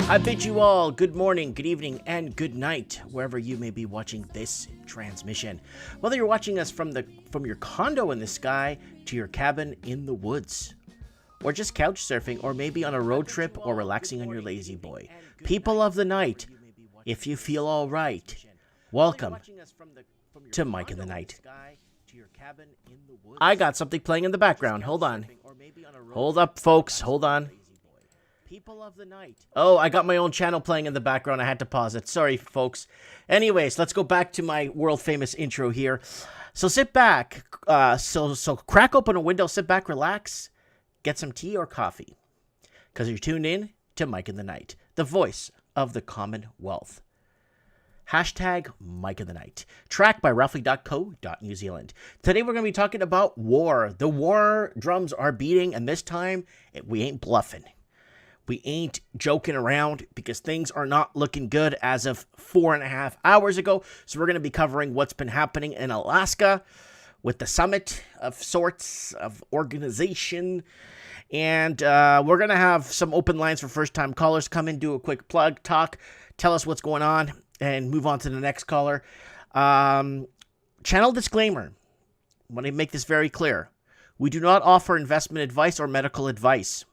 I bid you all good morning, good evening, and good night, wherever you may be watching this transmission. Whether you're watching us from your condo in the sky to your cabin in the woods, or just couch surfing, or maybe on a road trip, or relaxing on your lazy boy. People of the night, if you feel all right, welcome to Mike in the Night. I got something playing in the background. Hold on. Hold up, folks. Hold on. People of the night. Oh, I got my own channel playing in the background. I had to pause it. Sorry, folks. Anyways, let's go back to my world-famous intro here. So sit back. So crack open a window, sit back, relax, get some tea or coffee. Because you're tuned in to Mike in the Night, the voice of the Commonwealth. Hashtag Mike in the Night. Tracked by roughly.co.new Zealand. Today we're going to be talking about war. The war drums are beating, and this time we ain't bluffing. We ain't joking around because things are not looking good as of 4.5 hours ago. So we're going to be covering what's been happening in Alaska with the summit of sorts of organization. And we're going to have some open lines for first-time callers. Come in, do a quick plug, talk, tell us what's going on, and move on to the next caller. Channel disclaimer. I want to make this very clear. We do not offer investment advice or medical advice.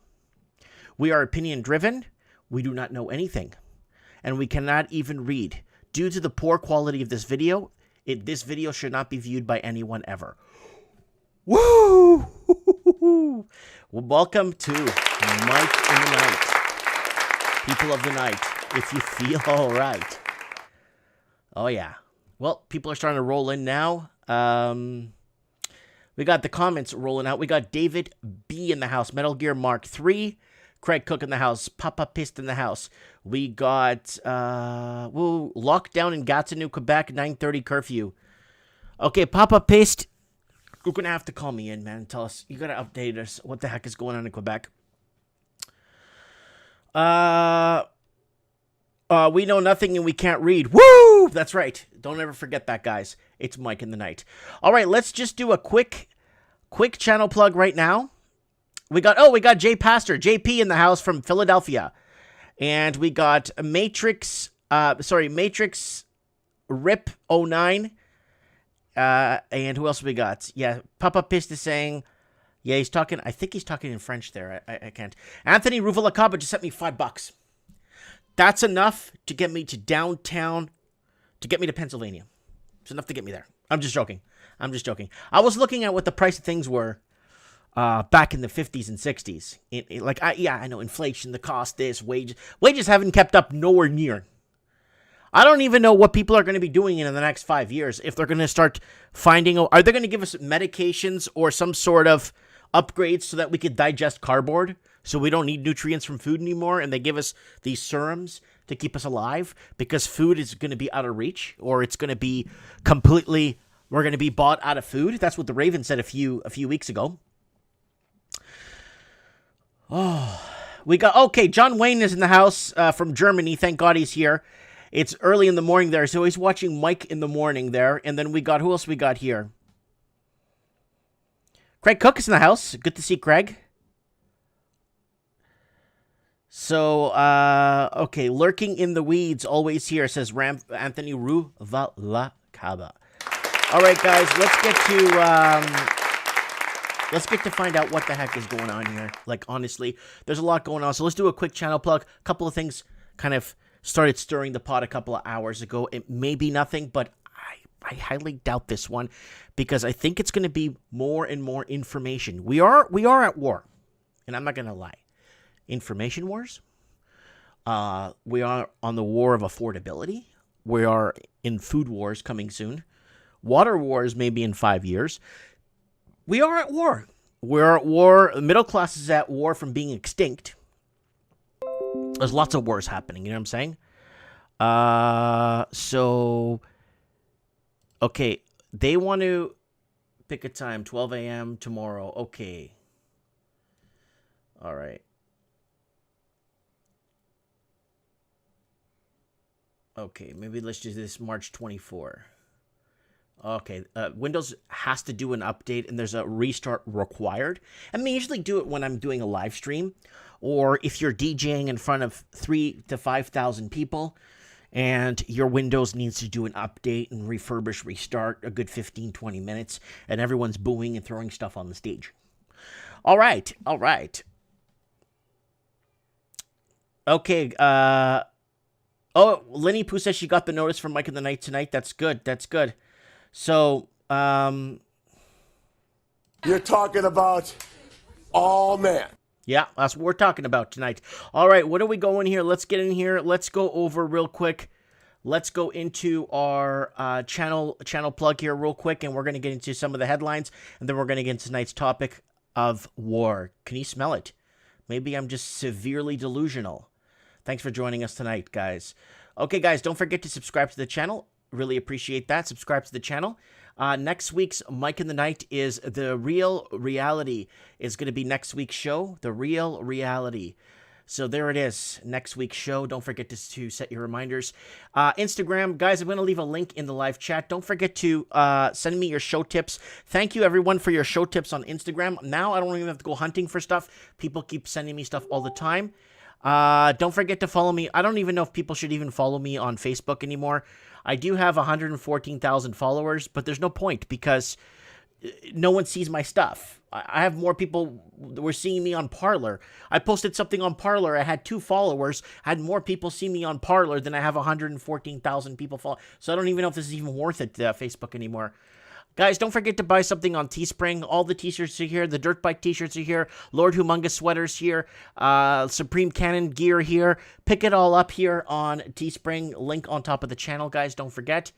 We are opinion-driven, we do not know anything, and we cannot even read. Due to the poor quality of this video, this video should not be viewed by anyone ever. Woo! Well, welcome to Mike in the Night. People of the night, if you feel all right. Oh, yeah. Well, people are starting to roll in now. We got the comments rolling out. We got David B. in the house, Metal Gear Mark III. Craig Cook in the house. Papa Pissed in the house. We got lockdown in Gatineau, Quebec, 9:30 curfew. Okay, Papa Pissed, you're going to have to call me in, man, and tell us. You got to update us. What the heck is going on in Quebec? We know nothing and we can't read. Woo! That's right. Don't ever forget that, guys. It's Mike in the Night. All right, let's just do a quick channel plug right now. We got Jay Pastor, JP in the house from Philadelphia. And we got Matrix Rip 09. And who else we got? Yeah, Papa Pissed is saying, yeah, he's talking, I think he's talking in French there. I can't. Anthony Ruvalacaba just sent me $5. That's enough to get me to downtown, to get me to Pennsylvania. It's enough to get me there. I'm just joking. I was looking at what the price of things were back in the 50s and 60s. I know inflation, the cost, wages haven't kept up nowhere near. I don't even know what people are going to be doing in the next 5 years. If they're going to start are they going to give us medications or some sort of upgrades so that we could digest cardboard, so we don't need nutrients from food anymore, and they give us these serums to keep us alive because food is going to be out of reach, or it's going to be we're going to be bought out of food. That's what the Raven said a few weeks ago. Oh, John Wayne is in the house from Germany. Thank God he's here. It's early in the morning there, so he's watching Mike in the morning there. And then who else we got here? Craig Cook is in the house. Good to see Craig. So, lurking in the weeds, always here, says Anthony Ruvalacaba. All right, guys, let's get to find out what the heck is going on here. Like, honestly, there's a lot going on. So let's do a quick channel plug. A couple of things kind of started stirring the pot a couple of hours ago. It may be nothing, but I highly doubt this one because I think it's going to be more and more information. We are at war, and I'm not going to lie. Information wars. We are on the war of affordability. We are in food wars coming soon. Water wars maybe in 5 years. We are at war. We're at war. The middle class is at war from being extinct. There's lots of wars happening. You know what I'm saying? Okay. They want to pick a time, 12 a.m. tomorrow. Okay. All right. Okay, maybe let's do this March 24. Okay, Windows has to do an update, and there's a restart required. I mean, I usually do it when I'm doing a live stream, or if you're DJing in front of 3,000 to 5,000 people, and your Windows needs to do an update and refurbish, restart a good 15, 20 minutes, and everyone's booing and throwing stuff on the stage. All right. Okay, oh, Lenny Pooh says she got the notice from Mike in the Night tonight. That's good. So, you're talking about all man. Yeah, that's what we're talking about tonight. All right, what are we going here? Let's get in here. Let's go over real quick. Let's go into our channel plug here real quick, and we're going to get into some of the headlines, and then we're going to get into tonight's topic of war. Can you smell it? Maybe I'm just severely delusional. Thanks for joining us tonight, guys. Okay, guys, don't forget to subscribe to the channel. Really appreciate that. Subscribe to the channel. Next week's Mike in the Night is The Real Reality. Is going to be next week's show, The Real Reality. So there it is, next week's show. Don't forget to set your reminders. Instagram, guys, I'm going to leave a link in the live chat. Don't forget to send me your show tips. Thank you, everyone, for your show tips on Instagram. Now I don't even have to go hunting for stuff. People keep sending me stuff all the time. Don't forget to follow me. I don't even know if people should even follow me on Facebook anymore. I do have 114,000 followers, but there's no point because no one sees my stuff. I have more people that were seeing me on Parler. I posted something on Parler. I had 2 followers. I had more people see me on Parler than I have 114,000 people follow. So I don't even know if this is even worth it, Facebook anymore. Guys, don't forget to buy something on Teespring. All the t-shirts are here. The Dirt Bike t-shirts are here. Lord Humongous sweaters here. Supreme Cannon gear here. Pick it all up here on Teespring. Link on top of the channel, guys. Don't forget.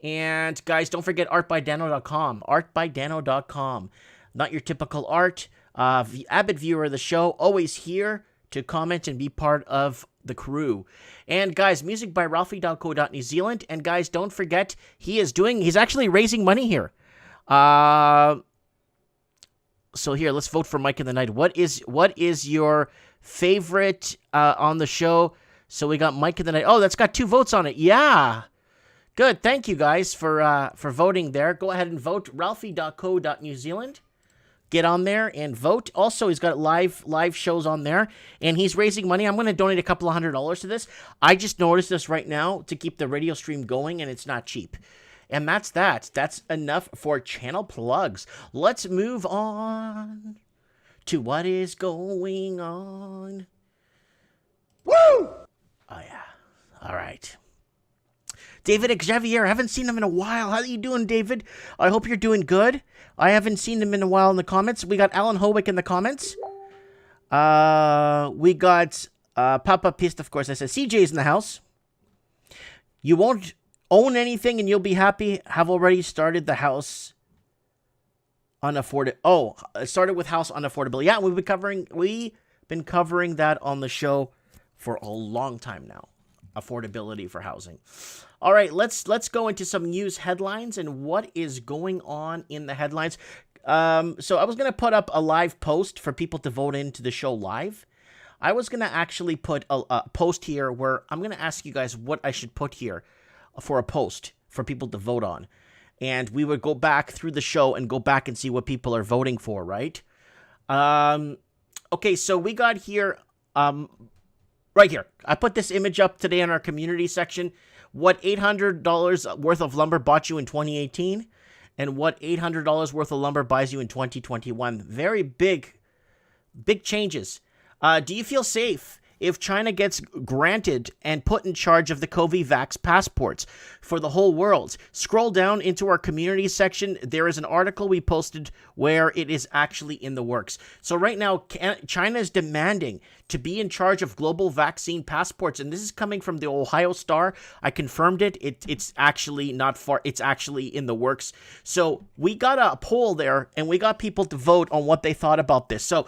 And, guys, don't forget artbydano.com. Artbydano.com. Not your typical art. Avid viewer of the show. Always here to comment and be part of the crew. And guys, music by Ralphie.co.New Zealand. And guys, don't forget, he's actually raising money here. So here, let's vote for Mike in the Night. What is your favorite on the show? So we got Mike in the Night. Oh, that's got 2 votes on it. Yeah. Good. Thank you guys for voting there. Go ahead and vote. Ralphie.co.New Zealand. Get on there and vote. Also, he's got live shows on there, and he's raising money. I'm going to donate a couple of $100 to this. I just noticed this right now to keep the radio stream going, and it's not cheap. And that's that. That's enough for channel plugs. Let's move on to what is going on. Woo! Oh, yeah. All right. David Xavier, I haven't seen him in a while. How are you doing, David? I hope you're doing good. I haven't seen him in a while in the comments. We got Alan Howick in the comments. We got Papa Pissed, of course. I said CJ's in the house. You won't own anything and you'll be happy. Have already started the house unaffordable. Oh, it started with house unaffordable. Yeah, we've been covering that on the show for a long time now. Affordability for housing. All right, let's go into some news headlines and what is going on in the headlines. So I was going to put up a live post for people to vote into the show live. I was going to actually put a post here where I'm going to ask you guys what I should put here for a post for people to vote on. And we would go back through the show and go back and see what people are voting for, right? Okay, so we got here, right here. I put this image up today in our community section. What $800 worth of lumber bought you in 2018 and what $800 worth of lumber buys you in 2021. Very big changes. Do you feel safe if China gets granted and put in charge of the Covivax passports for the whole world? Scroll down into our community section. There is an article we posted where it is actually in the works. So right now, China is demanding to be in charge of global vaccine passports. And this is coming from the Ohio Star. I confirmed it. It's actually not far. It's actually in the works. So we got a poll there and we got people to vote on what they thought about this. So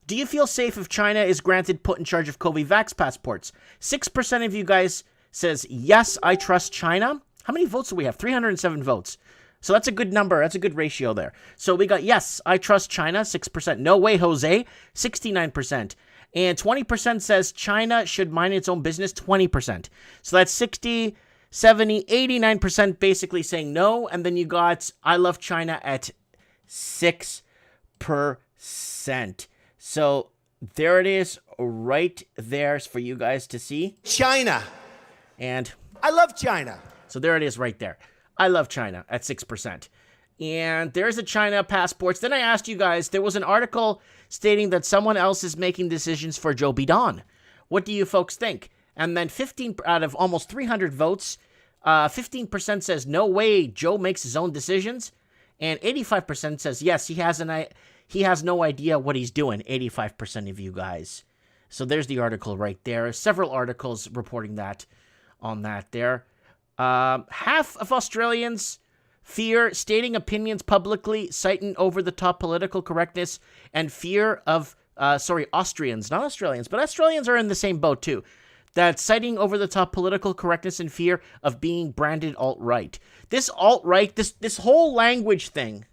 do you feel safe if China is put in charge of Covivax passports? 6% of you guys says, yes, I trust China. How many votes do we have? 307 votes. So that's a good number. That's a good ratio there. So we got, yes, I trust China, 6%. No way, Jose, 69%. And 20% says China should mind its own business, 20%. So that's 60, 70, 89% basically saying no. And then you got I love China at 6%. So there it is right there for you guys to see. China. And I love China. so there it is right there. I love China at 6%. And there's a China passports. Then I asked you guys, there was an article stating that someone else is making decisions for Joe Biden. What do you folks think? And then 15 out of almost 300 votes, 15% says no way Joe makes his own decisions. And 85% says yes, he has no idea what he's doing. 85% of you guys. So there's the article right there. Several articles reporting that on that there. Half of Australians fear stating opinions publicly, citing over-the-top political correctness, and fear of, Austrians, not Australians, but Australians are in the same boat too. That citing over-the-top political correctness and fear of being branded alt-right. This alt-right, this whole language thing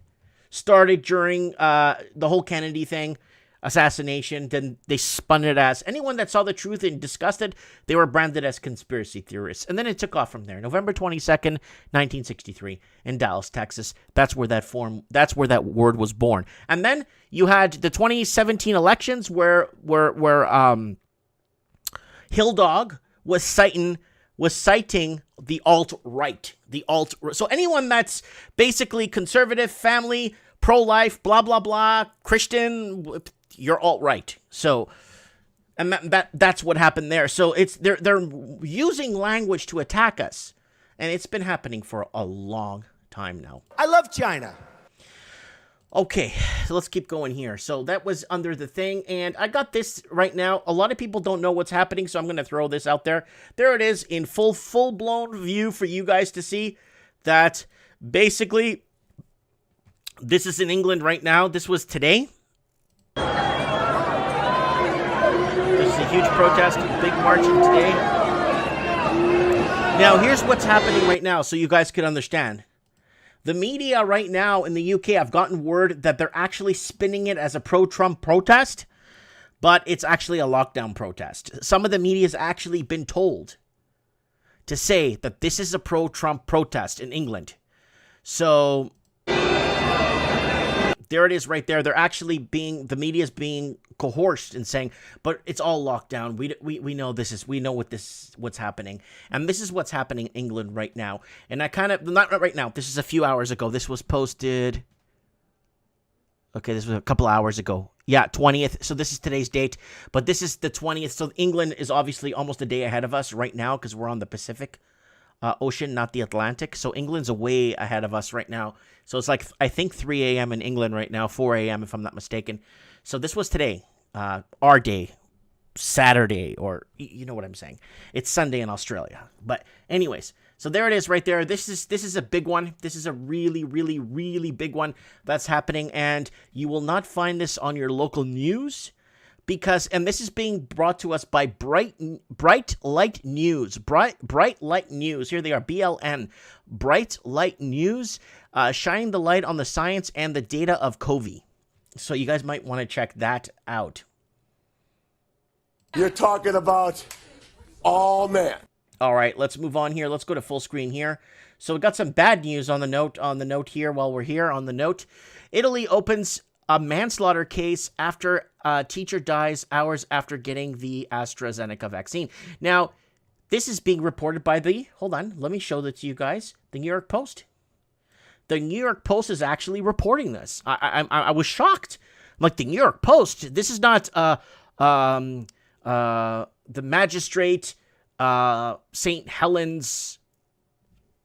started during the whole Kennedy thing, assassination. Then they spun it as anyone that saw the truth and discussed it, they were branded as conspiracy theorists. And then it took off from there. November 22nd, 1963 in Dallas, Texas. That's where that word was born. And then you had the 2017 elections where Hill Dog was citing the alt-right. So anyone that's basically conservative, family, pro-life, blah, blah, blah, Christian, you're alt-right. So, and that's what happened there. So they're using language to attack us. And it's been happening for a long time now. I love China. Okay, so let's keep going here. So that was under the thing, and I got this right now. A lot of people don't know what's happening, so I'm going to throw this out there. There it is in full-blown view for you guys to see that basically this is in England right now. This was today. This is a huge protest, big marching today. Now, here's what's happening right now so you guys can understand. The media right now in the UK have gotten word that they're actually spinning it as a pro-Trump protest, but it's actually a lockdown protest. Some of the media has actually been told to say that this is a pro-Trump protest in England. So there it is right there. They're actually the media is being coerced and saying, but it's all locked down. We know what's happening. And this is what's happening in England right now. And not right now. This is a few hours ago. This was posted. Okay, this was a couple hours ago. Yeah, 20th. So this is today's date. But this is the 20th. So England is obviously almost a day ahead of us right now because we're on the Pacific Ocean, not the Atlantic. So England's way ahead of us right now. So it's like, I think 3 a.m. in England right now, 4 a.m. if I'm not mistaken. So this was today, our day, Saturday, or you know what I'm saying. It's Sunday in Australia. But anyways, so there it is right there. This is a big one. This is a really, really, really big one that's happening. And you will not find this on your local news. And this is being brought to us by Bright Light News. Bright Light News. Here they are, BLN. Bright Light News, shining the light on the science and the data of COVID. So you guys might want to check that out. You're talking about all men. All right, let's move on here. Let's go to full screen here. So we got some bad news on the note here while we're here on the note. Italy opens a manslaughter case after a teacher dies hours after getting the AstraZeneca vaccine. Now, this is being reported by hold on, let me show that to you guys, the New York Post. The New York Post is actually reporting this. I was shocked. I'm like, the New York Post? This is not the Magistrate, St. Helens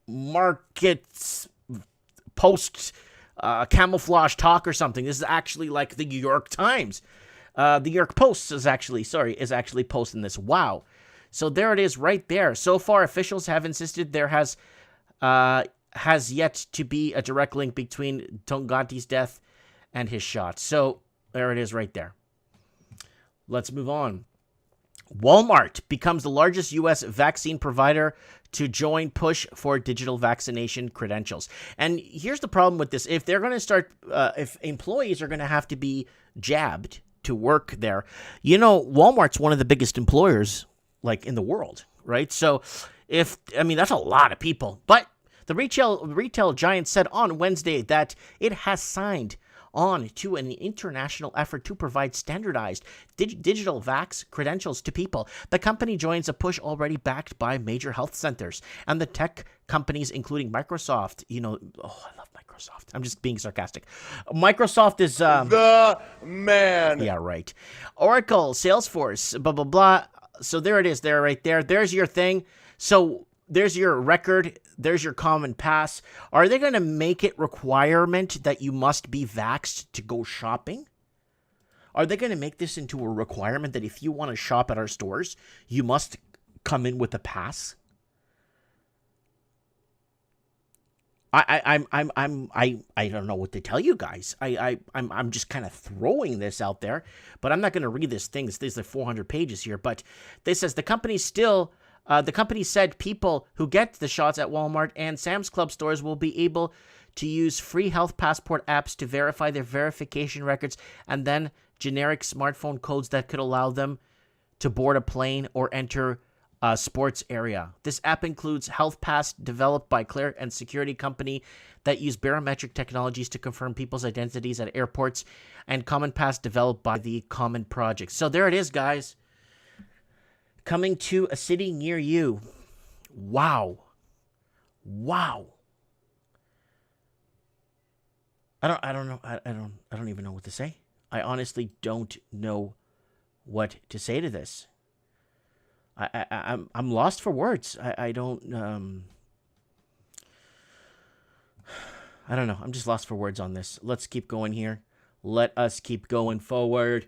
Market Post camouflage talk or something. This is actually like the New York Times. The New York Post is actually posting this. Wow. So there it is right there. So far, officials have insisted there has yet to be a direct link between Tonganti's death and his shot. So there it is right there. Let's move on. Walmart becomes the largest U.S. vaccine provider to join push for digital vaccination credentials. And here's the problem with this. If they're going to start, if employees are going to have to be jabbed to work there, Walmart's one of the biggest employers like in the world, right? So That's a lot of people. But the retail giant said on Wednesday that it has signed on to an international effort to provide standardized digital vax credentials to people. The company joins a push already backed by major health centers and the tech companies, including Microsoft. I love Microsoft. I'm just being sarcastic. Microsoft is the man. Yeah, right. Oracle, Salesforce, blah blah blah. So there it is. There, right there. There's your thing. So there's your record. There's your common pass. Are they going to make it requirement that you must be vaxxed to go shopping? Are they going to make this into a requirement that if you want to shop at our stores, you must come in with a pass? I don't know what to tell you guys. I'm just kind of throwing this out there, but I'm not going to read this thing. There's like 400 pages here, but this says the company said people who get the shots at Walmart and Sam's Club stores will be able to use free health passport apps to verify their verification records and then generic smartphone codes that could allow them to board a plane or enter a sports area. This app includes Health Pass, developed by Claire and security company that use biometric technologies to confirm people's identities at airports, and Common Pass, developed by the Common Project. So there it is, guys. Coming to a city near you. Wow. I don't know. I don't even know what to say. I honestly don't know what to say to this. I'm lost for words. I don't know. I'm just lost for words on this. Let's keep going here. Let us keep going forward.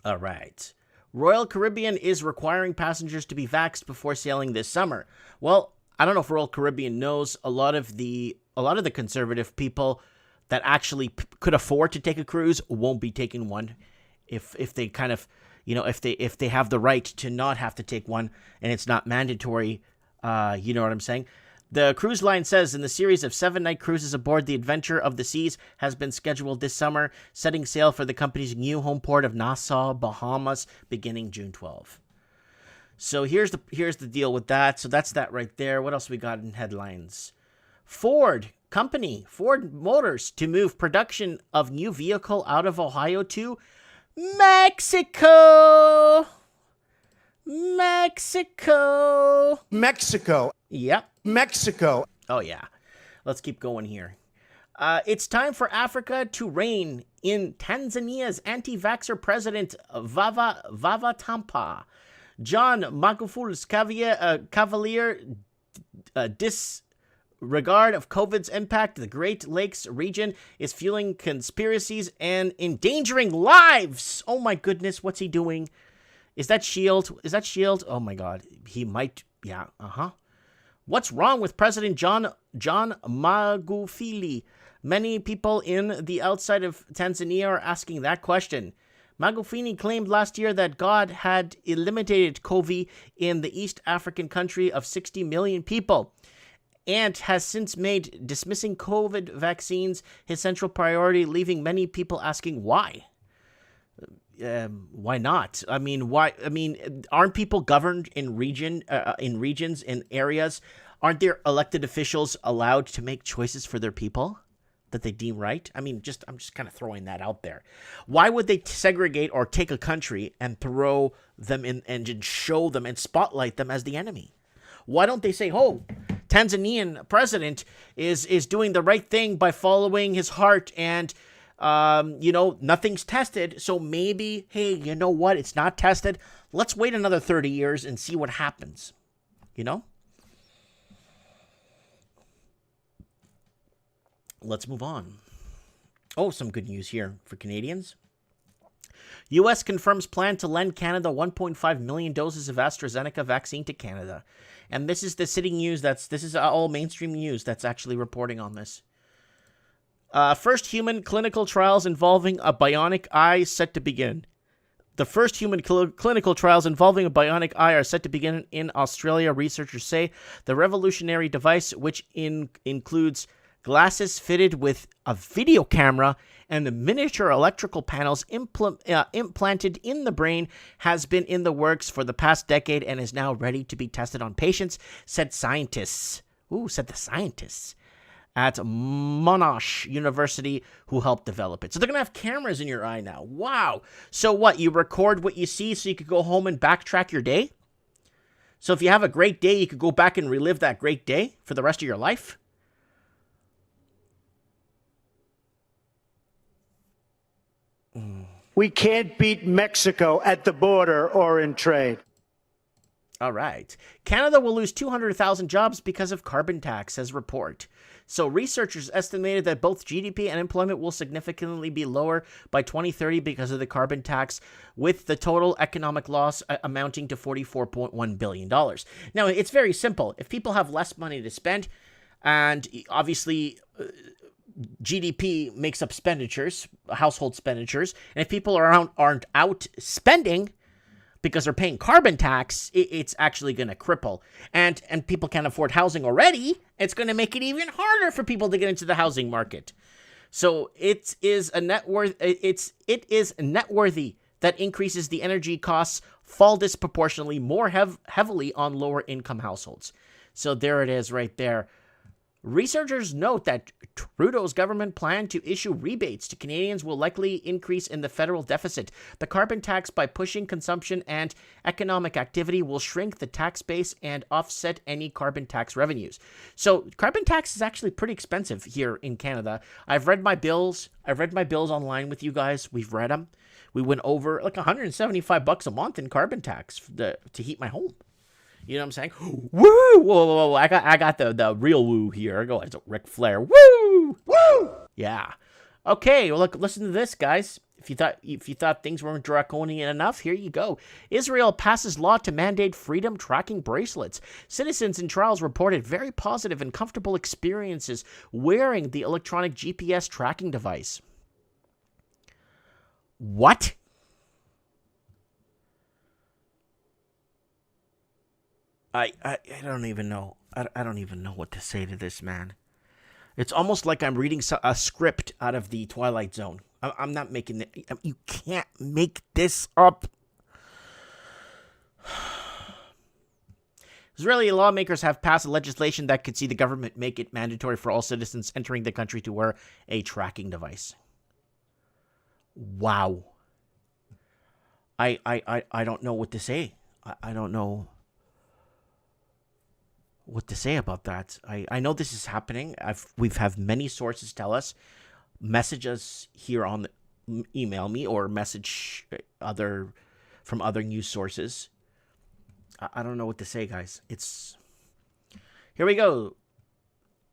All right. Royal Caribbean is requiring passengers to be vaxxed before sailing this summer. Well, I don't know if Royal Caribbean knows a lot of the conservative people that actually could afford to take a cruise won't be taking one if they kind of, if they have the right to not have to take one and it's not mandatory. You know what I'm saying? The cruise line says in the series of 7-night cruises aboard the Adventure of the Seas has been scheduled this summer, setting sail for the company's new home port of Nassau, Bahamas, beginning June 12. So here's the deal with that. So that's that right there. What else we got in headlines? Ford Motors to move production of new vehicle out of Ohio to Mexico. Yep. Mexico. Oh, yeah. Let's keep going here. It's time for Africa to reign in Tanzania's anti-vaxxer president, Vava Tampa. John Magufuli's cavalier disregard of COVID's impact, the Great Lakes region, is fueling conspiracies and endangering lives. Oh, my goodness. What's he doing? Is that Shield? Oh, my God. He might. Yeah. What's wrong with President John Magufuli? Many people in the outside of Tanzania are asking that question. Magufuli claimed last year that God had eliminated COVID in the East African country of 60 million people, and has since made dismissing COVID vaccines his central priority, leaving many people asking why. Why not? Aren't people governed in regions, in areas? Aren't their elected officials allowed to make choices for their people that they deem right? I'm just kind of throwing that out there. Why would they segregate or take a country and throw them in and show them and spotlight them as the enemy? Why don't they say, oh, Tanzanian president is doing the right thing by following his heart and nothing's tested, so maybe, hey, you know what? It's not tested. Let's wait another 30 years and see what happens. Let's move on. Oh, some good news here for Canadians. U.S. confirms plan to lend Canada 1.5 million doses of AstraZeneca vaccine to Canada. And this is the City News. This is all mainstream news that's actually reporting on this. First human clinical trials involving a bionic eye set to begin. The first human clinical trials involving a bionic eye are set to begin in Australia, researchers say. The revolutionary device, which includes Glasses fitted with a video camera and the miniature electrical panels implanted in the brain has been in the works for the past decade and is now ready to be tested on patients, said scientists. Said the scientists at Monash University who helped develop it. So they're going to have cameras in your eye now. Wow. So what? You record what you see so you could go home and backtrack your day? So if you have a great day, you could go back and relive that great day for the rest of your life? We can't beat Mexico at the border or in trade. All right. Canada will lose 200,000 jobs because of carbon tax, says report. So researchers estimated that both GDP and employment will significantly be lower by 2030 because of the carbon tax, with the total economic loss amounting to $44.1 billion. Now, it's very simple. If people have less money to spend, and obviously GDP makes up expenditures, household expenditures, and if people aren't out spending because they're paying carbon tax, it's actually going to cripple. And people can't afford housing already. It's going to make it even harder for people to get into the housing market. So it is net worthy that increases the energy costs fall disproportionately more heavily on lower income households. So there it is right there. Researchers note that Trudeau's government plan to issue rebates to Canadians will likely increase in the federal deficit. The carbon tax, by pushing consumption and economic activity, will shrink the tax base and offset any carbon tax revenues. So carbon tax is actually pretty expensive here in Canada. I've read my bills. I've read my bills online with you guys. We've read them. We went over like $175 a month in carbon tax to heat my home. You know what I'm saying? Woo! Whoa! I got the real woo here. I go as Ric Flair. Woo! Woo! Yeah. Okay. Well, look. Listen to this, guys. If you thought things weren't draconian enough, here you go. Israel passes law to mandate freedom tracking bracelets. Citizens in trials reported very positive and comfortable experiences wearing the electronic GPS tracking device. What? I don't even know. I don't even know what to say to this, man. It's almost like I'm reading a script out of the Twilight Zone. I'm not making it. You can't make this up. Israeli lawmakers have passed legislation that could see the government make it mandatory for all citizens entering the country to wear a tracking device. Wow. I don't know what to say. I don't know what to say about that. I know this is happening. We've had many sources tell us, message us here on email me or message from other news sources. I don't know what to say, guys. Here we go.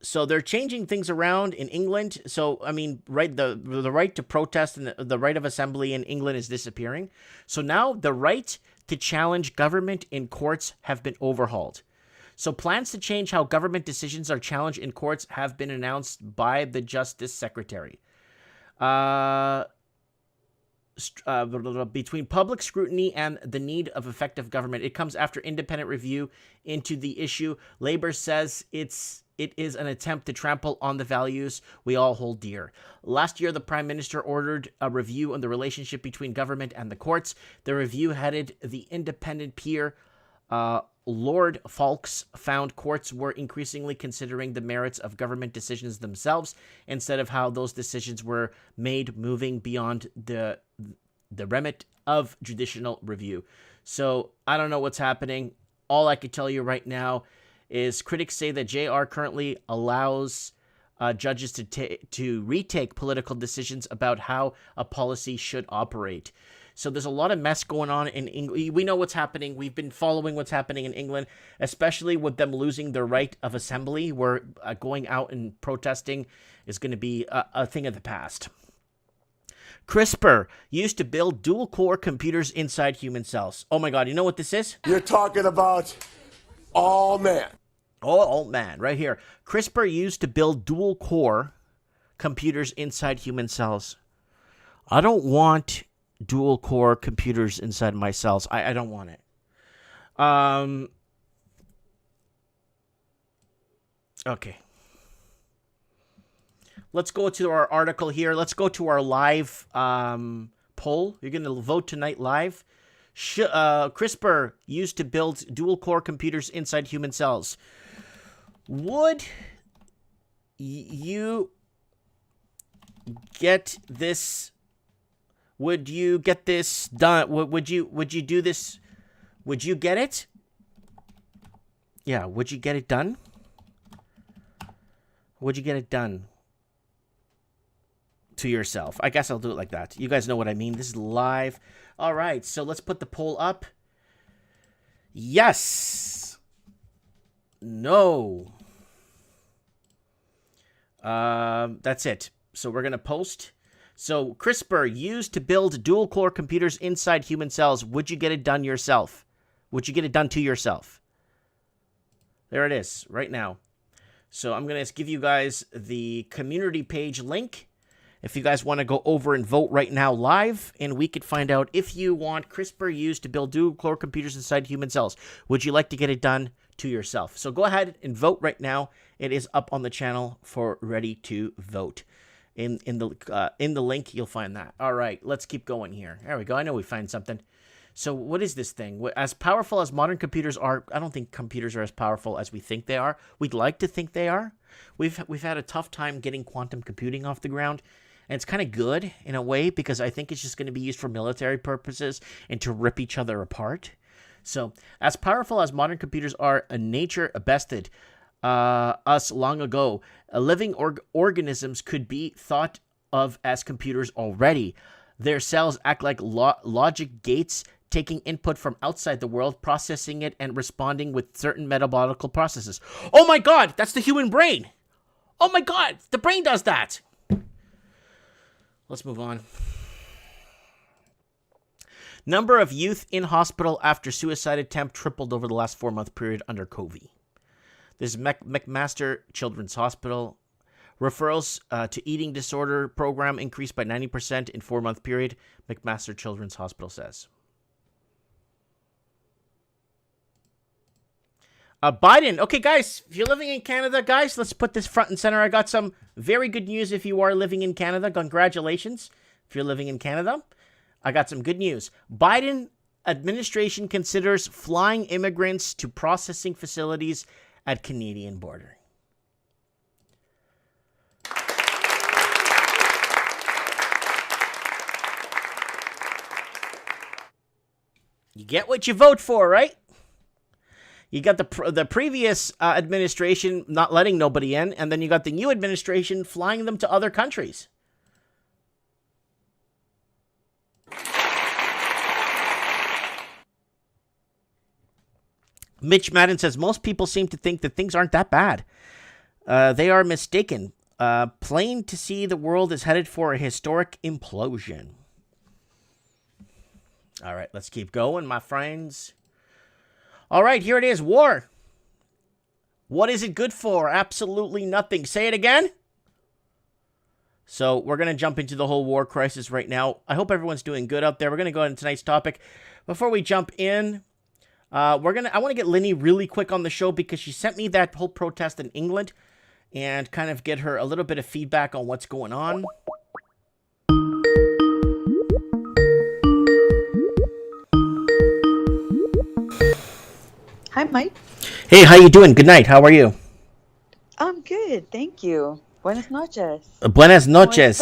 So they're changing things around in England. So, I mean, right, the right to protest and the right of assembly in England is disappearing. So now the right to challenge government in courts have been overhauled. So plans to change how government decisions are challenged in courts have been announced by the Justice Secretary. Between public scrutiny and the need of effective government, it comes after independent review into the issue. Labor says it is an attempt to trample on the values we all hold dear. Last year, the Prime Minister ordered a review on the relationship between government and the courts. The review headed the independent peer Lord Falks found courts were increasingly considering the merits of government decisions themselves instead of how those decisions were made, moving beyond the remit of judicial review. So I don't know what's happening. All I could tell you right now is critics say that JR currently allows judges to retake political decisions about how a policy should operate. So there's a lot of mess going on in England. We know what's happening. We've been following what's happening in England, especially with them losing their right of assembly, where going out and protesting is going to be a thing of the past. CRISPR used to build dual-core computers inside human cells. Oh my God, you know what this is? You're talking about all man. Oh man, right here. CRISPR used to build dual-core computers inside human cells. I don't want dual core computers inside my cells. I don't want it. Okay. let's go to our article here. Let's go to our live poll. You're going to vote tonight live. CRISPR used to build dual-core computers inside human cells. Would you get this? Would you get this done? Would you do this? Would you get it? Yeah, would you get it done? Would you get it done to yourself? I guess I'll do it like that. You guys know what I mean. This is live. All right, so let's put the poll up. Yes. No. That's it. So we're going to post. So CRISPR used to build dual-core computers inside human cells. Would you get it done yourself? Would you get it done to yourself? There it is, right now. So I'm going to give you guys the community page link. If you guys want to go over and vote right now live, and we could find out if you want CRISPR used to build dual-core computers inside human cells. Would you like to get it done to yourself? So go ahead and vote right now. It is up on the channel for ready to vote. In the link, you'll find that. All right, let's keep going here. There we go. I know we find something. So what is this thing? As powerful as modern computers are, I don't think computers are as powerful as we think they are. We'd like to think they are. We've had a tough time getting quantum computing off the ground. And it's kind of good in a way because I think it's just going to be used for military purposes and to rip each other apart. So as powerful as modern computers are, nature bested us long ago. Living organisms could be thought of as computers already. Their cells act like logic gates, taking input from outside the world, processing it, and responding with certain metabolical processes. Oh my God, that's the human brain. Oh my God, the brain does that. Let's move on. Number of youth in hospital after suicide attempt tripled over the last 4-month period under COVID. This is McMaster Children's Hospital. Referrals to eating disorder program increased by 90% in 4-month period, McMaster Children's Hospital says. Biden. Okay, guys, if you're living in Canada, guys, let's put this front and center. I got some very good news if you are living in Canada. Congratulations if you're living in Canada. I got some good news. Biden administration considers flying immigrants to processing facilities at Canadian border. You get what you vote for, right? You got the previous administration not letting nobody in, and then you got the new administration flying them to other countries. Mitch Madden says, most people seem to think that things aren't that bad. They are mistaken. Plain to see the world is headed for a historic implosion. All right, let's keep going, my friends. All right, here it is. War. What is it good for? Absolutely nothing. Say it again. So we're going to jump into the whole war crisis right now. I hope everyone's doing good out there. We're going to go into tonight's topic. Before we jump in, I want to get Lenny really quick on the show because she sent me that whole protest in England and kind of get her a little bit of feedback on what's going on. Hi, Mike. Hey, how you doing? Good night. How are you? I'm good, thank you. Buenas noches. Buenas noches.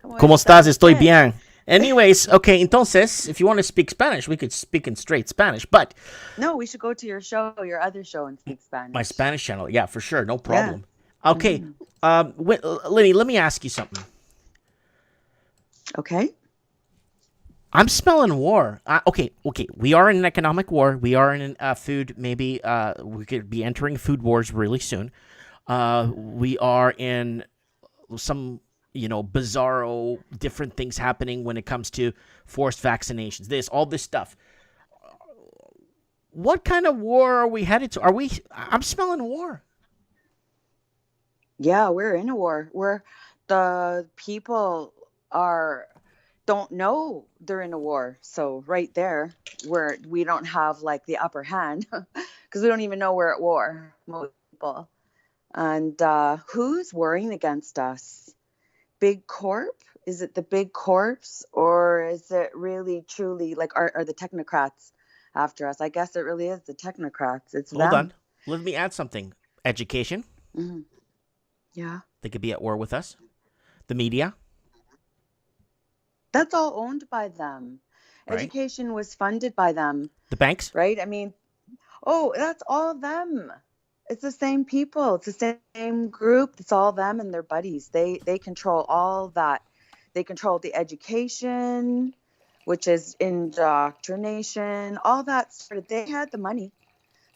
¿Cómo estás? Estoy bien. Anyways, okay, entonces, if you want to speak Spanish, we could speak in straight Spanish, but... No, we should go to your show, your other show, and speak Spanish. My Spanish channel, yeah, for sure, no problem. Yeah. Okay, Lenny, let me ask you something. Okay. I'm smelling war. Okay, we are in an economic war. We are in a food, maybe we could be entering food wars really soon. We are in some... bizarro different things happening when it comes to forced vaccinations, all this stuff. What kind of war are we headed to? I'm smelling war. Yeah, we're in a war where the people don't know they're in a war. So right there, where we don't have like the upper hand because we don't even know we're at war. Most people. And who's warring against us? Big corp? Is it the big corps, or is it really truly like are the technocrats after us? I guess it really is the technocrats. It's Hold them. on. Let me add something. Education. Hmm. Yeah. They could be at war with us. The media, That's all owned by them. right? Education was funded by them, The banks. right? I mean, oh, that's all them. It's the same people. It's the same group. It's all them and their buddies. They control all that. They control the education, which is indoctrination, all that sort of. They had the money.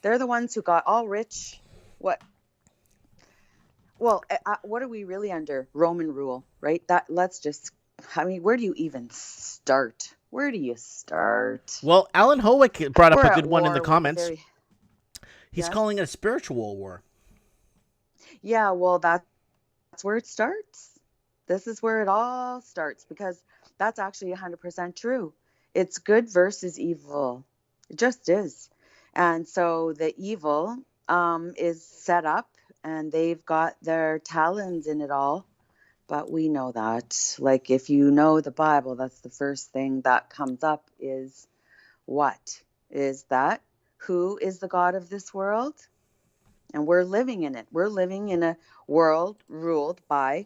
They're the ones who got all rich. What? Well, what are we really under? Roman rule, right? That let's just. I mean, where do you even start? Where do you start? Well, Alan Howick brought up We're a at good one in war the with comments. He's Yes? calling it a spiritual war. Yeah, well, that's where it starts. This is where it all starts because that's actually 100% true. It's good versus evil. It just is. And so the evil is set up and they've got their talons in it all. But we know that. Like, if you know the Bible, that's the first thing that comes up is what? Is that who is the God of this world? And we're living in it. We're living in a world ruled by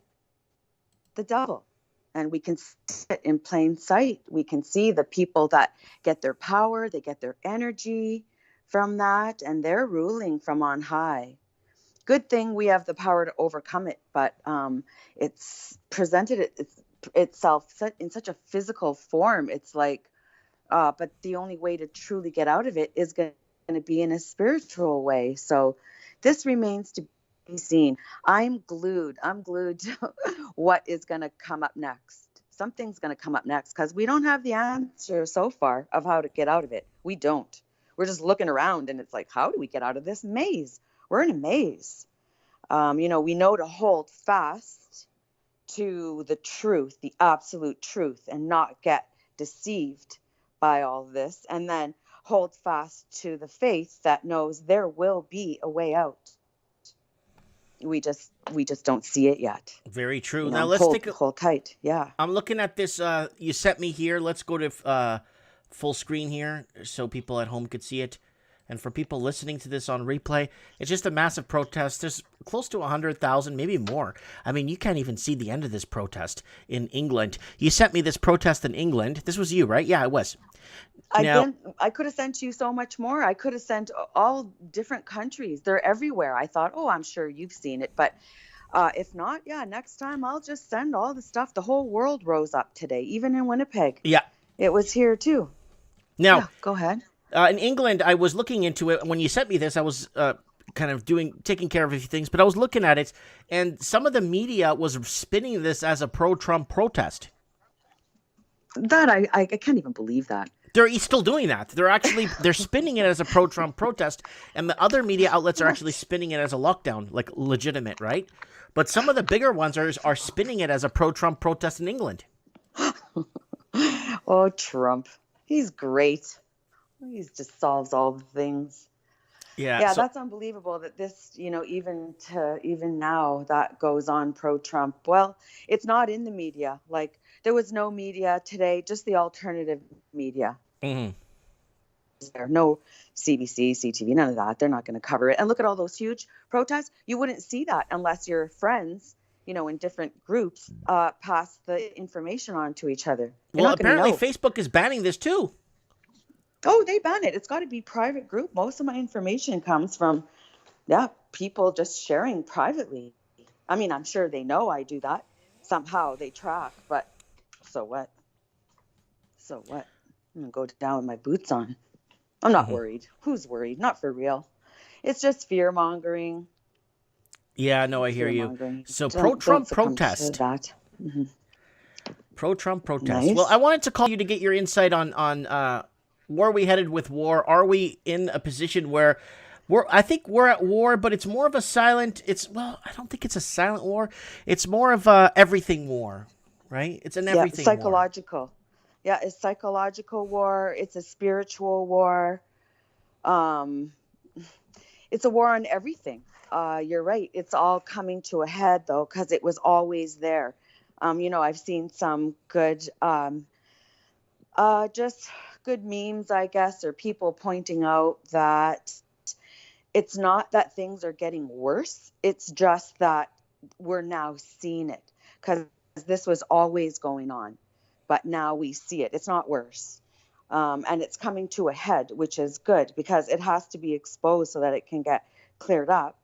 the devil. And we can see it in plain sight. We can see the people that get their power, they get their energy from that, and they're ruling from on high. Good thing we have the power to overcome it, but it's presented itself in such a physical form. It's like, but the only way to truly get out of it is going to be in a spiritual way. So this remains to be seen. I'm glued to what is going to come up next. Something's going to come up next because we don't have the answer so far of how to get out of it. We don't. We're just looking around and it's like, how do we get out of this maze? We're in a maze. We know to hold fast to the truth, the absolute truth, and not get deceived by all this, and then hold fast to the faith that knows there will be a way out. We just don't see it yet. Very true. Now let's hold tight. Yeah. I'm looking at this. You sent me here. Let's go to full screen here so people at home could see it. And for people listening to this on replay, it's just a massive protest. There's close to 100,000, maybe more. I mean, you can't even see the end of this protest in England. You sent me this protest in England. This was you, right? Yeah, it was. I could have sent you so much more. I could have sent all different countries. They're everywhere. I thought, I'm sure you've seen it. But if not, next time I'll just send all the stuff. The whole world rose up today, even in Winnipeg. Yeah. It was here too. Now, go ahead. In England, I was looking into it. When you sent me this, I was kind of taking care of a few things, but I was looking at it, and some of the media was spinning this as a pro-Trump protest. That I can't even believe that. They're still doing that. They're spinning it as a pro-Trump protest, and the other media outlets are actually spinning it as a lockdown, like legitimate, right? But some of the bigger ones are spinning it as a pro-Trump protest in England. Oh, Trump. He's great. He just solves all the things. Yeah, that's unbelievable that this, even now that goes on pro-Trump. Well, it's not in the media. Like, there was no media today, just the alternative media. Mm-hmm. There, no CBC, CTV, none of that. They're not going to cover it. And look at all those huge protests. You wouldn't see that unless your friends, in different groups, pass the information on to each other. Well, apparently Facebook is banning this too. Oh, they ban it. It's got to be private group. Most of my information comes from, people just sharing privately. I mean, I'm sure they know I do that. Somehow they track, but so what? So what? I'm going to go down with my boots on. I'm not worried. Who's worried? Not for real. It's just fear mongering. Yeah, no, I hear you. So pro-Trump protest. Mm-hmm. Pro-Trump protest. Nice. Well, I wanted to call you to get your insight on where are we headed with war? Are we in a position where I think we're at war, but it's more of a silent, I don't think it's a silent war. It's more of a everything war, right? It's an everything psychological. War. Yeah, it's psychological war. It's a spiritual war. It's a war on everything. You're right. It's all coming to a head though, because it was always there. I've seen some good, just good memes, I guess, or people pointing out that it's not that things are getting worse. It's just that we're now seeing it, because this was always going on, but now we see it. It's not worse. And it's coming to a head, which is good because it has to be exposed so that it can get cleared up.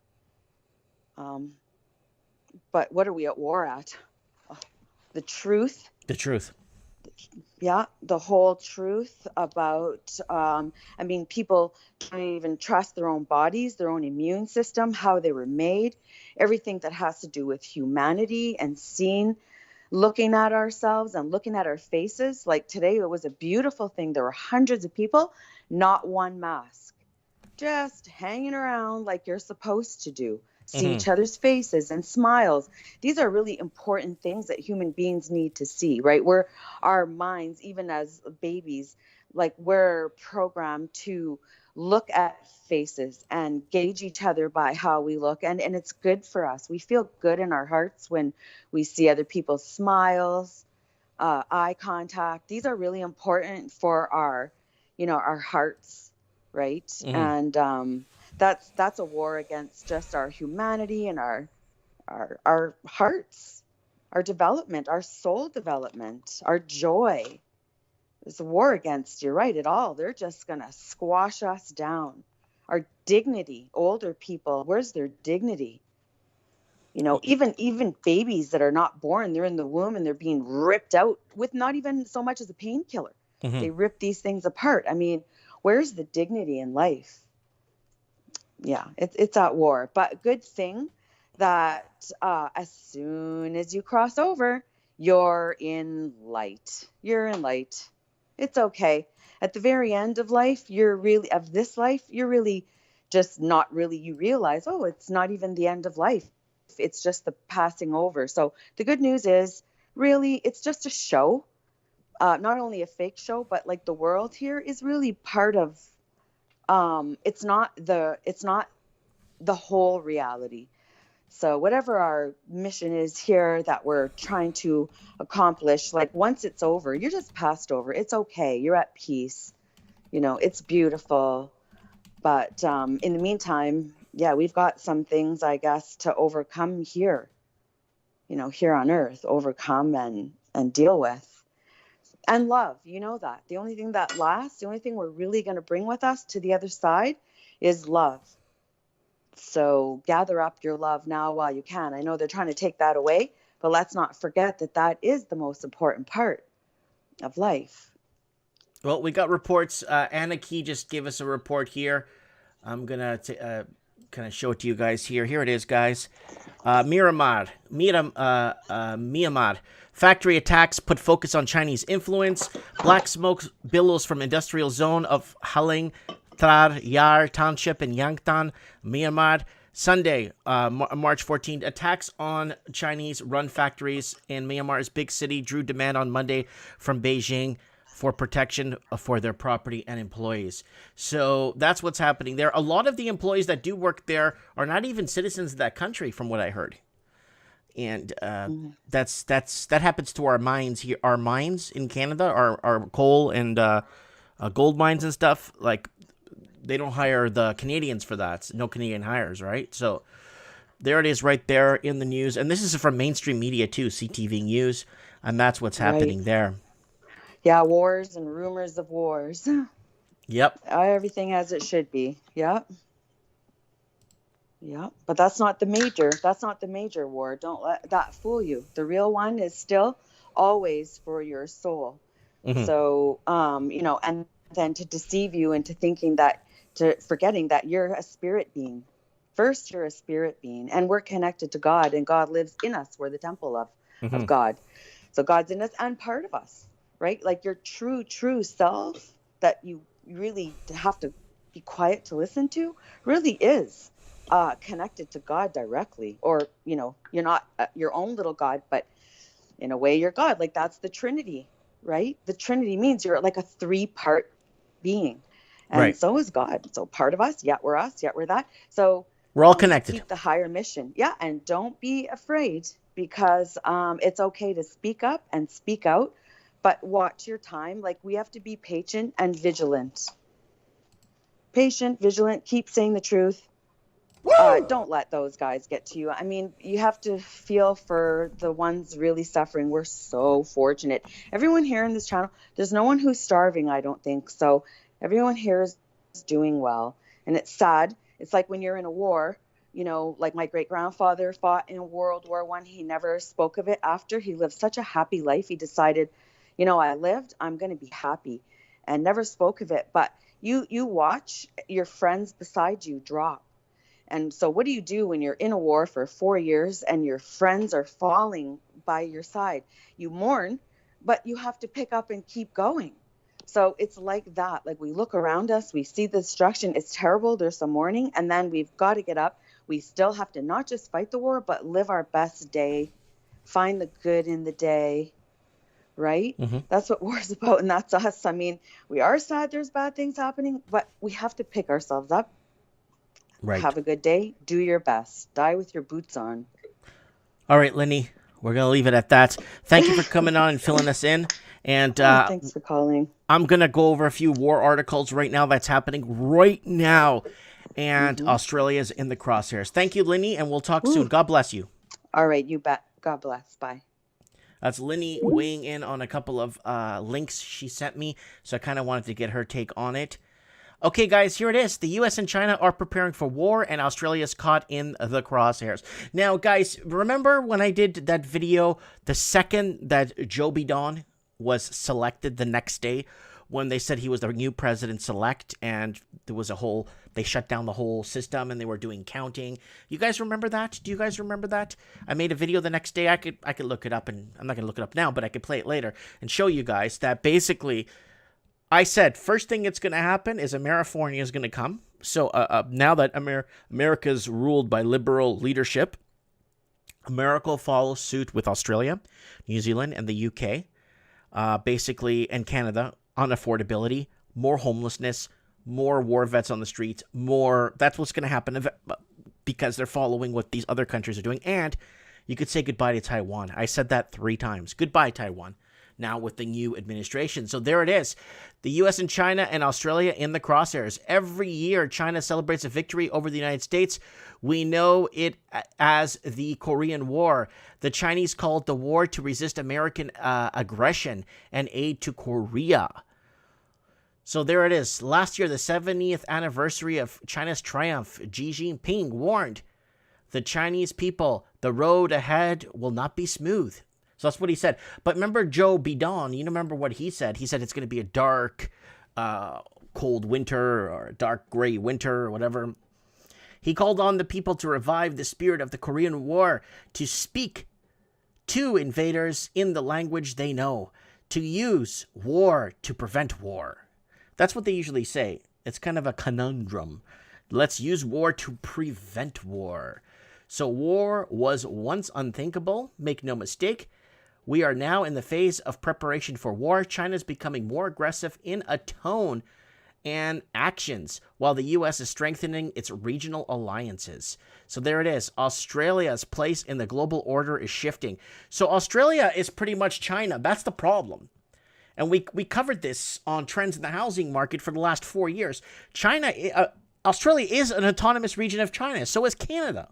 But what are we at war at? Oh, the truth. The truth. Yeah, the whole truth about, people don't even trust their own bodies, their own immune system, how they were made, everything that has to do with humanity and looking at ourselves and looking at our faces. Like today, it was a beautiful thing. There were hundreds of people, not one mask, just hanging around like you're supposed to do. See each other's faces and smiles. These are really important things that human beings need to see, right? Where our minds, even as babies, like we're programmed to look at faces and gauge each other by how we look. And it's good for us. We feel good in our hearts when we see other people's smiles, eye contact. These are really important for our hearts, right? And that's a war against just our humanity and our hearts, our development, our soul development, our joy. It's a war against, you're right, it all. They're just going to squash us down. Our dignity, older people, where's their dignity? Even babies that are not born, they're in the womb and they're being ripped out with not even so much as a painkiller. They rip these things apart. I mean, where's the dignity in life? Yeah, it's at war. But good thing that as soon as you cross over, you're in light. You're in light. It's okay. At the very end of life, you're really just not really, you realize, oh, it's not even the end of life. It's just the passing over. So the good news is really it's just a show, not only a fake show, but like the world here is really part of, it's not the whole reality. So whatever our mission is here that we're trying to accomplish, like once it's over, you're just passed over. It's okay. You're at peace. It's beautiful. But in the meantime, yeah, we've got some things, I guess, to overcome here, here on earth, overcome and deal with. And love, that. The only thing that lasts, the only thing we're really going to bring with us to the other side is love. So gather up your love now while you can. I know they're trying to take that away, but let's not forget that is the most important part of life. Well, we got reports. Anna Key just gave us a report here. I'm going to kind of show it to you guys here. Here it is, guys. Myanmar. Factory attacks put focus on Chinese influence. Black smoke billows from industrial zone of Haling Trar Yar Township in Yangtan, Myanmar. Sunday, March 14th, attacks on Chinese-run factories in Myanmar's big city drew demand on Monday from Beijing for protection for their property and employees. So that's what's happening there. A lot of the employees that do work there are not even citizens of that country, from what I heard. And that happens to our mines here. Our mines in Canada, our coal and gold mines and stuff, like they don't hire the Canadians for that. No Canadian hires, right? So there it is right there in the news. And this is from mainstream media too, CTV News. And that's what's happening there. Yeah, wars and rumors of wars. Yep. Everything as it should be. Yep. Yep. But that's not the major war. Don't let that fool you. The real one is still always for your soul. So, and then to deceive you into thinking forgetting that you're a spirit being. First, you're a spirit being, and we're connected to God, and God lives in us. We're the temple of God. So God's in us and part of us, right? Like your true self that you really have to be quiet to listen to really is connected to God directly. Or, you're not your own little God, but in a way you're God. Like that's the Trinity, right? The Trinity means you're like a 3-part being. And so is God. So part of us, yet we're us, yet we're that. So We're all connected. Keep the higher mission. Yeah, and don't be afraid, because it's okay to speak up and speak out, but watch your time. Like, we have to be patient and vigilant. Patient, vigilant, keep saying the truth. Don't let those guys get to you. I mean, you have to feel for the ones really suffering. We're so fortunate. Everyone here in this channel, there's no one who's starving, I don't think. So everyone here is doing well. And it's sad. It's like when you're in a war, you know, like my great grandfather fought in World War I. He never spoke of it after. He lived such a happy life. He decided, you know, I lived, I'm going to be happy, and never spoke of it. But you watch your friends beside you drop. And so what do you do when you're in a war for 4 years and your friends are falling by your side? You mourn, but you have to pick up and keep going. So it's like that. Like, we look around us, we see the destruction. It's terrible. There's some mourning. And then we've got to get up. We still have to not just fight the war, but live our best day. Find the good in the day. Right? Mm-hmm. That's what war's about. And that's us. I mean, we are sad there's bad things happening, but we have to pick ourselves up. Right. Have a good day. Do your best. Die with your boots on. All right, Lenny, we're going to leave it at that. Thank you for coming on and filling us in. And thanks for calling. I'm going to go over a few war articles right now that's happening right now. And Australia's in the crosshairs. Thank you, Lenny, and we'll talk soon. God bless you. All right, you bet. God bless. Bye. That's Lenny weighing in on a couple of links she sent me, so I kind of wanted to get her take on it. Okay, guys, here it is. The U.S. and China are preparing for war, and Australia's caught in the crosshairs. Now, guys, remember when I did that video, the second that Joe Biden was selected the next day, when they said he was the new president-elect, and there was they shut down the whole system, and they were doing counting. You guys remember that? Do you guys remember that? I made a video the next day. I could look it up, and I'm not going to look it up now, but I could play it later and show you guys that basically I said, first thing that's going to happen is Amerifornia is going to come. So now that America's ruled by liberal leadership, America will follow suit with Australia, New Zealand, and the UK, basically, and Canada on affordability, more homelessness, more war vets on the streets, that's what's going to happen because they're following what these other countries are doing. And you could say goodbye to Taiwan. I said that 3 times. Goodbye, Taiwan. Now with the new administration. So there it is. The U.S. and China and Australia in the crosshairs. Every year, China celebrates a victory over the United States. We know it as the Korean War. The Chinese call it the war to resist American aggression and aid to Korea. So there it is. Last year, the 70th anniversary of China's triumph, Xi Jinping warned the Chinese people the road ahead will not be smooth. So that's what he said. But remember Joe Biden, you remember what he said? He said it's going to be a dark, cold winter or a dark gray winter or whatever. He called on the people to revive the spirit of the Korean War, to speak to invaders in the language they know, to use war to prevent war. That's what they usually say. It's kind of a conundrum. Let's use war to prevent war. So war was once unthinkable, make no mistake. We are now in the phase of preparation for war. China is becoming more aggressive in a tone and actions, while the U.S. is strengthening its regional alliances. So there it is. Australia's place in the global order is shifting. So Australia is pretty much China. That's the problem. And we covered this on trends in the housing market for the last 4 years. Australia is an autonomous region of China. So is Canada.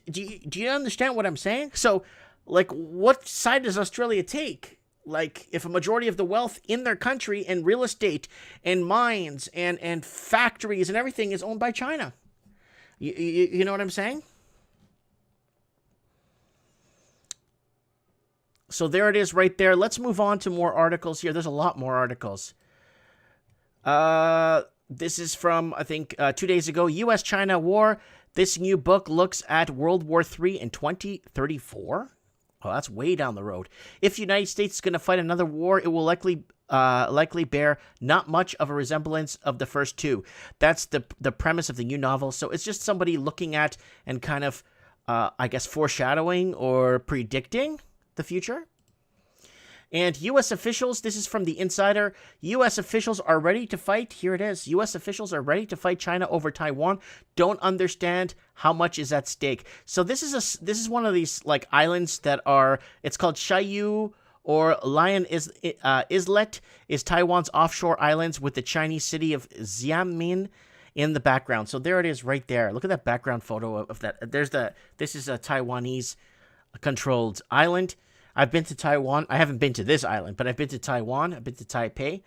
Do you understand what I'm saying? So, like, what side does Australia take? Like, if a majority of the wealth in their country and real estate and mines and factories and everything is owned by China. You know what I'm saying? So there it is right there. Let's move on to more articles here. There's a lot more articles. This is from, I think, 2 days ago. U.S.-China war. This new book looks at World War III in 2034. Oh, that's way down the road. If the United States is going to fight another war, it will likely bear not much of a resemblance of the first two. That's the premise of the new novel. So it's just somebody looking at and kind of, I guess, foreshadowing or predicting the future. And U.S. officials, this is from the Insider, U.S. officials are ready to fight. Here it is. U.S. officials are ready to fight China over Taiwan. Don't understand how much is at stake. So this is one of these like islands that are, it's called Shiyu or Lion Islet, is Taiwan's offshore islands with the Chinese city of Xiamen in the background. So there it is right there. Look at that background photo of that. This is a Taiwanese controlled island. I've been to Taiwan. I haven't been to this island, but I've been to Taiwan. I've been to Taipei.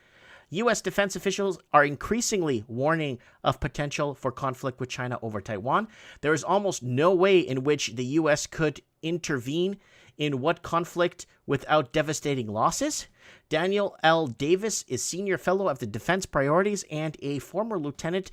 U.S. defense officials are increasingly warning of potential for conflict with China over Taiwan. There is almost no way in which the U.S. could intervene in what conflict without devastating losses. Daniel L. Davis is senior fellow of the Defense Priorities and a former lieutenant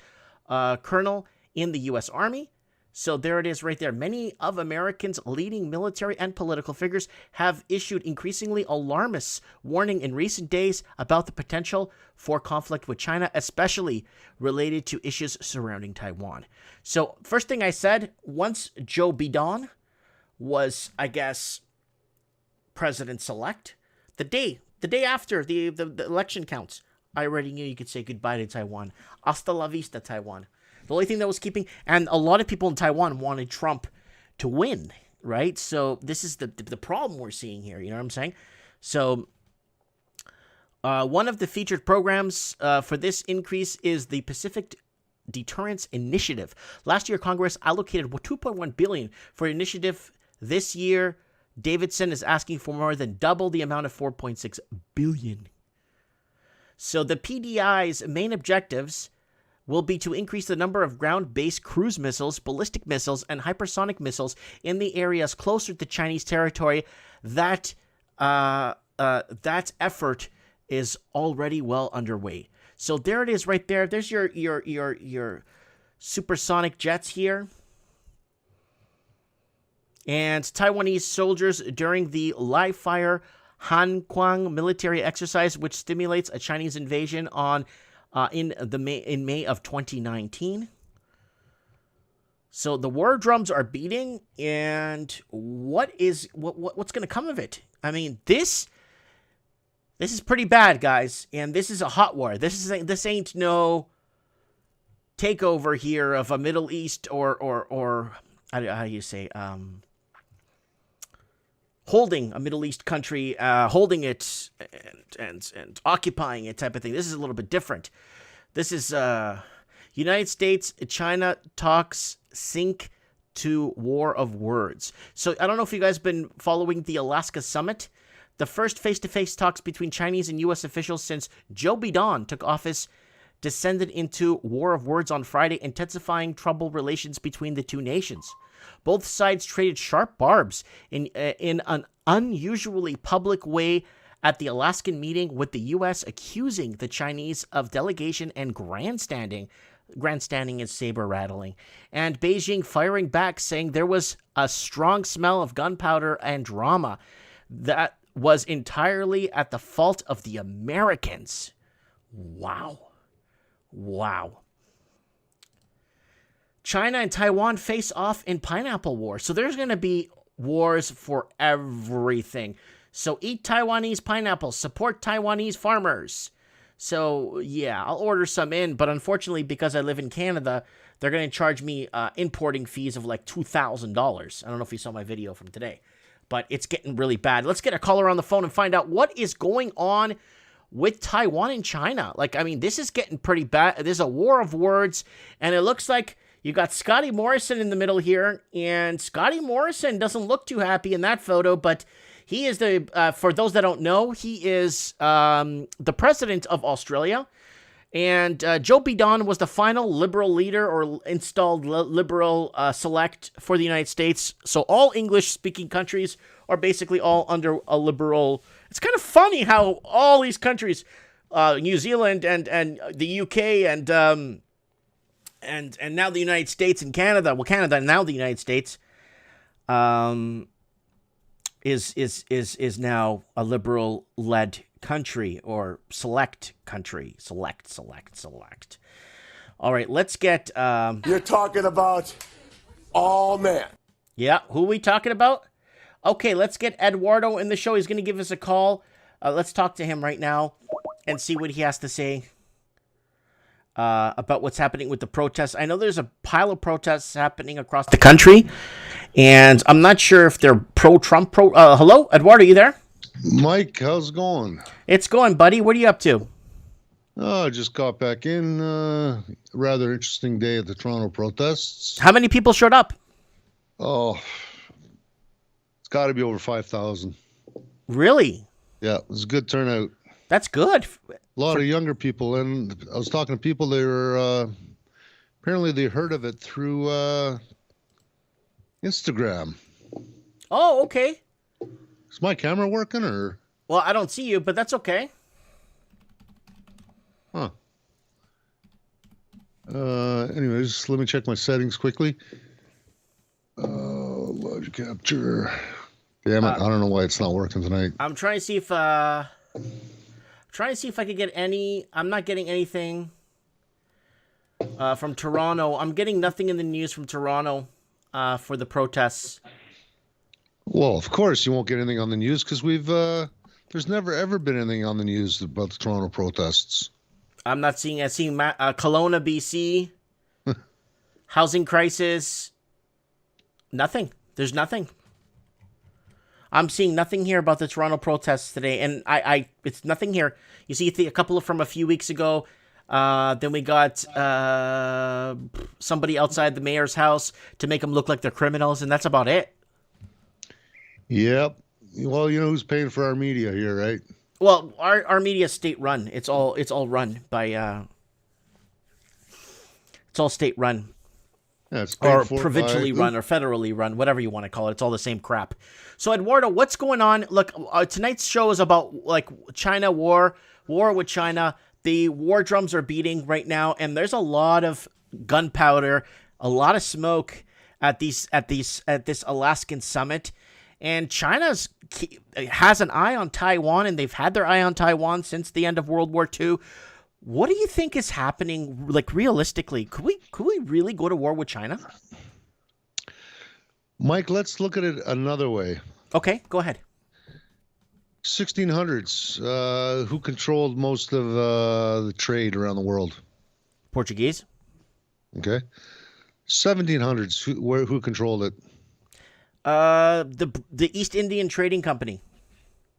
colonel in the U.S. Army. So there it is right there. Many of Americans' leading military and political figures have issued increasingly alarmist warning in recent days about the potential for conflict with China, especially related to issues surrounding Taiwan. So first thing I said, once Joe Biden was, I guess, president-elect, the day after the election counts, I already knew you could say goodbye to Taiwan. Hasta la vista, Taiwan. The only thing that was keeping, and a lot of people in Taiwan wanted Trump to win, right? So this is the problem we're seeing here. You know what I'm saying? So one of the featured programs for this increase is the Pacific Deterrence Initiative. Last year, Congress allocated $2.1 billion for an initiative. This year, Davidson is asking for more than double the amount of $4.6 billion. So the PDI's main objectives will be to increase the number of ground-based cruise missiles, ballistic missiles, and hypersonic missiles in the areas closer to Chinese territory. That effort is already well underway. So there it is right there. There's your supersonic jets here. And Taiwanese soldiers during the live-fire Hanquang military exercise, which stimulates a Chinese invasion in May of 2019. So the war drums are beating, and what's going to come of it? I mean, this is pretty bad, guys, and this is a hot war. This ain't no takeover here of a Middle East or how do you say holding a Middle East country, holding it and occupying it type of thing. This is a little bit different. This is United States, China talks sink to war of words. So I don't know if you guys have been following the Alaska summit. The first face-to-face talks between Chinese and U.S. officials since Joe Biden took office descended into war of words on Friday, intensifying troubled relations between the two nations. Both sides traded sharp barbs in an unusually public way at the Alaskan meeting, with the U.S. accusing the Chinese of delegation and grandstanding and saber-rattling, and Beijing firing back, saying there was a strong smell of gunpowder and drama that was entirely at the fault of the Americans. Wow. China and Taiwan face off in pineapple war. So there's going to be wars for everything. So eat Taiwanese pineapples, support Taiwanese farmers. So yeah, I'll order some in, but unfortunately, because I live in Canada, they're going to charge me importing fees of like $2,000. I don't know if you saw my video from today, but it's getting really bad. Let's get a caller on the phone and find out what is going on with Taiwan and China. Like, I mean, this is getting pretty bad. There's a war of words, and it looks like you got Scotty Morrison in the middle here, and Scotty Morrison doesn't look too happy in that photo, but he is for those that don't know, he is the president of Australia, and Joe Biden was the final liberal leader or installed liberal select for the United States. So all English-speaking countries are basically all under a liberal. It's kind of funny how all these countries, New Zealand and the UK and now the United States and Canada. Well, Canada and now the United States, is now a liberal-led country or select country. Select. All right, let's get. You're talking about all men. Yeah, who are we talking about? Okay, let's get Eduardo in the show. He's going to give us a call. Let's talk to him right now and see what he has to say about what's happening with the protests. I know there's a pile of protests happening across the country, and I'm not sure if they're pro-Trump. Hello, Eduardo, you there? Mike, how's it going? It's going, buddy. What are you up to? Oh, I just got back in. Rather interesting day at the Toronto protests. How many people showed up? Oh, it's got to be over 5,000. Really? Yeah, it was a good turnout. That's good. A lot of younger people, and I was talking to people. They were apparently they heard of it through Instagram. Oh, okay. Is my camera working or? Well, I don't see you, but that's okay. Huh. Anyways, let me check my settings quickly. Live capture. Damn it! I don't know why it's not working tonight. I'm trying to see if I could get any. I'm not getting anything from Toronto. I'm getting nothing in the news from Toronto for the protests. Well, of course you won't get anything on the news because there's never ever been anything on the news about the Toronto protests. I'm not seeing. I'm seeing Kelowna, BC, housing crisis. Nothing. There's nothing. I'm seeing nothing here about the Toronto protests today, and it's nothing here. You see a couple from a few weeks ago. Then we got somebody outside the mayor's house to make them look like they're criminals, and that's about it. Yep. Well, you know who's paying for our media here, right? Well, our media is state run. It's all run by it's all state run. Yeah, it's Or paid for provincially by- run or federally run, whatever you want to call it. It's all the same crap. So, Eduardo, what's going on? Look, tonight's show is about like China war with China. The war drums are beating right now, and there's a lot of gunpowder, a lot of smoke at this Alaskan summit. And China has an eye on Taiwan, and they've had their eye on Taiwan since the end of World War II. What do you think is happening, like, realistically? Could we really go to war with China? Mike, let's look at it another way. Okay, go ahead. 1600s, who controlled most of the trade around the world? Portuguese? Okay. 1700s, who controlled it? The East Indian Trading Company.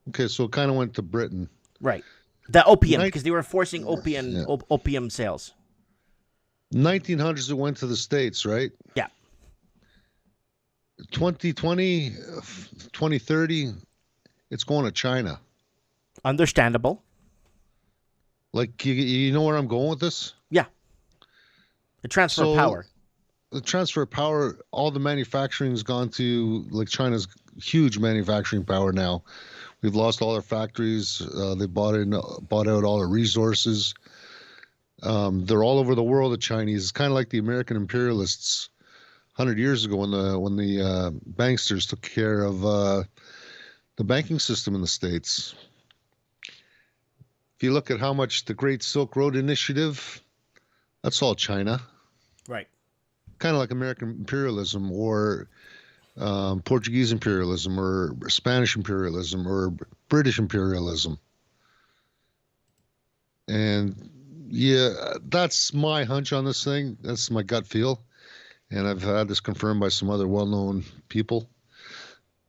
Okay, so it kind of went to Britain. Right. The opium, because they were forcing opium sales. 1900s, it went to the States, right? Yeah. 2020, 2030, it's going to China. Understandable. Like, you know where I'm going with this? Yeah. The transfer of power. The transfer of power, all the manufacturing has gone to, like, China's huge manufacturing power now. We've lost all our factories. They bought out all our resources. They're all over the world, the Chinese. It's kind of like the American imperialists 100 years ago when the banksters took care of the banking system in the States. If you look at how much the Great Silk Road Initiative, that's all China. Right. Kind of like American imperialism or Portuguese imperialism or Spanish imperialism or British imperialism. And yeah, that's my hunch on this thing. That's my gut feel. And I've had this confirmed by some other well-known people.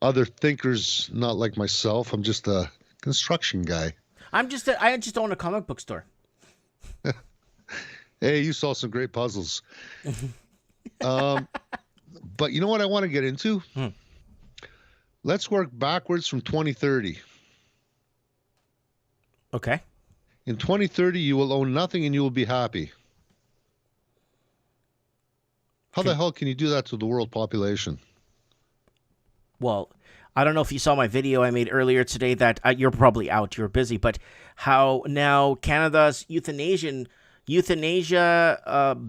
Other thinkers, not like myself. I'm just a construction guy. I just own a comic book store. Hey, you saw some great puzzles. But you know what I want to get into? Let's work backwards from 2030. Okay. In 2030, you will own nothing and you will be happy. How the hell can you do that to the world population? Well, I don't know if you saw my video I made earlier today that you're probably out, you're busy, but how now Canada's euthanasia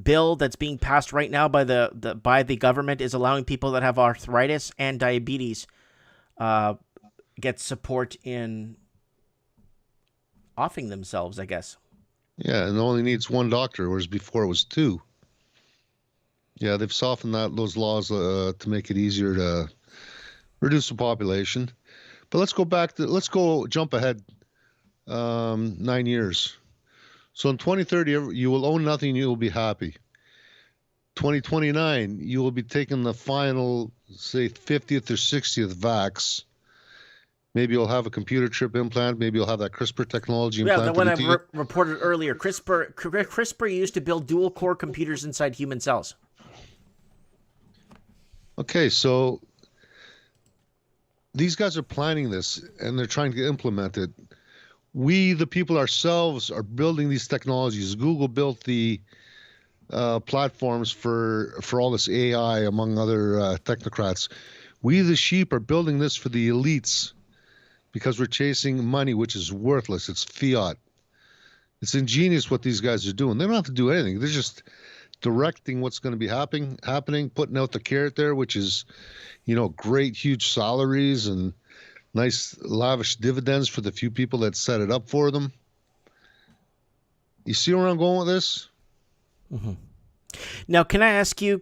bill that's being passed right now by the government is allowing people that have arthritis and diabetes get support in offing themselves, I guess. Yeah, and it only needs one doctor, whereas before it was two. Yeah, they've softened those laws to make it easier to reduce the population. But let's go jump ahead 9 years. So in 2030, you will own nothing. You will be happy. 2029, you will be taking the final, say, 50th or 60th vax. Maybe you'll have a computer chip implant. Maybe you'll have that CRISPR technology Yeah, implanted the one I into you. reported earlier. CRISPR used to build dual core computers inside human cells. Okay, so these guys are planning this and they're trying to implement it. We, the people ourselves, are building these technologies. Google built the platforms for all this AI, among other technocrats. We, the sheep, are building this for the elites because we're chasing money, which is worthless. It's fiat. It's ingenious what these guys are doing. They don't have to do anything. They're just directing what's going to be happening, putting out the carrot there, which is, great, huge salaries and nice, lavish dividends for the few people that set it up for them. You see where I'm going with this? Mm-hmm. Now, can I ask you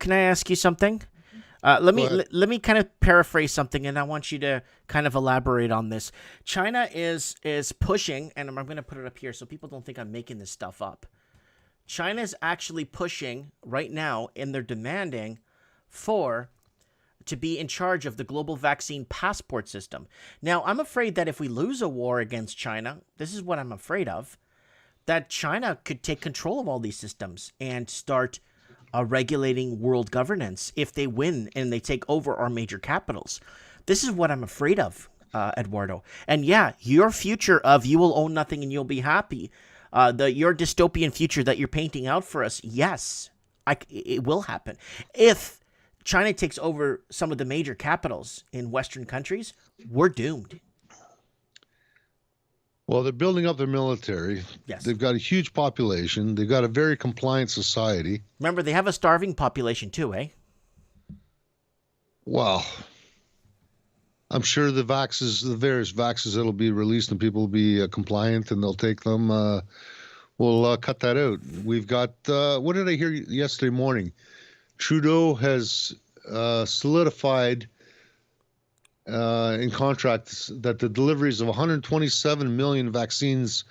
something? Let me kind of paraphrase something, and I want you to kind of elaborate on this. China is pushing, and I'm going to put it up here so people don't think I'm making this stuff up. China is actually pushing right now, and they're demanding to be in charge of the global vaccine passport system. Now, I'm afraid that if we lose a war against China, this is what I'm afraid of, that China could take control of all these systems and start regulating world governance if they win and they take over our major capitals. This is what I'm afraid of, Eduardo. And yeah, your future of you will own nothing and you'll be happy, your dystopian future that you're painting out for us, yes, it will happen. If China takes over some of the major capitals in Western countries, we're doomed. Well, they're building up their military. Yes. They've got a huge population. They've got a very compliant society. Remember, they have a starving population too, eh? Well, I'm sure the various vaxes that'll be released and people will be compliant and they'll take them. We'll cut that out. We've got, what did I hear yesterday morning? Trudeau has solidified in contracts that the deliveries of 127 million vaccines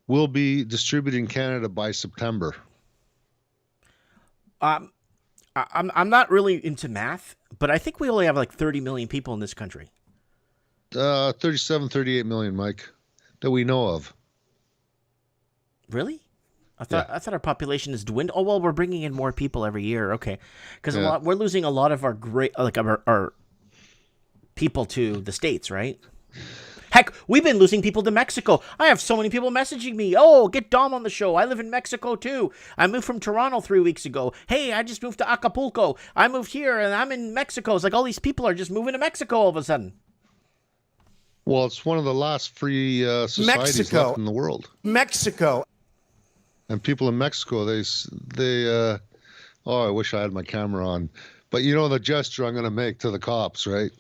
will be distributed in Canada by September. I'm not really into math, but I think we only have like 30 million people in this country. 38 million, Mike, that we know of. Really? I thought our population is dwindling. Oh well, we're bringing in more people every year. Okay, because we're losing a lot of our our people to the States, right? Heck, we've been losing people to Mexico. I have so many people messaging me. Oh, get Dom on the show. I live in Mexico too. I moved from Toronto 3 weeks ago. Hey, I just moved to Acapulco. I moved here and I'm in Mexico. It's like all these people are just moving to Mexico all of a sudden. Well, it's one of the last free societies left in the world. Mexico. And people in Mexico, they I wish I had my camera on. But you know the gesture I'm going to make to the cops, right?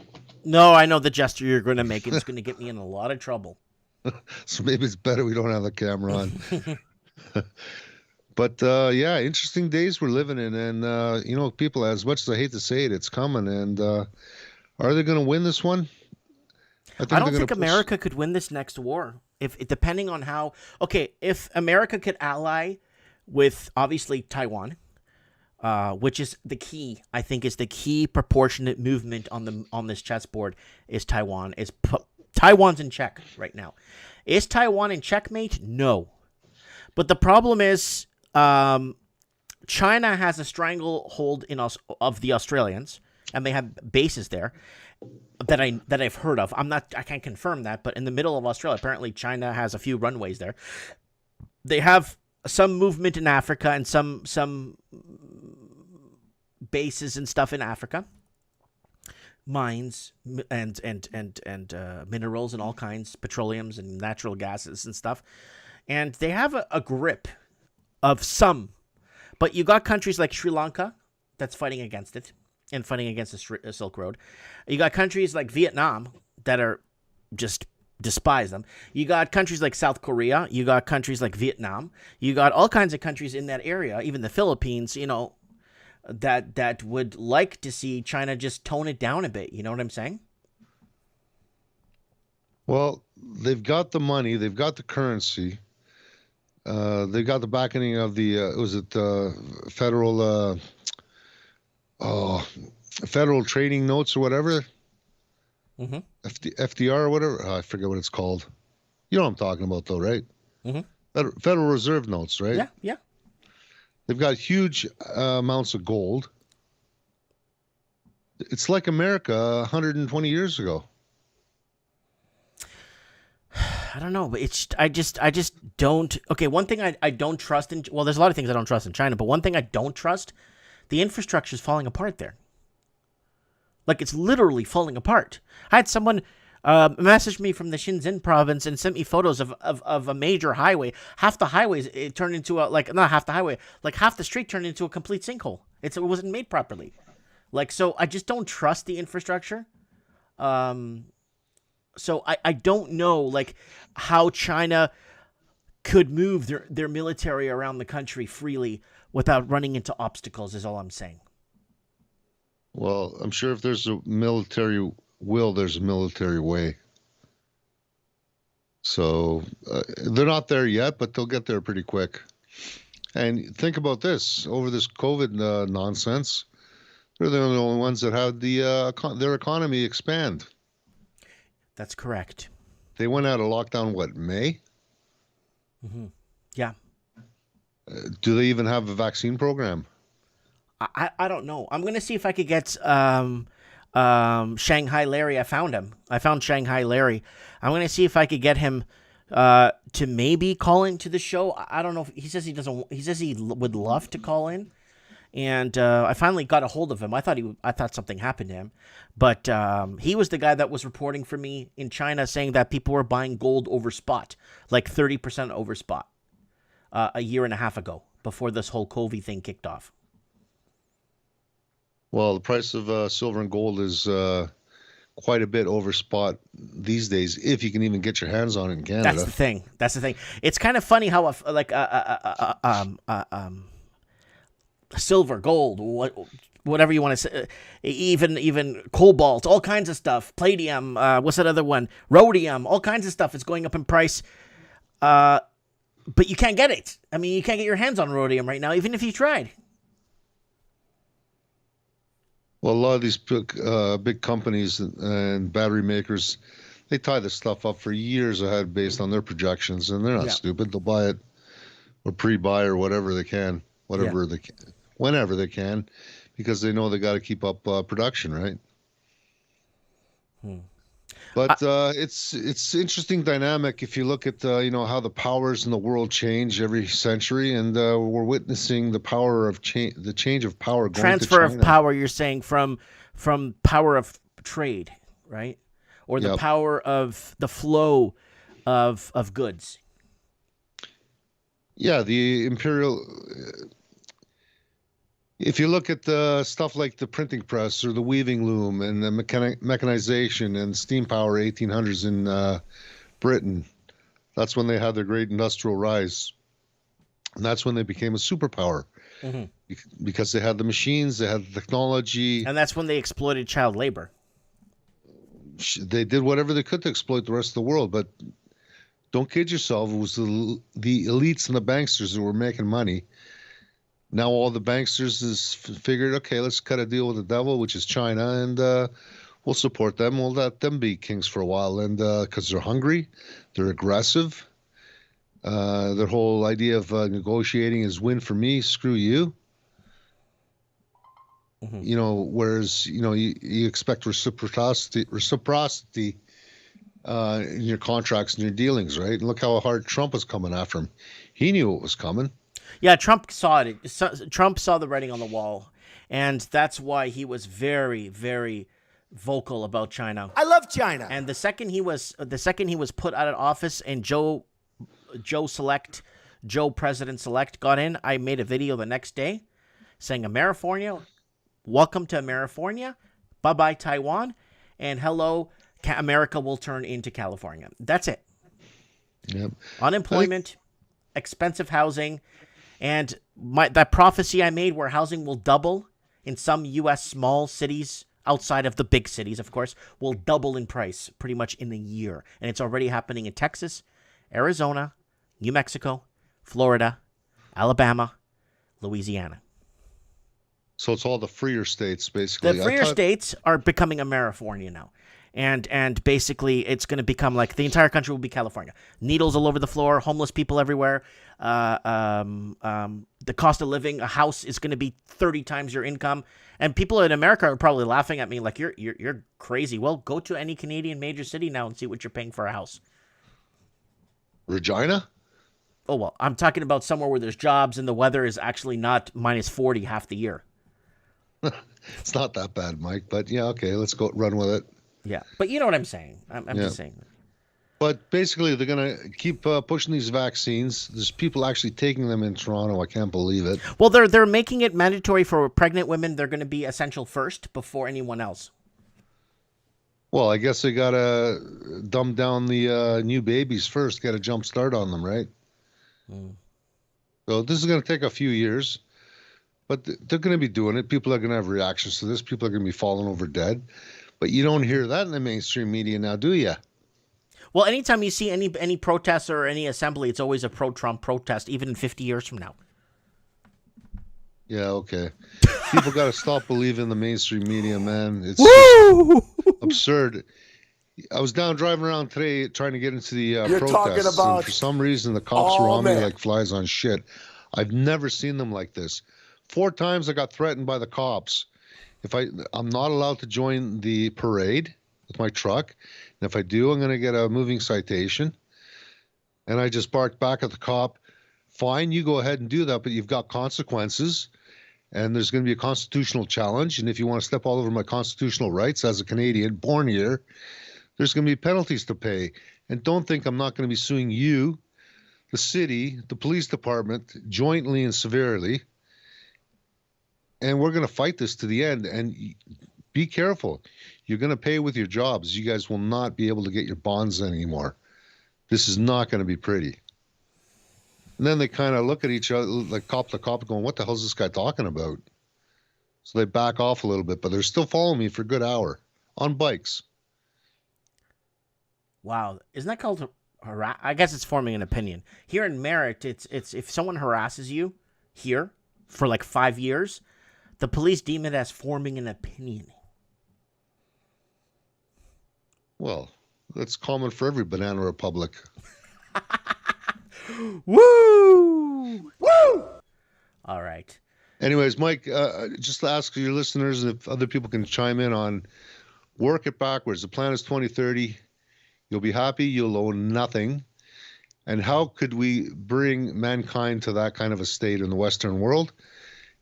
No, I know the gesture you're going to make. It's going to get me in a lot of trouble. So maybe it's better we don't have the camera on. But yeah, interesting days we're living in. And, people, as much as I hate to say it, it's coming. And are they going to win this one? I don't think America could win this next war. If depending on how... Okay, if America could ally with, obviously, Taiwan... which is the key, I think, is the key proportionate movement on this chessboard is Taiwan. Taiwan's in check right now. Is Taiwan in checkmate? No. But the problem is China has a stranglehold of the Australians, and they have bases there that I've heard of. I can't confirm that, but in the middle of Australia, apparently China has a few runways there. They have some movement in Africa and some bases and stuff in Africa, mines and minerals and all kinds, petroleums and natural gases and stuff, and they have a grip of some. But you got countries like Sri Lanka that's fighting against it and fighting against the Silk Road. You got countries like Vietnam that are just despise them. You got countries like South Korea. You got countries like Vietnam. You got all kinds of countries in that area, even the Philippines, that would like to see China just tone it down a bit. You know what I'm saying? Well, they've got the money, they've got the currency, they've got the backing of the was it federal oh federal trading notes or whatever, Mm-hmm. FDR or whatever. I forget what it's called. You know what I'm talking about, though, right? Mm-hmm. Federal Reserve notes, right? Yeah, yeah. They've got huge amounts of gold. It's like America 120 years ago. I don't know, but I just don't. Okay, one thing I don't trust in. Well, there's a lot of things I don't trust in China, but one thing I don't trust, the infrastructure is falling apart there. Like, it's literally falling apart. I had someone message me from the Shenzhen province and sent me photos of a major highway. Half the highways it turned into not half the highway, like half the street turned into a complete sinkhole. It wasn't made properly. Like, so I just don't trust the infrastructure. So I don't know, like, how China could move their military around the country freely without running into obstacles is all I'm saying. Well, I'm sure if there's a military will, there's a military way. So they're not there yet, but they'll get there pretty quick. And think about this: over this COVID nonsense, they're the only ones that had their economy expand. That's correct. They went out of lockdown, what, May? Mm-hmm. Yeah. Do they even have a vaccine program? I don't know. I'm gonna see if I could get Shanghai Larry. I found him. I found Shanghai Larry. I'm gonna see if I could get him to maybe call into the show. I don't know. If, he says he doesn't. He says he would love to call in, and I finally got a hold of him. I thought something happened to him, but he was the guy that was reporting for me in China, saying that people were buying gold over spot, like 30% over spot, a year and a half ago, before this whole COVID thing kicked off. Well, the price of silver and gold is quite a bit over spot these days, if you can even get your hands on it in Canada. That's the thing. It's kind of funny how silver, gold, whatever you want to say, even cobalt, all kinds of stuff, palladium, what's that other one? Rhodium, all kinds of stuff is going up in price. But you can't get it. I mean, you can't get your hands on rhodium right now, even if you tried. Well, a lot of these big companies and battery makers, they tie this stuff up for years ahead based on their projections, and they're not stupid. They'll buy it or pre-buy or whatever they can, whenever they can, because they know they got to keep up production, right? But it's interesting dynamic if you look at how the powers in the world change every century, and we're witnessing the power of the change of power going transfer to of power. You're saying from power of trade, right? Or the power of the flow of goods. Yeah, the imperial. If you look at the stuff like the printing press or the weaving loom and the mechanization and steam power 1800s in Britain, that's when they had their great industrial rise. And that's when they became a superpower, because they had the machines, they had the technology. And that's when they exploited child labor. They did whatever they could to exploit the rest of the world, but don't kid yourself, it was the elites and the banksters who were making money. Now all the banksters is figured, okay, let's cut a deal with the devil, which is China, and we'll support them. We'll let them be kings for a while, and because they're hungry, they're aggressive. Their whole idea of negotiating is win for me, screw you. Whereas you expect reciprocity in your contracts and your dealings, right? And look how hard Trump was coming after him. He knew it was coming. Yeah, Trump saw it. Trump saw the writing on the wall, and that's why he was very, very vocal about China. I love China. And the second he was put out of office and Joe President-elect got in, I made a video the next day saying, Amerifornia, welcome to Amerifornia, bye-bye Taiwan, and hello, America will turn into California. That's it. Yep. Unemployment, expensive housing, and that prophecy I made where housing will double in some U.S. small cities outside of the big cities, of course, will double in price pretty much in a year. And it's already happening in Texas, Arizona, New Mexico, Florida, Alabama, Louisiana. So it's all the freer states, basically. The freer states are becoming Amerifornia now. And basically, it's going to become like the entire country will be California. Needles all over the floor, homeless people everywhere. The cost of living, a house is going to be 30 times your income. And people in America are probably laughing at me like, you're crazy. Well, go to any Canadian major city now and see what you're paying for a house. Regina? Oh, well, I'm talking about somewhere where there's jobs and the weather is actually not minus 40 half the year. It's not that bad, Mike. But yeah, okay, let's go run with it. Yeah, but you know what I'm saying. I'm just saying. But basically, they're going to keep pushing these vaccines. There's people actually taking them in Toronto. I can't believe it. Well, they're making it mandatory for pregnant women. They're going to be essential first before anyone else. Well, I guess they got to dumb down the new babies first, get a jump start on them, right? So this is going to take a few years, but they're going to be doing it. People are going to have reactions to this. People are going to be falling over dead. But you don't hear that in the mainstream media now, do you? Well, anytime you see any protest or any assembly, it's always a pro-Trump protest, even in 50 years from now. Yeah, okay. People got to stop believing the mainstream media, man. It's just absurd. I was down driving around today trying to get into the protests, and for some reason the cops were on me like flies on shit. I've never seen them like this. 4 times I got threatened by the cops. I'm not allowed to join the parade with my truck. And if I do, I'm going to get a moving citation. And I just barked back at the cop, fine, you go ahead and do that, but you've got consequences. And there's going to be a constitutional challenge. And if you want to step all over my constitutional rights as a Canadian born here, there's going to be penalties to pay. And don't think I'm not going to be suing you, the city, the police department, jointly and severely. And we're going to fight this to the end. And be careful. You're going to pay with your jobs. You guys will not be able to get your bonds anymore. This is not going to be pretty. And then they kind of look at each other, like cop to cop, going, what the hell is this guy talking about? So they back off a little bit, but they're still following me for a good hour on bikes. Wow. Isn't that called I guess it's forming an opinion. Here in Merritt, it's if someone harasses you here for like 5 years, the police deem it as forming an opinion. Well, that's common for every banana republic. Woo! Woo! All right. Anyways, Mike, just to ask your listeners if other people can chime in on work it backwards. The plan is 2030. You'll be happy. You'll own nothing. And how could we bring mankind to that kind of a state in the Western world?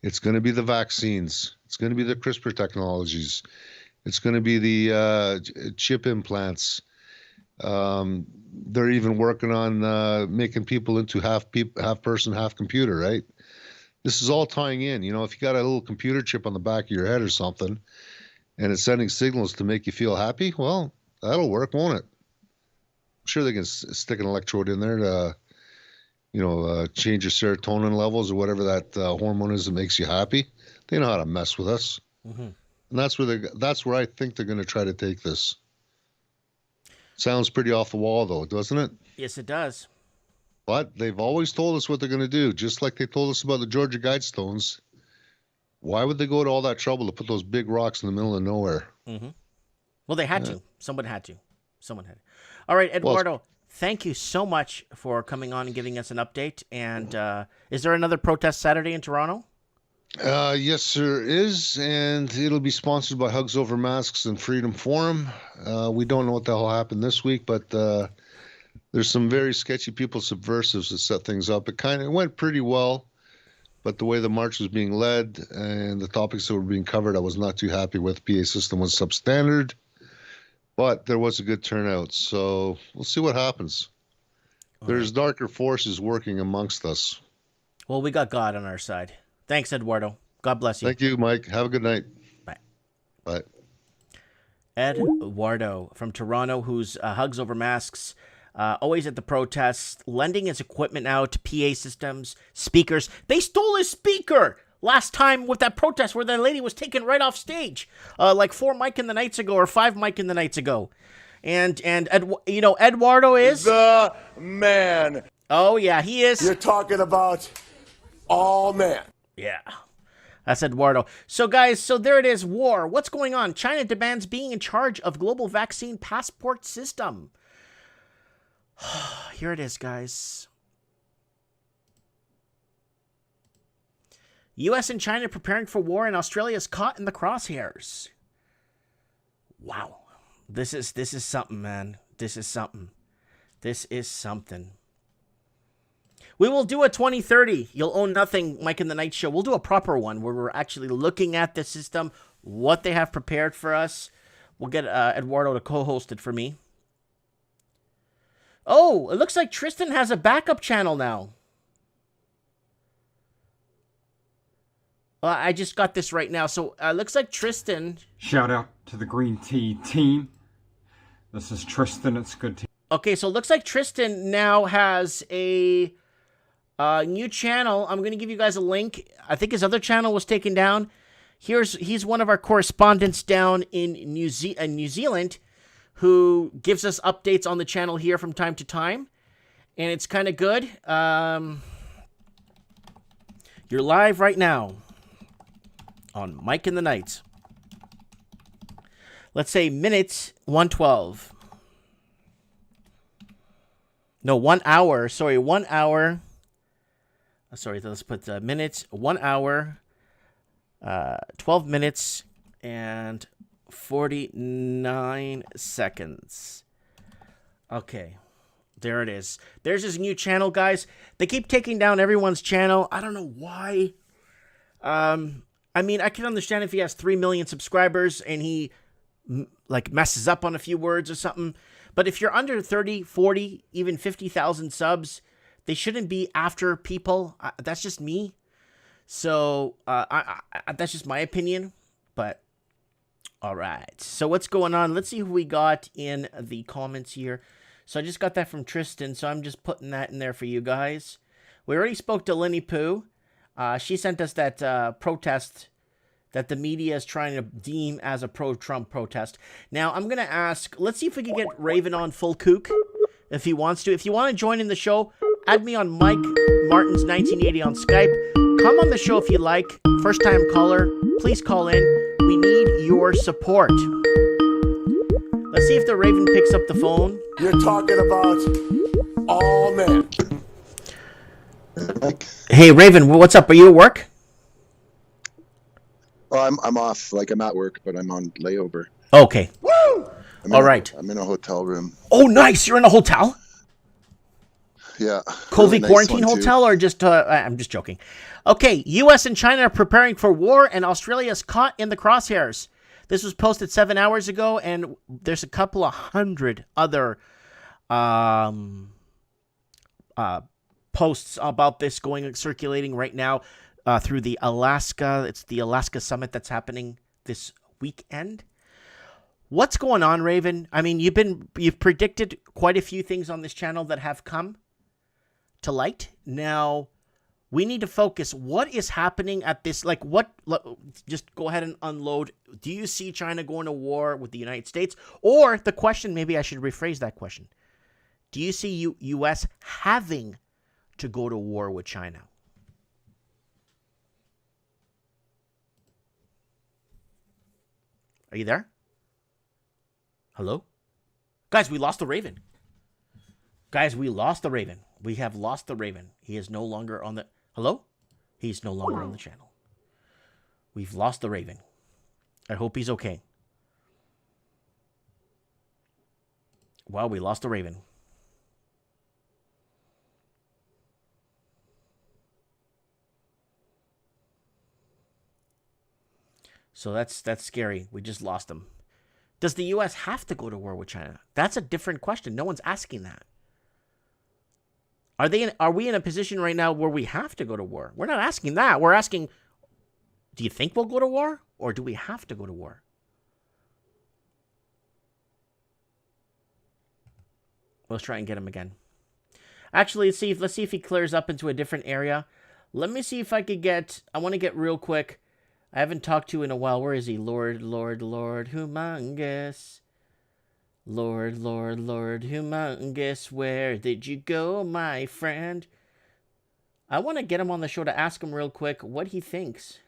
It's going to be the vaccines. It's going to be the CRISPR technologies. It's going to be the chip implants. They're even working on making people into half person, half computer, right? This is all tying in. You know, if you got a little computer chip on the back of your head or something, and it's sending signals to make you feel happy, well, that'll work, won't it? I'm sure they can stick an electrode in there to, change your serotonin levels or whatever that hormone is that makes you happy. They know how to mess with us. Mm-hmm. And that's where I think they're going to try to take this. Sounds pretty off the wall, though, doesn't it? Yes, it does. But they've always told us what they're going to do, just like they told us about the Georgia Guidestones. Why would they go to all that trouble to put those big rocks in the middle of nowhere? Mm-hmm. Well, they had to. Someone had to. All right, Eduardo, thank you so much for coming on and giving us an update. And is there another protest Saturday in Toronto? Yes, there is, and it'll be sponsored by Hugs Over Masks and Freedom Forum. We don't know what the hell happened this week, but there's some very sketchy people, subversives, that set things up. It went pretty well, but the way the march was being led and the topics that were being covered, I was not too happy with. PA system was substandard, but there was a good turnout, so we'll see what happens. There's darker forces working amongst us. Well, we got God on our side. Thanks, Eduardo. God bless you. Thank you, Mike. Have a good night. Bye. Bye. Eduardo from Toronto, who's Hugs Over Masks, always at the protests, lending his equipment out, PA systems, speakers. They stole his speaker last time with that protest where that lady was taken right off stage, like 4 Mike in the Nights ago or 5 Mike in the Nights ago. And you know, Eduardo is the man. Oh yeah, he is. You're talking about all men. Yeah. That's Eduardo. So guys, so there it is, war. What's going on? China demands being in charge of global vaccine passport system. Here it is, guys. U.S. and China preparing for war, and Australia is caught in the crosshairs. Wow. This is something, man. This is something. This is something. We will do a 2030. You'll own nothing, Mike in the Night Show. We'll do a proper one where we're actually looking at the system, what they have prepared for us. We'll get Eduardo to co-host it for me. Oh, it looks like Tristan has a backup channel now. I just got this right now. So it looks like Tristan... Shout out to the Green Tea team. This is Tristan. It's good to... Okay, so it looks like Tristan now has a new channel. I'm going to give you guys a link. I think his other channel was taken down. He's one of our correspondents down in New Zealand who gives us updates on the channel here from time to time. And it's kind of good. You're live right now on Mike in the Nights. Let's say minutes 112. No, 1 hour. Sorry, 1 hour. Sorry, let's put minutes. 1 hour, 12 minutes, and 49 seconds. Okay, there it is. There's his new channel, guys. They keep taking down everyone's channel. I don't know why. I mean, I can understand if he has 3 million subscribers and he like messes up on a few words or something. But if you're under 30, 40, even 50,000 subs, they shouldn't be after people. That's just me. So that's just my opinion. But all right. So what's going on? Let's see who we got in the comments here. So I just got that from Tristan. So I'm just putting that in there for you guys. We already spoke to Lenny Poo. She sent us that protest that the media is trying to deem as a pro-Trump protest. Now, I'm going to ask, let's see if we can get Raven on full kook if he wants to. If you want to join in the show, add me on Mike Martins 1980 on Skype. Come on the show if you like. First-time caller, please call in. We need your support. Let's see if the Raven picks up the phone. You're talking about all men. Hey, Raven, what's up? Are you at work? Well, I'm off. Like, I'm at work, but I'm on layover. Okay. Woo! All right. I'm in a hotel room. Oh, nice. You're in a hotel? Yeah. COVID really nice quarantine one, hotel, or just... I'm just joking. Okay. U.S. and China are preparing for war, and Australia is caught in the crosshairs. This was posted 7 hours ago, and there's a couple of hundred other posts about this circulating right now. Through the Alaska, it's the Alaska Summit that's happening this weekend. What's going on, Raven? I mean, you've predicted quite a few things on this channel that have come to light. Now, we need to focus. What is happening at this? Like, just go ahead and unload. Do you see China going to war with the United States? Or the question, maybe I should rephrase that question. Do you see U.S. having to go to war with China? Are you there? Hello? Guys, we lost the Raven. Guys, we lost the Raven. We have lost the Raven. He is no longer on the... Hello? He's no longer on the channel. We've lost the Raven. I hope he's okay. Well, we lost the Raven. So that's scary. We just lost them. Does the U.S. have to go to war with China? That's a different question. No one's asking that. Are we in a position right now where we have to go to war? We're not asking that. We're asking, do you think we'll go to war, or do we have to go to war? Let's try and get him again. Actually, let's see if he clears up into a different area. Let me see if I could get. I want to get real quick. I haven't talked to in a while. Where is he? Lord, humongous. Lord, humongous. Where did you go, my friend? I want to get him on the show to ask him real quick what he thinks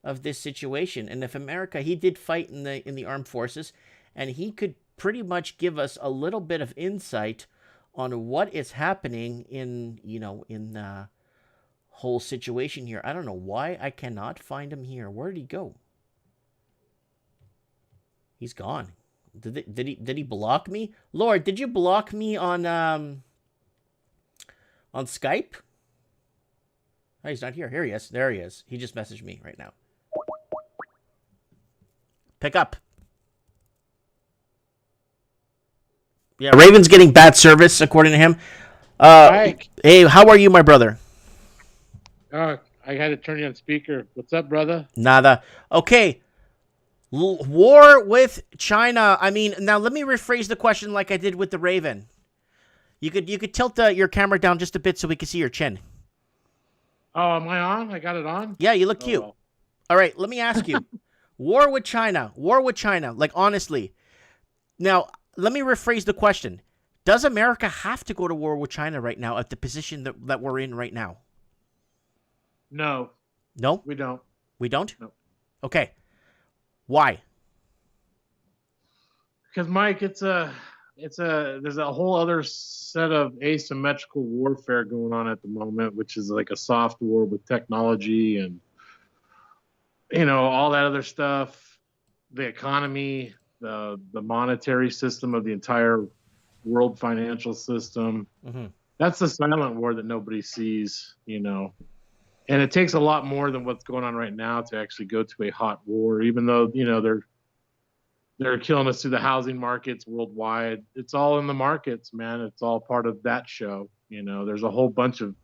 of this situation. And if America, he did fight in the armed forces, and he could pretty much give us a little bit of insight on what is happening in the whole situation here. I don't know why I cannot find him here. Where did he go? He's gone. Did he block me? Lord, did you block me on Skype? Oh, he's not here. Here he is. There he is. He just messaged me right now. Pick up. Yeah, Raven's getting bad service, according to him. Mike. Hey, how are you, my brother? I had to turn you on speaker. What's up, brother? Nada. Okay. War with China. I mean, now let me rephrase the question like I did with the Raven. You could tilt your camera down just a bit so we can see your chin. Oh, am I on? I got it on? Yeah, you look cute. Well. All right, let me ask you. War with China. Like, honestly. Now, let me rephrase the question. Does America have to go to war with China right now at the position that we're in right now? No. No? We don't. We don't? No. Okay. Why? Because, Mike, there's a whole other set of asymmetrical warfare going on at the moment, which is like a soft war with technology and, all that other stuff, the economy, the monetary system of the entire world financial system. Mm-hmm. That's the silent war that nobody sees, And it takes a lot more than what's going on right now to actually go to a hot war, even though, they're killing us through the housing markets worldwide. It's all in the markets, man. It's all part of that show. There's a whole bunch of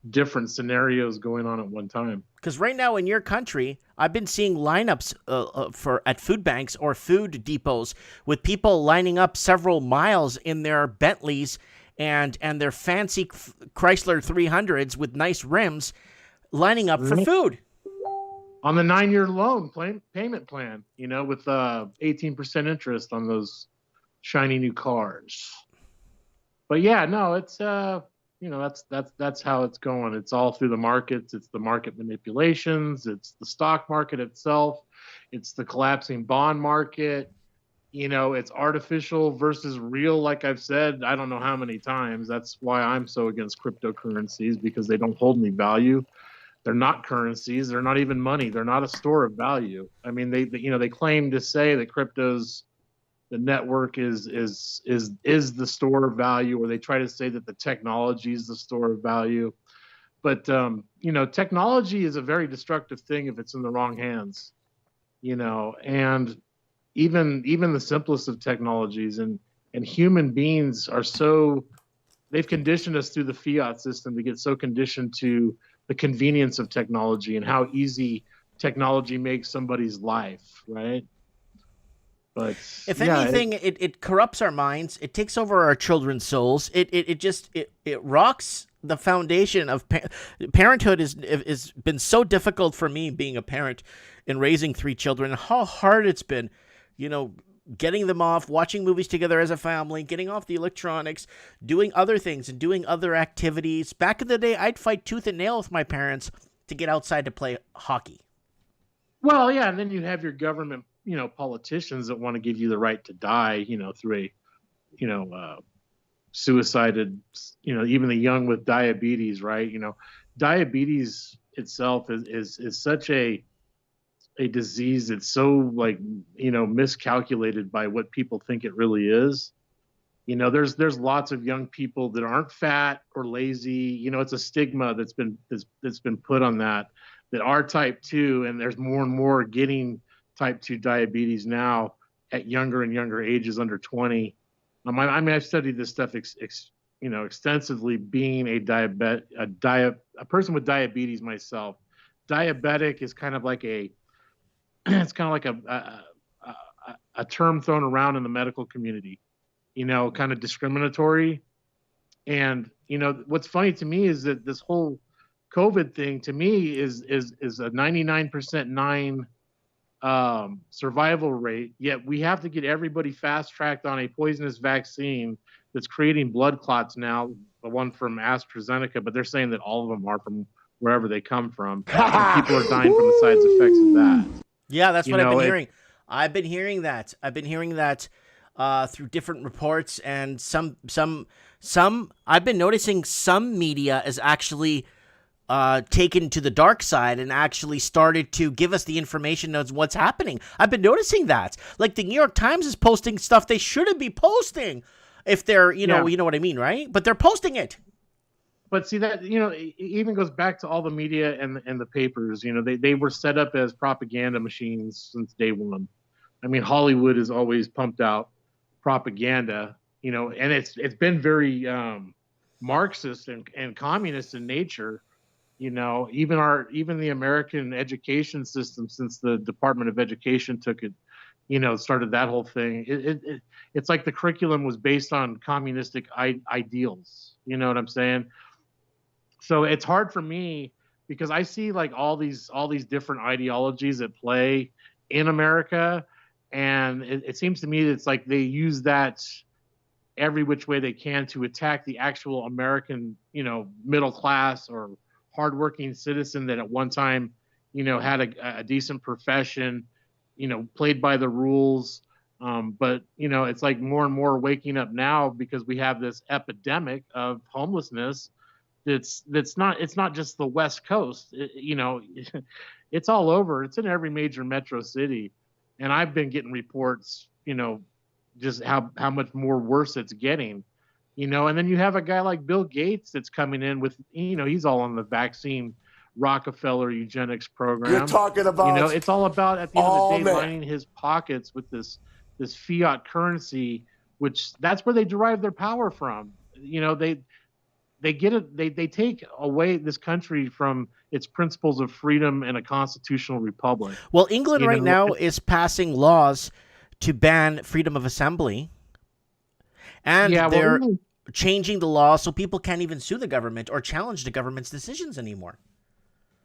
different scenarios going on at one time. Because right now in your country, I've been seeing lineups at food banks or food depots with people lining up several miles in their Bentleys and their fancy Chrysler 300s with nice rims, lining up for food. On the 9-year loan payment plan, with 18% interest on those shiny new cars. But yeah, no, it's that's how it's going. It's all through the markets. It's the market manipulations. It's the stock market itself. It's the collapsing bond market. It's artificial versus real. Like I've said, I don't know how many times. That's why I'm so against cryptocurrencies, because they don't hold any value. They're not currencies. They're not even money. They're not a store of value. I mean, they claim to say that the network is the store of value, or they try to say that the technology is the store of value. But technology is a very destructive thing if it's in the wrong hands. And even the simplest of technologies and human beings they've conditioned us through the fiat system to get so conditioned to the convenience of technology and how easy technology makes somebody's life, right? But if anything, it corrupts our minds. It takes over our children's souls. It rocks the foundation of parenthood. Is been so difficult for me being a parent in raising 3 children. How hard it's been, getting them off, watching movies together as a family, getting off the electronics, doing other things and doing other activities. Back in the day, I'd fight tooth and nail with my parents to get outside to play hockey. Well, yeah, and then you have your government, politicians that want to give you the right to die, through a, suicided, even the young with diabetes, right? Diabetes itself is such a disease that's so miscalculated by what people think it really is. There's lots of young people that aren't fat or lazy. It's a stigma that's been put on that are type 2, and there's more and more getting type 2 diabetes now at younger and younger ages, under 20. I've studied this stuff extensively, being a person with diabetes myself. Diabetic is kind of like a term thrown around in the medical community, kind of discriminatory. And, what's funny to me is that this whole COVID thing to me is a 99% survival rate. Yet we have to get everybody fast tracked on a poisonous vaccine that's creating blood clots now. The one from AstraZeneca, but they're saying that all of them are from wherever they come from. And people are dying from the side effects of that. Yeah, that's what I've been hearing. I've been hearing that through different reports, and some. I've been noticing some media is actually taken to the dark side and actually started to give us the information of what's happening. I've been noticing that. Like the New York Times is posting stuff they shouldn't be posting if they're, you know what I mean, right? But they're posting it. But see that, it even goes back to all the media and the papers. They were set up as propaganda machines since day one. I mean, Hollywood has always pumped out propaganda, and it's been very Marxist and communist in nature. Even the American education system, since the Department of Education took it, started that whole thing. It's like the curriculum was based on communistic ideals. You know what I'm saying? So it's hard for me because I see like all these different ideologies at play in America, and it seems to me that it's like they use that every which way they can to attack the actual American, middle class or hardworking citizen that at one time, had a decent profession, played by the rules. But it's like more and more waking up now because we have this epidemic of homelessness. It's not just the West Coast, it's all over. It's in every major metro city. And I've been getting reports, just how much more worse it's getting, and then you have a guy like Bill Gates that's coming in with, he's all on the vaccine Rockefeller eugenics program. You're talking about, it's all about at the end of the day lining his pockets with this fiat currency, which that's where they derive their power from. They get it. They take away this country from its principles of freedom and a constitutional republic. Well, England right now is passing laws to ban freedom of assembly, and they're changing the law so people can't even sue the government or challenge the government's decisions anymore.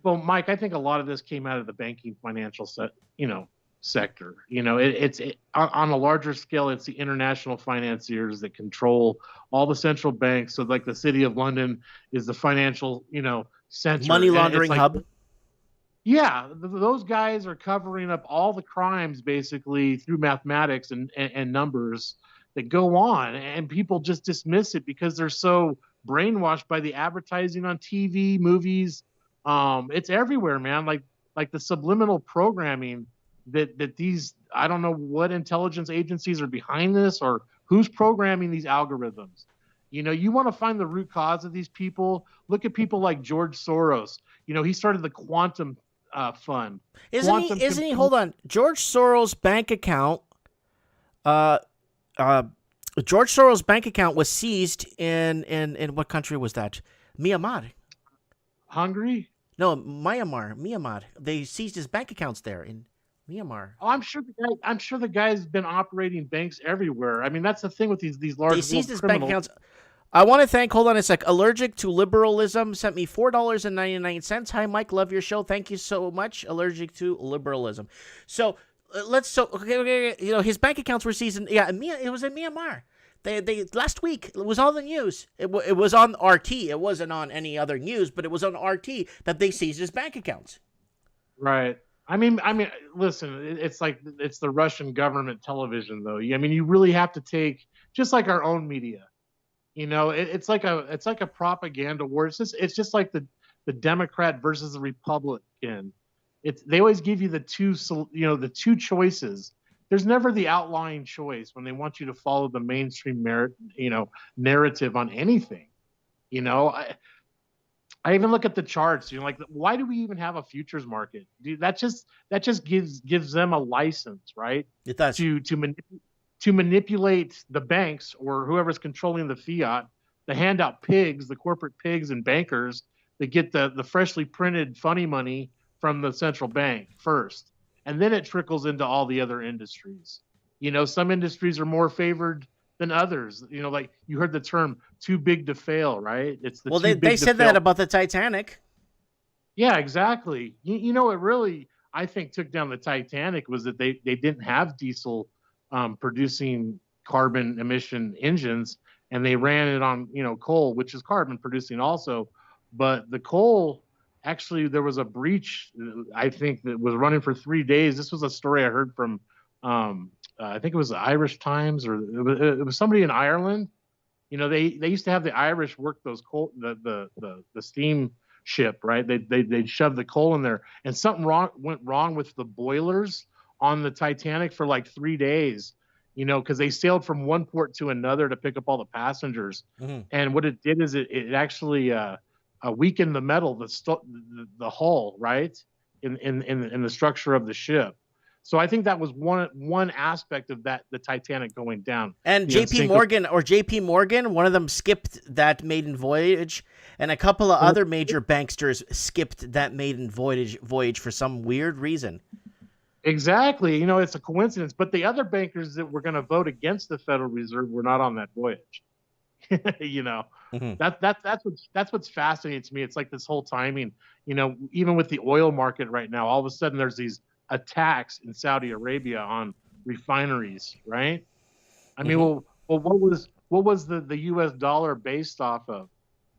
Well, Mike, I think a lot of this came out of the banking financial sector. It's on a larger scale, it's the international financiers that control all the central banks. So like the City of London is the financial, center. Money laundering hub. Yeah, those guys are covering up all the crimes basically through mathematics and numbers that go on, and people just dismiss it because they're so brainwashed by the advertising on TV, movies. It's everywhere, man. Like the subliminal programming that these, I don't know what intelligence agencies are behind this or who's programming these algorithms. You want to find the root cause of these people. Look at people like George Soros. He started the quantum fund. Isn't he? Hold on. George Soros' bank account. George Soros' bank account was seized in what country was that? Myanmar. Hungary? No, Myanmar. They seized his bank accounts there in Myanmar. Oh, I'm sure the guy's been operating banks everywhere. I mean, that's the thing with these large. They seized his bank accounts. I want to thank. Hold on a sec. Allergic to Liberalism sent me $4.99. Hi, Mike. Love your show. Thank you so much. Allergic to Liberalism. So okay. His bank accounts were seized. It was in Myanmar. They last week it was on the news. It was on RT. It wasn't on any other news, but it was on RT that they seized his bank accounts. Right. I mean, listen. It's like it's the Russian government television, though. I mean, you really have to take just like our own media. It's like a propaganda war. It's just like the Democrat versus the Republican. They always give you the two choices. There's never the outlying choice when they want you to follow the mainstream narrative on anything. I even look at the charts. Like, why do we even have a futures market? Dude, that just gives them a license, right? It does. To manipulate the banks or whoever's controlling the fiat, to hand out pigs, the corporate pigs and bankers that get the freshly printed funny money from the central bank first. And then it trickles into all the other industries. Some industries are more favored than others. Like you heard the term "too big to fail," right? It's they said that about the Titanic. Yeah, exactly. You know, it really, I think, took down the Titanic was that they didn't have diesel producing carbon emission engines, and they ran it on, you know, coal, which is carbon producing also. But the coal, actually, there was a breach, I think, that was running for 3 days. This was a story I heard from, I think it was the Irish Times, or it was somebody in Ireland. You know, they used to have the Irish work those coal, the steam ship, right? They'd shove the coal in there, and something went wrong with the boilers on the Titanic for like 3 days. You know, because they sailed from one port to another to pick up all the passengers, and what it did is it actually weakened the metal, the hull, right, in the structure of the ship. So I think that was one aspect of that, the Titanic going down. And JP Morgan, one of them skipped that maiden voyage, and a couple of other major banksters skipped that maiden voyage for some weird reason. Exactly. You know, it's a coincidence, but the other bankers that were going to vote against the Federal Reserve were not on that voyage. You know, that's what's fascinating to me. It's like this whole timing, you know, even with the oil market right now, all of a sudden there's these attacks in Saudi Arabia on refineries, right? I mean, well, what was the US dollar based off of?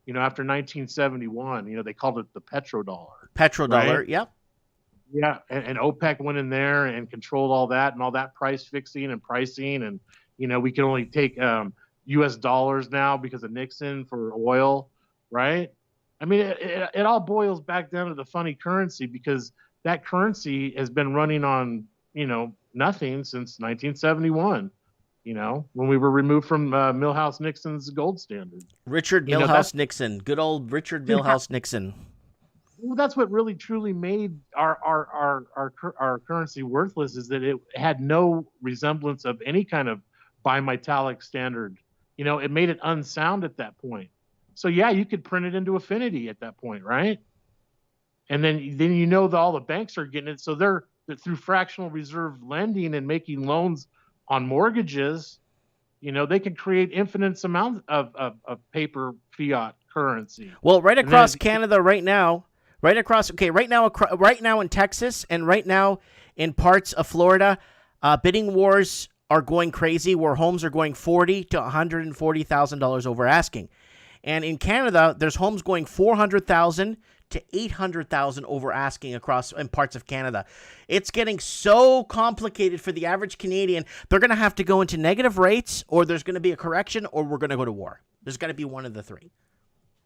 You know, after 1971, you know, they called it the petrodollar. Petrodollar, right? yep. Yeah, and OPEC went in there and controlled all that and all that price fixing and pricing, and you know, we can only take U.S. dollars now because of Nixon for oil, right? I mean, it all boils back down to the funny currency, because that currency has been running on, you know, nothing since 1971. You know, when we were removed from Milhouse Nixon's gold standard. Richard Milhouse Nixon, good old Richard Milhouse Nixon. Well, that's what really truly made our currency worthless, is that it had no resemblance of any kind of bimetallic standard. You know, it made it unsound at that point. So yeah, you could print it into affinity at that point, right? And then you know that all the banks are getting it, so they're through fractional reserve lending and making loans on mortgages. You know, they can create infinite amounts of paper fiat currency. Well, right across Canada right now. Right now in Texas and right now in parts of Florida, bidding wars are going crazy, where homes are going $40,000 to $140,000 over asking. And in Canada, there's homes going $400,000 to $800,000 over asking across in parts of Canada. It's getting so complicated for the average Canadian. They're going to have to go into negative rates, or there's going to be a correction, or we're going to go to war. There's got to be one of the three.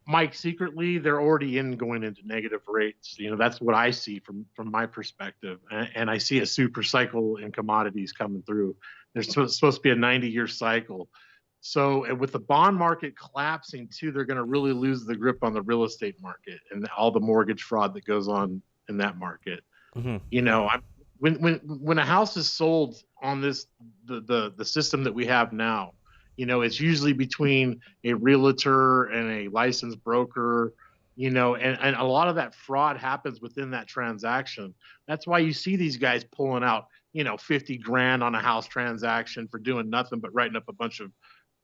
Mike, secretly, they're already going into negative rates. You know, that's what I see from my perspective. And I see a super cycle in commodities coming through. There's supposed to be a 90-year cycle. So with the bond market collapsing too, they're going to really lose the grip on the real estate market and all the mortgage fraud that goes on in that market. You know, when a house is sold on the system that we have now, you know, it's usually between a realtor and a licensed broker, you know, and a lot of that fraud happens within that transaction. That's why you see these guys pulling out, you know, 50 grand on a house transaction for doing nothing but writing up a bunch of,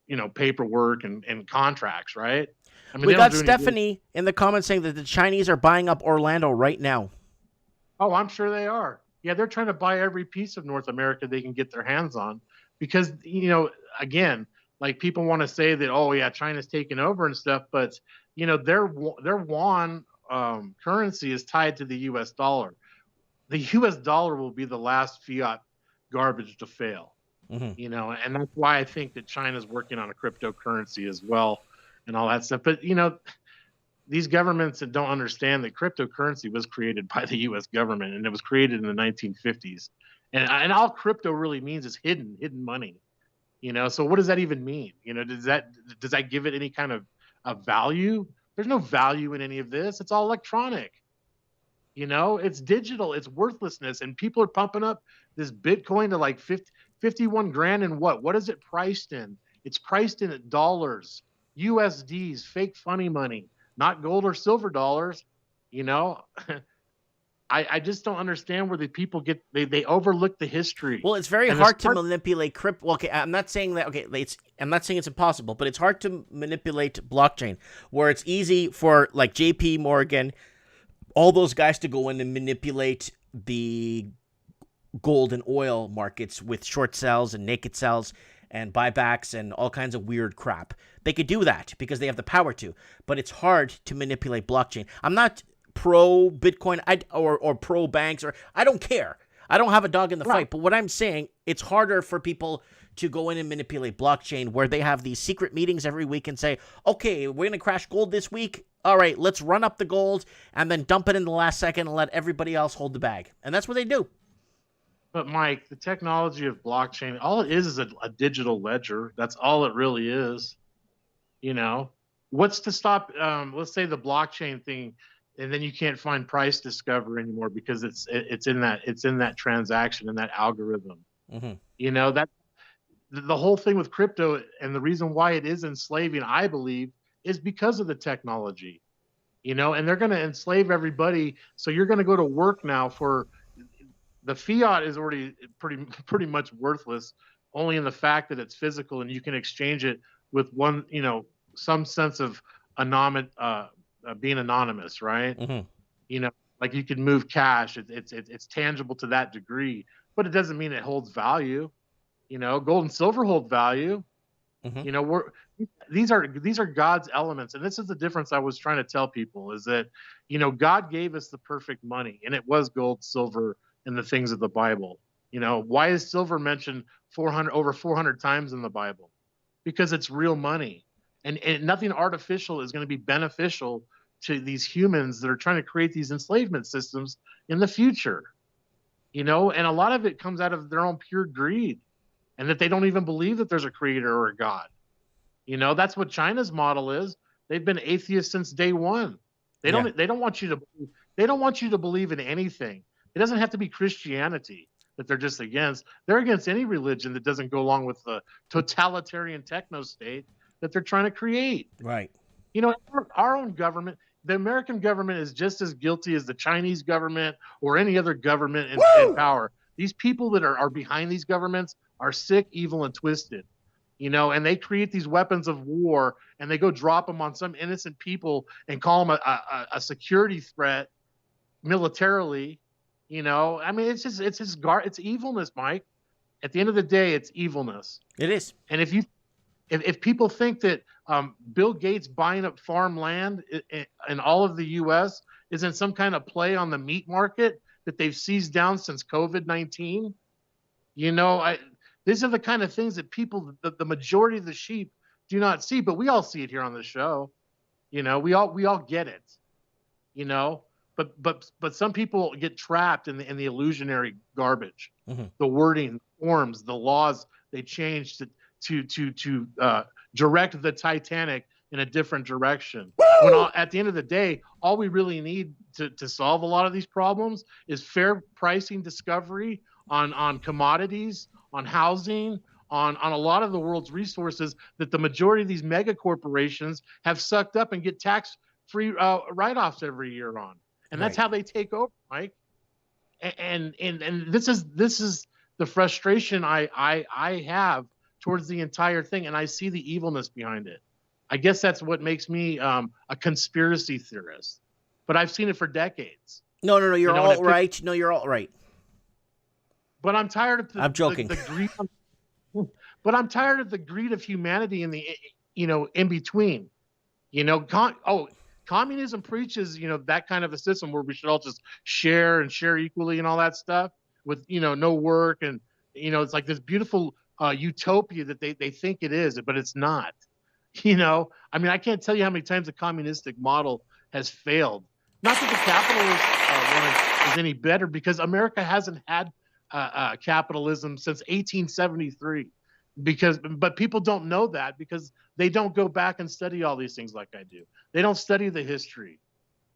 you know, paperwork and contracts, right? I mean, we got Stephanie in the comments saying that the Chinese are buying up Orlando right now. Oh, I'm sure they are. Yeah, they're trying to buy every piece of North America they can get their hands on, because, you know, again, like, people want to say that, oh yeah, China's taking over and stuff, but you know, their yuan currency is tied to the U.S. dollar. The U.S. dollar will be the last fiat garbage to fail. You know, and that's why I think that China's working on a cryptocurrency as well and all that stuff. But you know, these governments that don't understand that cryptocurrency was created by the U.S. government, and it was created in the 1950s, and all crypto really means is hidden money. You know, so what does that even mean? You know, does that give it any kind of value? There's no value in any of this. It's all electronic. You know, it's digital. It's worthlessness, and people are pumping up this Bitcoin to like 51 grand. And what is it priced in? It's priced in at dollars, USDs, fake funny money, not gold or silver dollars. You know, I just don't understand where the people get, they overlook the history. Well, it's very hard to manipulate crypto. Well, okay, I'm not saying that. Okay, I'm not saying it's impossible, but it's hard to manipulate blockchain, where it's easy for like JP Morgan all those guys to go in and manipulate the gold and oil markets with short sells and naked sells and buybacks and all kinds of weird crap. They could do that because they have the power to, but it's hard to manipulate blockchain. I'm not pro Bitcoin or pro banks, or I don't care. I don't have a dog in the fight, but what I'm saying, it's harder for people to go in and manipulate blockchain where they have these secret meetings every week and say, okay, we're going to crash gold this week. All right, let's run up the gold and then dump it in the last second and let everybody else hold the bag. And that's what they do. But Mike, the technology of blockchain, all it is a digital ledger. That's all it really is. You know, what's to stop? Let's say the blockchain thing, and then you can't find price discovery anymore because it's in that transaction, in that algorithm. Mm-hmm. You know, that the whole thing with crypto, and the reason why it is enslaving, I believe, is because of the technology. You know, and they're going to enslave everybody. So you're going to go to work now for. The fiat is already pretty much worthless, only in the fact that it's physical and you can exchange it with one, you know, some sense of being anonymous, right? Mm-hmm. You know, like you can move cash. It's tangible to that degree, but it doesn't mean it holds value. You know, gold and silver hold value. Mm-hmm. You know, these are God's elements, and this is the difference I was trying to tell people is that, you know, God gave us the perfect money, and it was gold, silver, and the things of the Bible. You know, why is silver mentioned over 400 times in the Bible? Because it's real money, and nothing artificial is going to be beneficial to these humans that are trying to create these enslavement systems in the future. You know, and a lot of it comes out of their own pure greed, and that they don't even believe that there's a creator or a God. You know, that's what China's model is. They've been atheists since day one. They don't want you to believe in anything. It doesn't have to be Christianity that they're just against. They're against any religion that doesn't go along with the totalitarian techno state that they're trying to create. Right. You know, our own government, the American government is just as guilty as the Chinese government or any other government in power. These people that are behind these governments are sick, evil, and twisted. You know, and they create these weapons of war and they go drop them on some innocent people and call them a security threat militarily. You know, I mean, it's evilness, Mike. At the end of the day, it's evilness. It is. And if people think that Bill Gates buying up farmland in all of the U.S. isn't some kind of play on the meat market that they've seized down since COVID-19, you know, these are the kind of things that the majority of the sheep do not see, but we all see it here on the show. You know, we all get it. You know. But some people get trapped in the illusionary garbage. Mm-hmm. The wording, the forms, the laws they change to direct the Titanic in a different direction. When at the end of the day, all we really need to solve a lot of these problems is fair pricing discovery on commodities, on housing, on a lot of the world's resources that the majority of these mega corporations have sucked up and get tax-free write-offs every year on. And that's how they take over, Mike. And this is the frustration I have towards the entire thing, and I see the evilness behind it. I guess that's what makes me a conspiracy theorist. But I've seen it for decades. No, you're all right. No, you're all right. But I'm tired of I'm joking. The greed. But I'm tired of the greed of humanity in the in between. You know, communism preaches, that kind of a system where we should all just share equally and all that stuff with, no work. And, it's like this beautiful utopia that they think it is, but it's not. I mean, I can't tell you how many times the communistic model has failed. Not that the capitalist one is any better, because America hasn't had capitalism since 1873. But people don't know that because they don't go back and study all these things like I do. They don't study the history,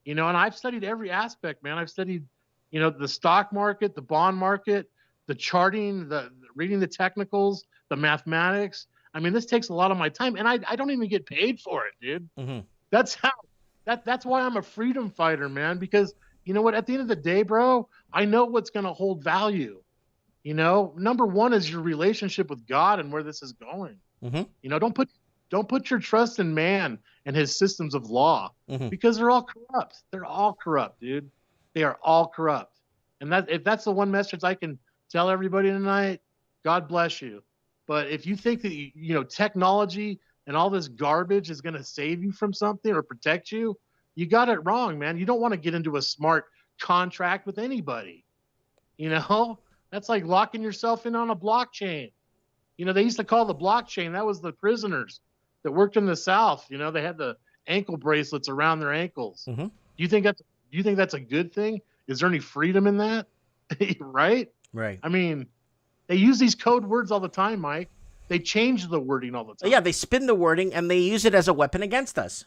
and I've studied every aspect, man. I've studied, the stock market, the bond market, the charting, the reading the technicals, the mathematics. I mean, this takes a lot of my time, and I don't even get paid for it, dude. Mm-hmm. That's why I'm a freedom fighter, man, because you know what? At the end of the day, bro, I know what's going to hold value. Number one is your relationship with God and where this is going. Mm-hmm. Don't Don't put your trust in man and his systems of law because they're all corrupt. They're all corrupt, dude. They are all corrupt. And if that's the one message I can tell everybody tonight, God bless you. But if you think that technology and all this garbage is going to save you from something or protect you, you got it wrong, man. You don't want to get into a smart contract with anybody. That's like locking yourself in on a blockchain. They used to call the blockchain, that was the prisoners that worked in the South. They had the ankle bracelets around their ankles. Do you think that's a good thing? Is there any freedom in that? Right. I mean, they use these code words all the time, Mike. They change the wording all the time. Yeah, they spin the wording and they use it as a weapon against us.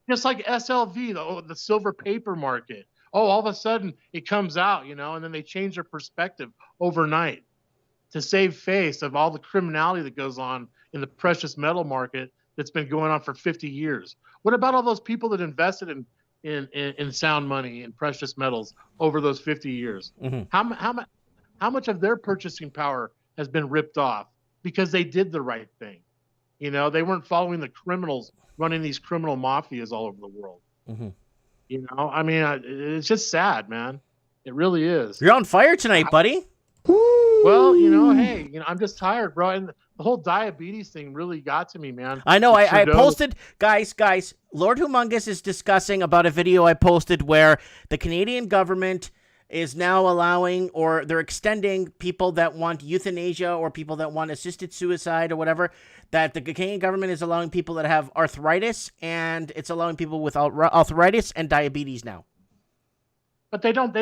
Just like SLV, the silver paper market. Oh, all of a sudden it comes out, and then they change their perspective overnight to save face of all the criminality that goes on in the precious metal market that's been going on for 50 years. What about all those people that invested in sound money and precious metals over those 50 years? How much of their purchasing power has been ripped off because they did the right thing? They weren't following the criminals running these criminal mafias all over the world. I mean, it's just sad, man. It really is. You're on fire tonight, buddy. Well, hey, I'm just tired, bro. And the whole diabetes thing really got to me, man. I know. I posted, guys, Lord Humongous is discussing about a video I posted where the Canadian government is now allowing, or they're extending people that want euthanasia or people that want assisted suicide or whatever, that the Canadian government is allowing people that have arthritis, and it's allowing people with arthritis and diabetes now. But they don't do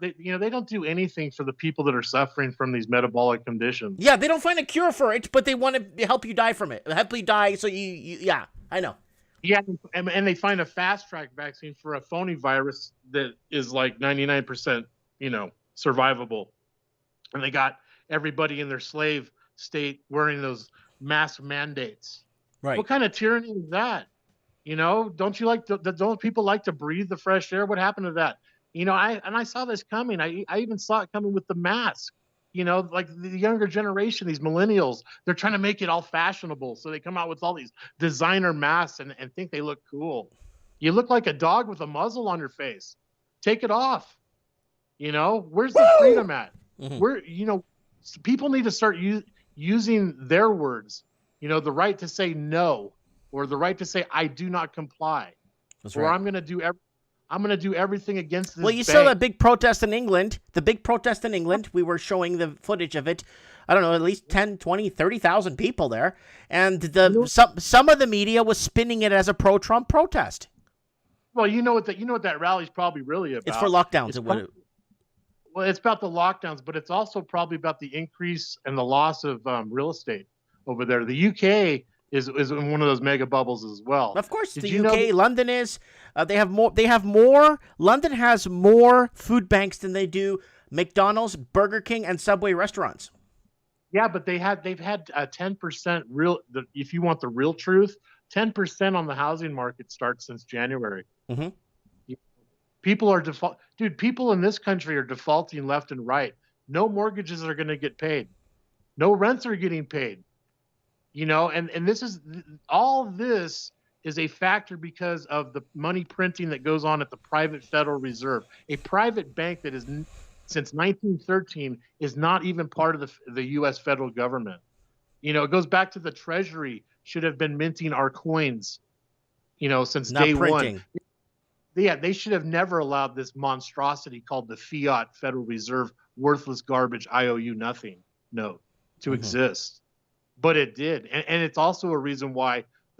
they don't do anything for the people that are suffering from these metabolic conditions. Yeah, they don't find a cure for it, but they want to help you die from it. Help you die so you yeah, I know. Yeah, and they find a fast track vaccine for a phony virus that is like 99%, survivable. And they got everybody in their slave state wearing those mask mandates. Right. What kind of tyranny is that? Don't people like to breathe the fresh air? What happened to that? I saw this coming. I even saw it coming with the mask. Like the younger generation, these millennials, they're trying to make it all fashionable. So they come out with all these designer masks and think they look cool. You look like a dog with a muzzle on your face. Take it off. Where's the freedom at? Where, people need to start using their words, the right to say no, or the right to say, I do not comply. That's or right. I'm going to do everything against this Well, you bank. saw that big protest in England. The big protest in England, we were showing the footage of it. I don't know, at least 10, 20, 30,000 people there. And some of the media was spinning it as a pro-Trump protest. Well, you know what that rally's probably really about. It's for lockdowns. Well, it's about the lockdowns, but it's also probably about the increase and the loss of real estate over there. The UK is in one of those mega bubbles as well. Of course, the UK, London is. They have more. London has more food banks than they do McDonald's, Burger King, and Subway restaurants. Yeah, but they've had 10% real. If you want the real truth, 10% on the housing market starts since January. People are people in this country are defaulting left and right. No mortgages are going to get paid. No rents are getting paid. And this is all this is a factor because of the money printing that goes on at the private Federal Reserve, a private bank that is since 1913 is not even part of the U.S. federal government. It goes back to the Treasury should have been minting our coins, since not day printing. one. Yeah, they should have never allowed this monstrosity called the fiat Federal Reserve worthless garbage IOU nothing note to exist. But it did. And it's also the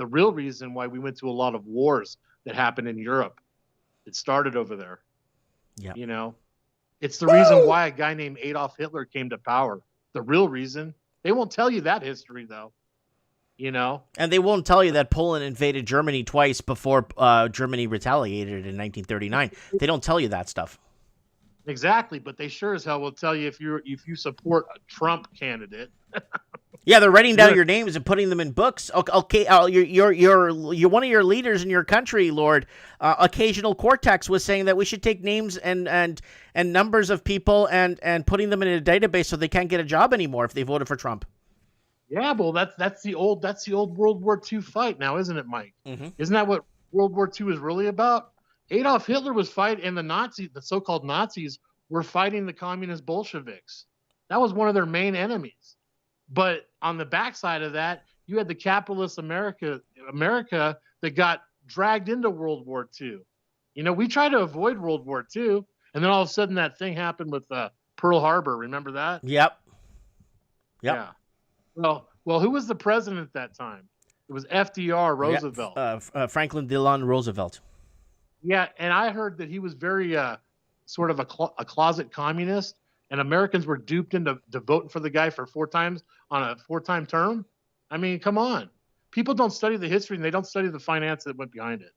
real reason why we went to a lot of wars that happened in Europe. It started over there. Yeah. It's the reason why a guy named Adolf Hitler came to power. The real reason. They won't tell you that history, though. And they won't tell you that Poland invaded Germany twice before Germany retaliated in 1939. They don't tell you that stuff. Exactly, but they sure as hell will tell you if you support a Trump candidate. Yeah, they're writing down your names and putting them in books. Okay, you're one of your leaders in your country, Lord. Occasional Cortex was saying that we should take names and numbers of people and putting them in a database so they can't get a job anymore if they voted for Trump. Yeah, well, that's the old World War II fight now, isn't it, Mike? Mhm. Isn't that what World War II is really about? Adolf Hitler was fighting, and the so-called Nazis, were fighting the communist Bolsheviks. That was one of their main enemies. But on the backside of that, you had the capitalist America that got dragged into World War II. You know, we tried to avoid World War II, and then all of a sudden that thing happened with Pearl Harbor. Remember that? Yep. Yeah. Well, who was the president at that time? It was FDR, Roosevelt. Franklin Delano Roosevelt. Yeah, and I heard that he was very sort of a closet communist, and Americans were duped into voting for the guy for 4 times on a 4-time term. I mean, come on. People don't study the history, and they don't study the finance that went behind it.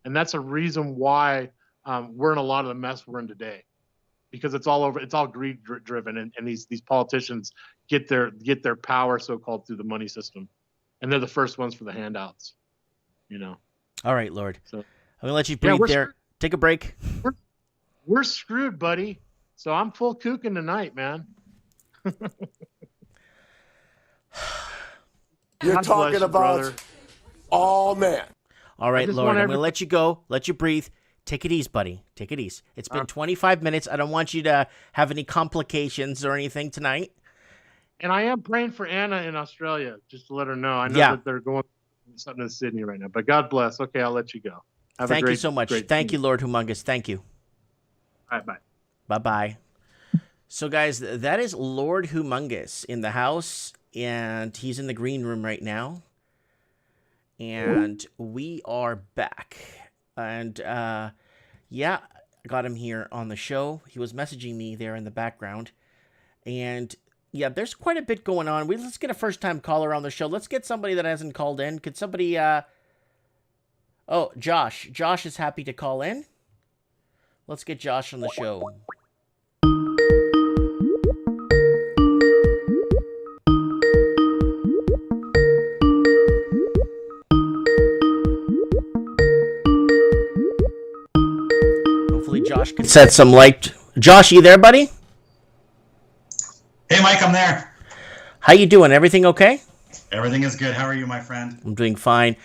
And that's a reason why we're in a lot of the mess we're in today, because it's all greed driven, and these politicians get their power so-called through the money system, and they're the first ones for the handouts, you know. All right, Lord. So I'm gonna let you breathe there. Take a break. We're screwed, buddy. So I'm full kooking tonight, man. You're God bless talking you, about brother. all men. All right, just Lord. want I'm gonna let you go. Let you breathe. Take it easy, buddy. Take it easy. It's been 25 minutes. I don't want you to have any complications or anything tonight. And I am praying for Anna in Australia, just to let her know. I know Yeah. that they're going through something in Sydney right now. But God bless. Okay, I'll let you go. Thank you so much. Thank you, Lord Humongous. Thank you. All right, bye. Bye-bye. So, guys, that is Lord Humongous in the house, and he's in the green room right now. And we are back. And, yeah, I got him here on the show. He was messaging me there in the background. And, yeah, there's quite a bit going on. Let's get a first-time caller on the show. Let's get somebody that hasn't called in. Could somebody, Oh, Josh. Josh is happy to call in. Let's get Josh on the show. Hopefully Josh can set some light. Josh, you there, buddy? Hey, Mike, I'm there. How you doing? Everything okay? Everything is good. How are you, my friend? I'm doing fine.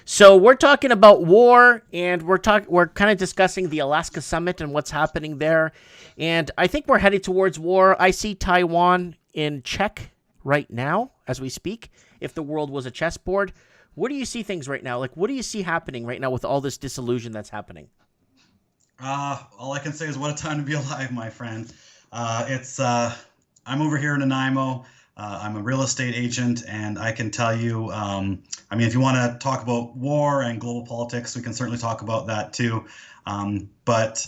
So we're talking about war, and we're kind of discussing the Alaska summit and what's happening there. And I think we're headed towards war. I see Taiwan in check right now as we speak. If the world was a chessboard, where do you see things right now? Like, what do you see happening right now with all this disillusion that's happening? All I can say is what a time to be alive, my friend. I'm over here in Nanaimo. I'm a real estate agent, and I can tell you, if you want to talk about war and global politics, we can certainly talk about that too. But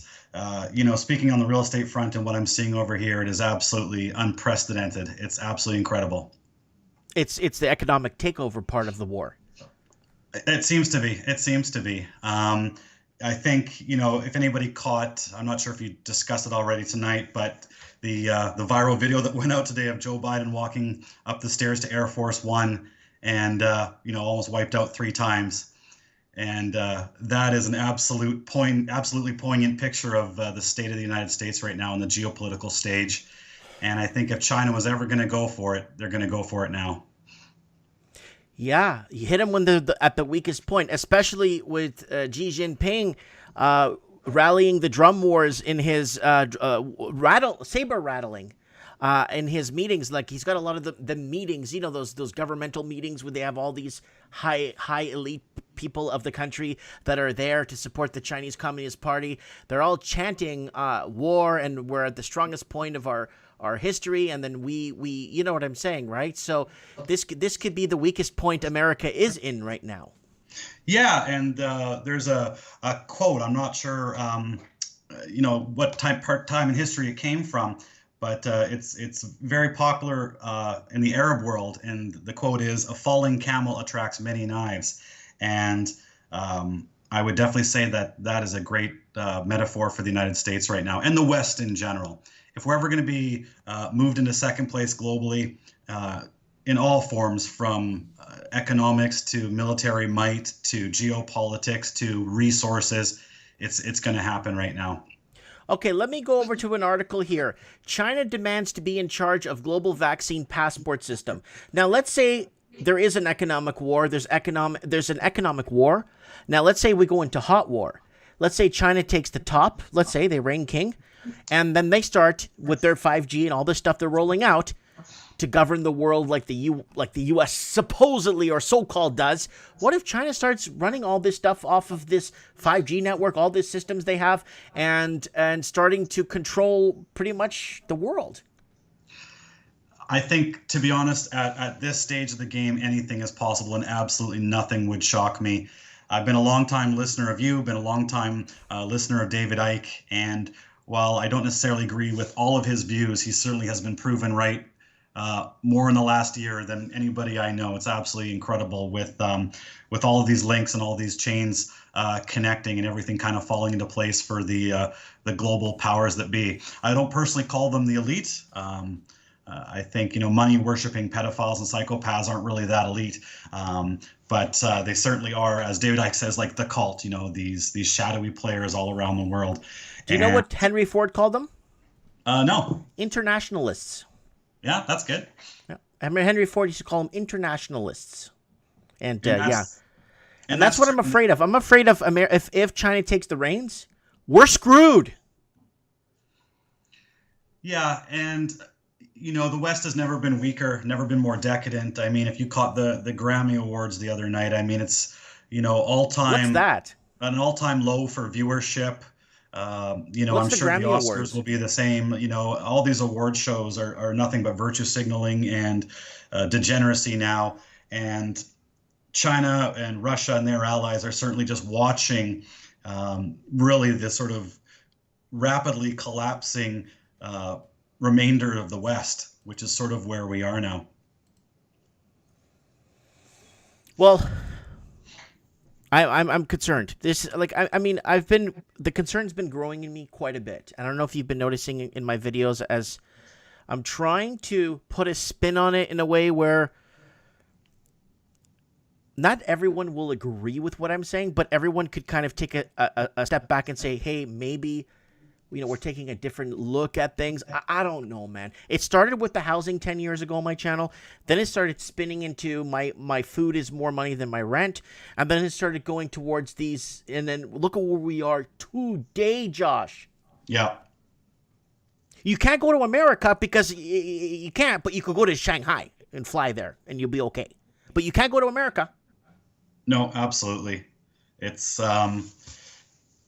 speaking on the real estate front and what I'm seeing over here, it is absolutely unprecedented. It's absolutely incredible. It's the economic takeover part of the war. It seems to be. It seems to be. I think, if anybody caught, I'm not sure if you discussed it already tonight, but the viral video that went out today of Joe Biden walking up the stairs to Air Force One and, almost wiped out 3 times. And that is an absolutely poignant picture of the state of the United States right now on the geopolitical stage. And I think if China was ever going to go for it, they're going to go for it now. Yeah, you hit him when they're at the weakest point, especially with Xi Jinping rallying the drum wars in his saber rattling in his meetings. Like, he's got a lot of the meetings, those governmental meetings where they have all these high elite people of the country that are there to support the Chinese Communist Party. They're all chanting war, and we're at the strongest point of our history, and then we you know what I'm saying, right? So this could be the weakest point America is in right now. Yeah, and there's a quote. I'm not sure what time in history it came from, but it's very popular in the Arab world, and the quote is, "A falling camel attracts many knives," and I would definitely say that is a great metaphor for the United States right now and the West in general. If we're ever going to be moved into second place globally in all forms, from economics to military might to geopolitics to resources, it's going to happen right now. Okay, let me go over to an article here. China demands to be in charge of global vaccine passport system. Now, let's say there is an economic war. There's an economic war. Now, let's say we go into hot war. Let's say China takes the top. Let's say they reign king. And then they start with their 5G and all this stuff they're rolling out to govern the world like the US supposedly or so-called does. What if China starts running all this stuff off of this 5G network, all these systems they have, and starting to control pretty much the world? I think, to be honest, at this stage of the game, anything is possible, and absolutely nothing would shock me. I've been a long-time listener of you, been a long-time listener of David Icke, and while I don't necessarily agree with all of his views, he certainly has been proven right more in the last year than anybody I know. It's absolutely incredible with all of these links and all these chains connecting and everything kind of falling into place for the global powers that be. I don't personally call them the elite. I think, money worshipping pedophiles and psychopaths aren't really that elite. But they certainly are, as David Icke says, like the cult, these shadowy players all around the world. Do you know what Henry Ford called them? No. Internationalists. Yeah, that's good. Yeah. I mean, Henry Ford used to call them internationalists. And yeah. And that's what I'm afraid of. I'm afraid of if China takes the reins, we're screwed. Yeah, and the West has never been weaker, never been more decadent. I mean, if you caught the Grammy Awards the other night, I mean, it's all-time. What's that? An all-time low for viewership. I'm sure Grammy the Oscars Awards? will be the same. All these award shows are nothing but virtue signaling and degeneracy now. And China and Russia and their allies are certainly just watching really this sort of rapidly collapsing remainder of the West, which is sort of where we are now. Well, I'm concerned. The concern's been growing in me quite a bit. I don't know if you've been noticing in my videos as I'm trying to put a spin on it in a way where not everyone will agree with what I'm saying, but everyone could kind of take a step back and say, hey, maybe we're taking a different look at things. I don't know, man. It started with the housing 10 years ago on my channel. Then it started spinning into my food is more money than my rent. And then it started going towards these. And then look at where we are today, Josh. Yeah. You can't go to America because you can't, but you could go to Shanghai and fly there and you'll be okay. But you can't go to America. No, absolutely. It's, and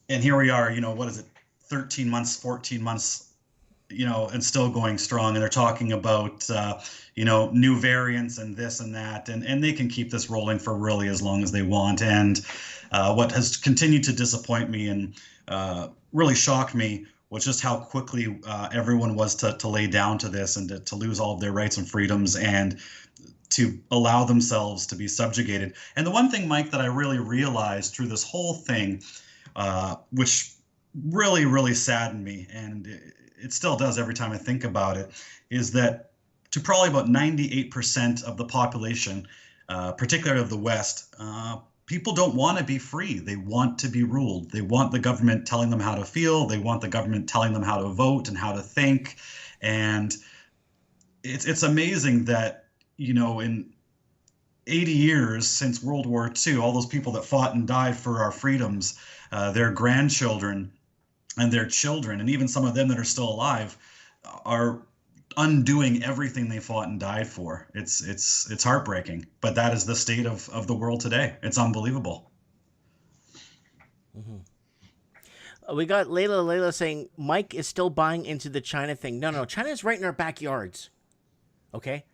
here we are, what is it? 13 months, 14 months, and still going strong. And they're talking about, new variants and this and that. And they can keep this rolling for really as long as they want. And what has continued to disappoint me and really shock me was just how quickly everyone was to lay down to this and to lose all of their rights and freedoms and to allow themselves to be subjugated. And the one thing, Mike, that I really realized through this whole thing, which really, really saddened me, and it still does every time I think about it, is that to probably about 98% of the population, particularly of the West, people don't want to be free. They want to be ruled. They want the government telling them how to feel. They want the government telling them how to vote and how to think. And it's amazing that, in 80 years since World War II, all those people that fought and died for our freedoms, their grandchildren and their children, and even some of them that are still alive, are undoing everything they fought and died for. It's heartbreaking, but that is the state of the world today. It's unbelievable. Mm-hmm. We got Layla saying Mike is still buying into the China thing. No, China's right in our backyards. Okay?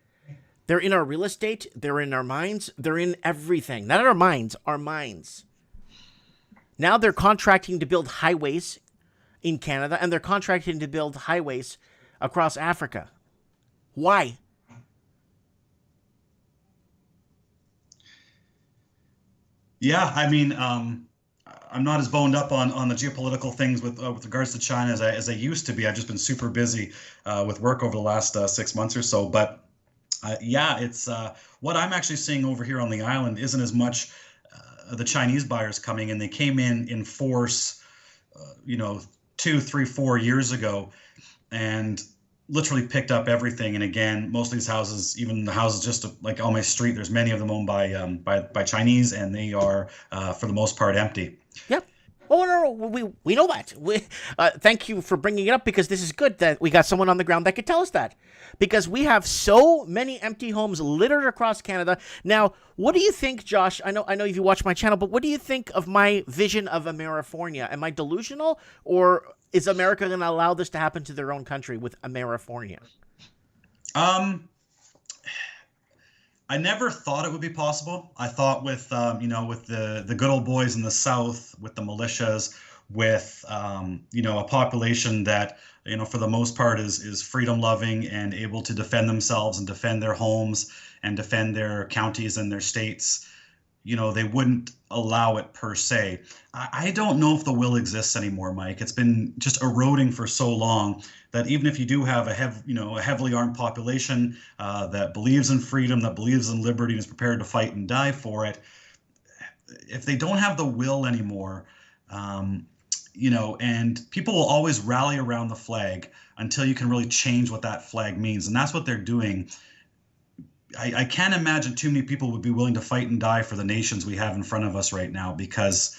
They're in our real estate. They're in our minds. They're in everything. Not our minds, our minds. Now they're contracting to build highways in Canada, and they're contracting to build highways across Africa. Why? Yeah, I mean, I'm not as boned up on the geopolitical things with regards to China as I used to be. I've just been super busy with work over the last 6 months or so. But yeah, it's what I'm actually seeing over here on the island isn't as much the Chinese buyers coming in. They came in force, 2, 3, 4 years ago, and literally picked up everything. And again, most of these houses, even the houses just like on my street, there's many of them owned by Chinese, and they are for the most part empty. Yep. Oh no, we know that. Thank you for bringing it up, because this is good that we got someone on the ground that could tell us that, because we have so many empty homes littered across Canada. Now, what do you think, Josh? I know if you watch my channel, but what do you think of my vision of Amerifornia? Am I delusional, or is America going to allow this to happen to their own country with Amerifornia? I never thought it would be possible. I thought with with the good old boys in the South, with the militias, with a population that for the most part is freedom loving and able to defend themselves and defend their homes and defend their counties and their states, they wouldn't allow it per se. I don't know if the will exists anymore, Mike. It's been just eroding for so long that even if you do have a heavily armed population that believes in freedom, that believes in liberty, and is prepared to fight and die for it, if they don't have the will anymore, and people will always rally around the flag until you can really change what that flag means, and that's what they're doing. I can't imagine too many people would be willing to fight and die for the nations we have in front of us right now, because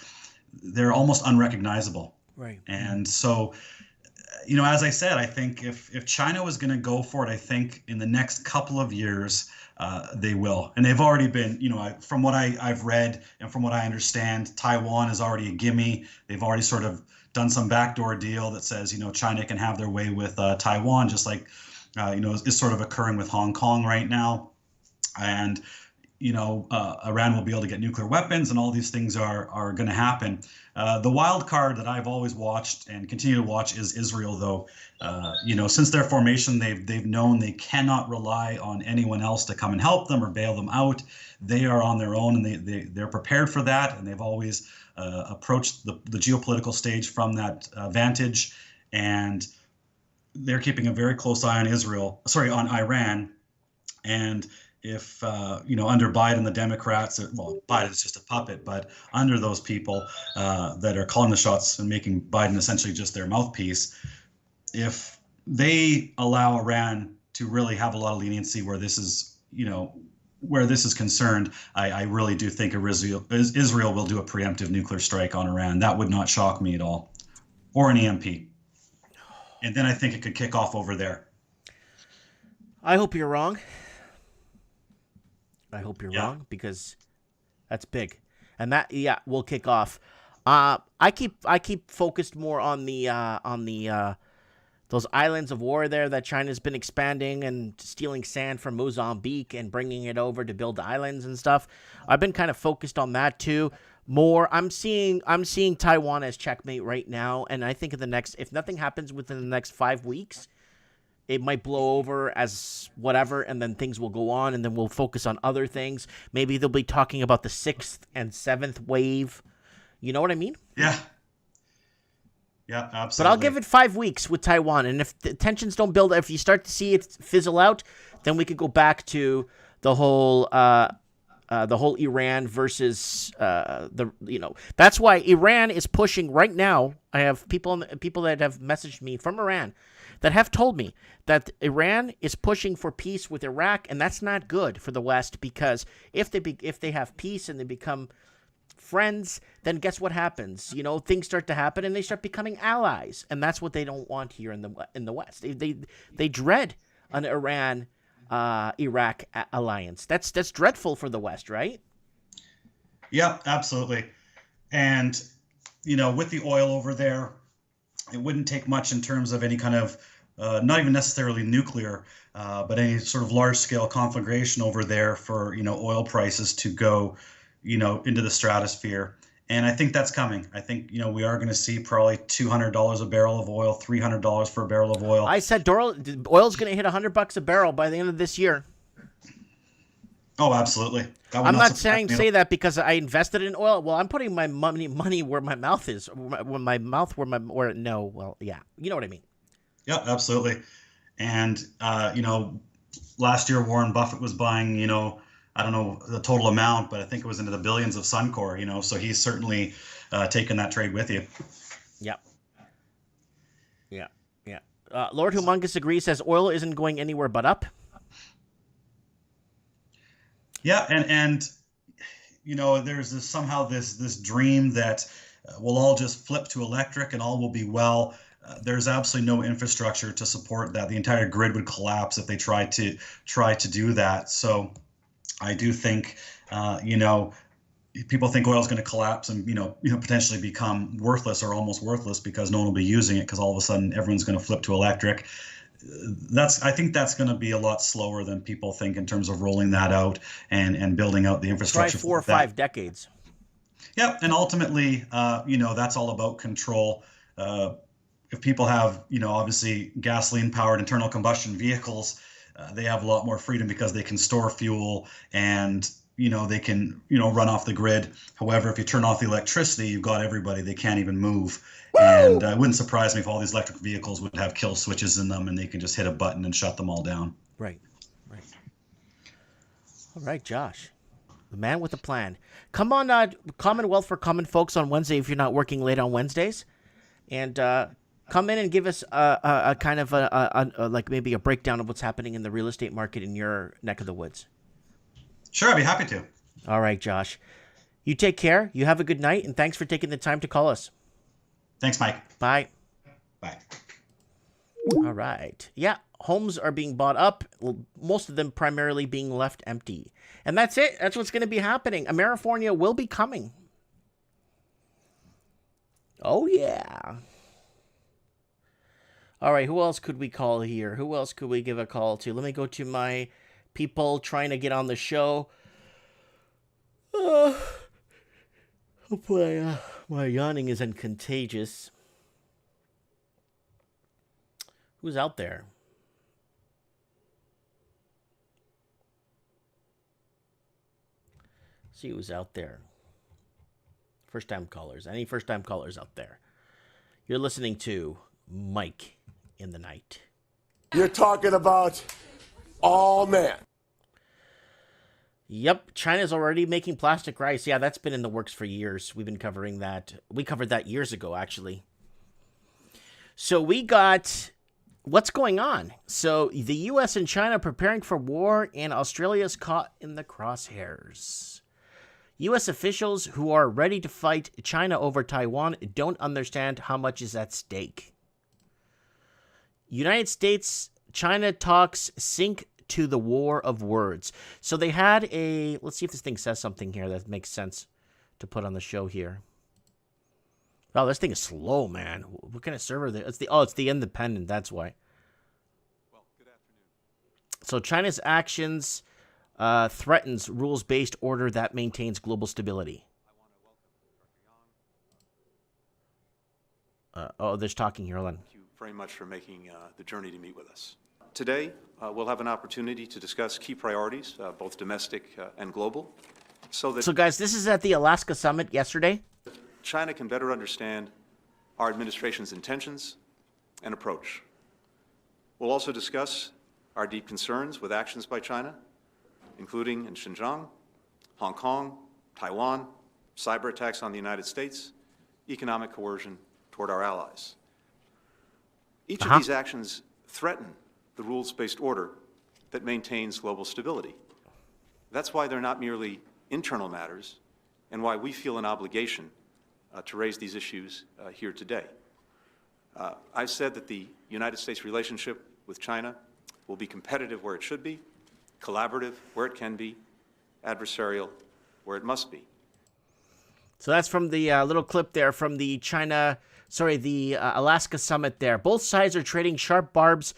they're almost unrecognizable. Right. And so, as I said, I think if China was going to go for it, I think in the next couple of years, they will. And they've already been, from what I've read and from what I understand, Taiwan is already a gimme. They've already sort of done some backdoor deal that says, China can have their way with Taiwan, just like, is sort of occurring with Hong Kong right now. And, Iran will be able to get nuclear weapons, and all these things are going to happen. The wild card that I've always watched and continue to watch is Israel, though. Since their formation, they've known they cannot rely on anyone else to come and help them or bail them out. They are on their own, and they're prepared for that, and they've always approached the geopolitical stage from that vantage. And they're keeping a very close eye on Iran. And if, under Biden, the Democrats, Biden is just a puppet, but under those people that are calling the shots and making Biden essentially just their mouthpiece, if they allow Iran to really have a lot of leniency where this is, concerned, I really do think Israel will do a preemptive nuclear strike on Iran. That would not shock me at all, or an EMP. And then I think it could kick off over there. I hope you're wrong. I hope you're wrong, because that's big, and that will kick off. I keep focused more on the those islands of war there that China's been expanding and stealing sand from Mozambique and bringing it over to build islands and stuff. I've been kind of focused on that too. More, I'm seeing Taiwan as checkmate right now, and I think if nothing happens within the next 5 weeks, it might blow over as whatever, and then things will go on, and then we'll focus on other things. Maybe they'll be talking about the 6th and 7th wave. You know what I mean? Yeah. Yeah, absolutely. But I'll give it 5 weeks with Taiwan, and if the tensions don't build, if you start to see it fizzle out, then we could go back to the whole Iran versus That's why Iran is pushing right now. I have people that have messaged me from Iran that have told me that Iran is pushing for peace with Iraq, and that's not good for the West, because if they have peace and they become friends, then guess what happens? Things start to happen, and they start becoming allies, and that's what they don't want here in the West. They dread an Iran Iraq alliance. That's dreadful for the West, right? Yeah, absolutely. And with the oil over there, it wouldn't take much in terms of any kind of, not even necessarily nuclear, but any sort of large-scale conflagration over there for, oil prices to go, into the stratosphere. And I think that's coming. I think, we are going to see probably $200 a barrel of oil, $300 for a barrel of oil. I said oil's going to hit $100 a barrel by the end of this year. Oh, absolutely. I'm not say that because I invested in oil. Well, I'm putting my money where my mouth is. Yeah, you know what I mean. Yeah, absolutely. And last year Warren Buffett was buying, I don't know the total amount, but I think it was into the billions of Suncor. So he's certainly taken that trade with you. Yep. Yeah, yeah. Lord Humongous agrees, says oil isn't going anywhere but up. Yeah, and there's somehow this dream that we'll all just flip to electric and all will be well. There's absolutely no infrastructure to support that. The entire grid would collapse if they tried to do that. So I do think, people think oil is going to collapse and potentially become worthless or almost worthless because no one will be using it because all of a sudden everyone's going to flip to electric. I think that's going to be a lot slower than people think in terms of rolling that out and building out the infrastructure. Try 4 or 5 decades. Yeah, and ultimately, that's all about control. If people have, obviously gasoline-powered internal combustion vehicles, they have a lot more freedom because they can store fuel and they can run off the grid. However, if you turn off the electricity, you've got everybody. They can't even move. Woo! And it wouldn't surprise me if all these electric vehicles would have kill switches in them and they can just hit a button and shut them all down. Right. All right, Josh, the man with a plan. Come on, Commonwealth for Common Folks on Wednesday if you're not working late on Wednesdays, and come in and give us a kind of like maybe a breakdown of what's happening in the real estate market in your neck of the woods. Sure, I'd be happy to. All right, Josh. You take care. You have a good night, and thanks for taking the time to call us. Thanks, Mike. Bye. Bye. All right. Yeah, homes are being bought up, most of them primarily being left empty. And that's it. That's what's going to be happening. Amerifornia will be coming. Oh, yeah. All right, who else could we call here? Who else could we give a call to? Let me go to my people trying to get on the show. Hopefully my yawning isn't contagious. Who's out there? See who's out there. First-time callers. Any first-time callers out there? You're listening to Mike in the Night. You're talking about all men. Yep, China's already making plastic rice. Yeah, that's been in the works for years. We've been covering that. We covered that years ago, actually. So we got... What's going on? So the U.S. and China preparing for war, and Australia's caught in the crosshairs. U.S. officials who are ready to fight China over Taiwan don't understand how much is at stake. United States-China talks sink to the war of words. So they had a... Let's see if this thing says something here that makes sense to put on the show here. Oh, this thing is slow, man. What kind of server? It's the Independent. That's why. Well, good afternoon. So China's actions threatens rules-based order that maintains global stability. There's talking here. Hold on. Thank you very much for making the journey to meet with us. Today, we'll have an opportunity to discuss key priorities, both domestic and global, so guys, this is at the Alaska Summit yesterday. China can better understand our administration's intentions and approach. We'll also discuss our deep concerns with actions by China, including in Xinjiang, Hong Kong, Taiwan, cyber attacks on the United States, economic coercion toward our allies. Each of these actions threaten the rules-based order that maintains global stability. That's why they're not merely internal matters and why we feel an obligation to raise these issues here today. I've said that the United States relationship with China will be competitive where it should be, collaborative where it can be, adversarial where it must be. So that's from the little clip there from the Alaska Summit there. Both sides are trading sharp barbs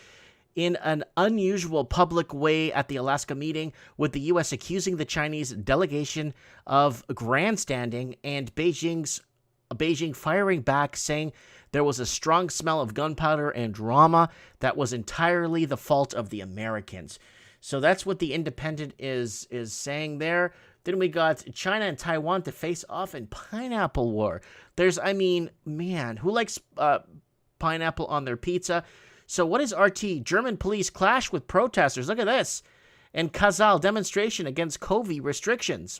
in an unusual public way at the Alaska meeting, with the U.S. accusing the Chinese delegation of grandstanding and Beijing firing back, saying there was a strong smell of gunpowder and drama that was entirely the fault of the Americans. So that's what the Independent is saying there. Then we got China and Taiwan to face off in pineapple war. Who likes pineapple on their pizza? So what is RT? German police clash with protesters. Look at this. And Kazal demonstration against COVID restrictions.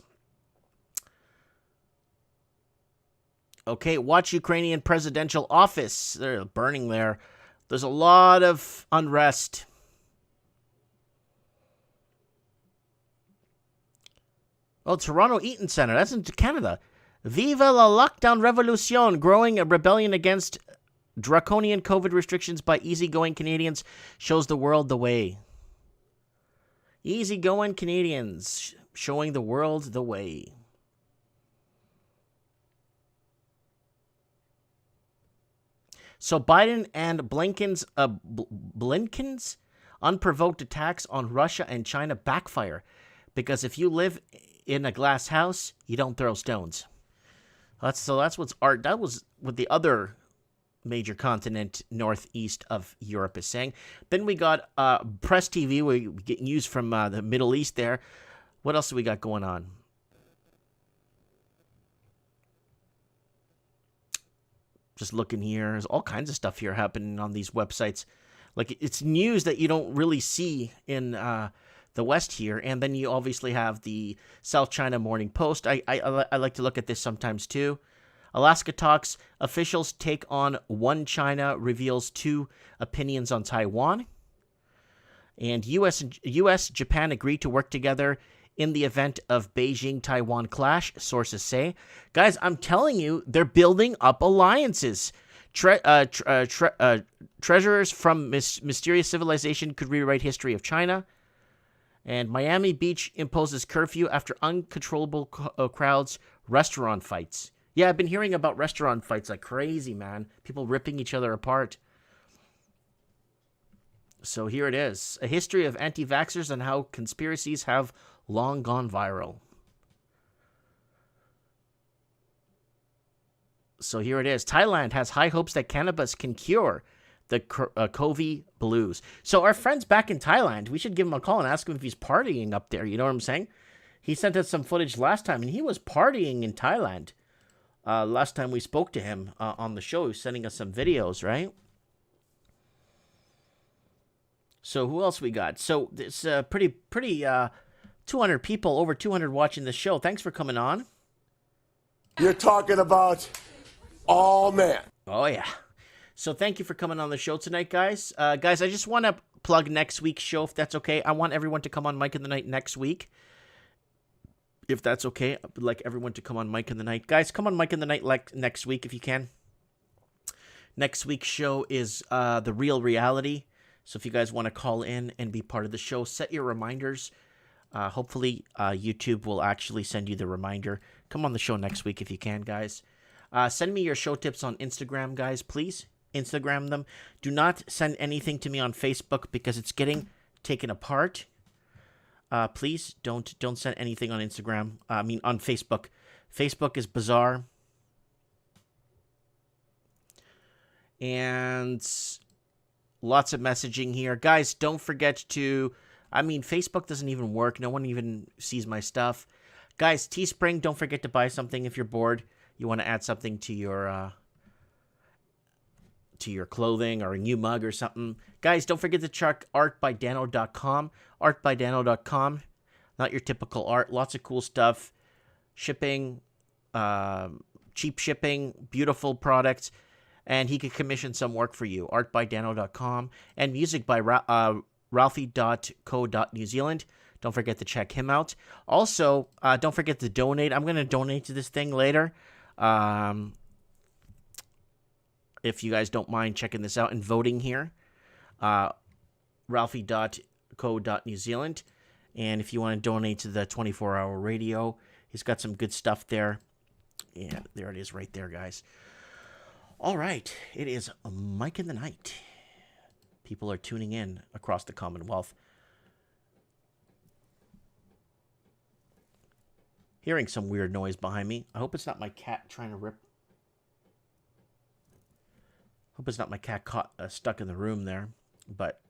Okay, watch Ukrainian presidential office. They're burning there. There's a lot of unrest. Oh, Toronto Eaton Centre. That's in Canada. Viva la lockdown revolution. Growing a rebellion against draconian COVID restrictions by easygoing Canadians shows the world the way. Easygoing Canadians showing the world the way. So Biden and Blinken's unprovoked attacks on Russia and China backfire. Because if you live in a glass house, you don't throw stones. That's what's art. That was what the other major continent northeast of Europe is saying. Then we got Press TV, we get news from the Middle East there. What else do we got going on? Just looking here. There's all kinds of stuff here happening on these websites. Like, it's news that you don't really see in the West here. And then you obviously have the South China Morning Post. I like to look at this sometimes too. Alaska talks. Officials take on one China, reveals two opinions on Taiwan. And U.S. Japan agree to work together in the event of Beijing-Taiwan clash, sources say. Guys, I'm telling you, they're building up alliances. Treasurers from mysterious civilization could rewrite history of China. And Miami Beach imposes curfew after uncontrollable crowds, restaurant fights. Yeah, I've been hearing about restaurant fights like crazy, man. People ripping each other apart. So here it is. A history of anti-vaxxers and how conspiracies have long gone viral. So here it is. Thailand has high hopes that cannabis can cure the COVID blues. So our friends back in Thailand, we should give him a call and ask him if he's partying up there. You know what I'm saying? He sent us some footage last time, and he was partying in Thailand. Last time we spoke to him on the show, he was sending us some videos, right? So who else we got? So it's pretty 200 people, over 200 watching the show. Thanks for coming on. You're talking about all men. Oh, yeah. So thank you for coming on the show tonight, guys. Guys, I just want to plug next week's show, if that's okay. I want everyone to come on Mike in the Night next week. If that's okay, I would like everyone to come on Mike in the Night. Guys, come on Mike in the Night like next week if you can. Next week's show is The Real Reality. So if you guys want to call in and be part of the show, set your reminders. Hopefully, YouTube will actually send you the reminder. Come on the show next week if you can, guys. Send me your show tips on Instagram, guys, please. Instagram them. Do not send anything to me on Facebook because it's getting taken apart. Please don't send anything on Instagram. On Facebook. Facebook is bizarre. And lots of messaging here. Guys, don't forget to... Facebook doesn't even work. No one even sees my stuff. Guys, Teespring, don't forget to buy something if you're bored. You want to add something to your clothing or a new mug or something. Guys, don't forget to check artbydano.com. Artbydano.com. Not your typical art. Lots of cool stuff. Shipping, cheap shipping, beautiful products. And he could commission some work for you. Artbydano.com. And music by Ralphie.co.New Zealand. Don't forget to check him out. Also, don't forget to donate. I'm going to donate to this thing later. If you guys don't mind checking this out and voting here. Ralphie.co.New Zealand. And if you want to donate to the 24-hour radio, he's got some good stuff there. Yeah, there it is right there, guys. All right. It is Mike in the Night. People are tuning in across the Commonwealth. Hearing some weird noise behind me. I hope it's not my cat trying to rip. Hope it's not my cat caught stuck in the room there. But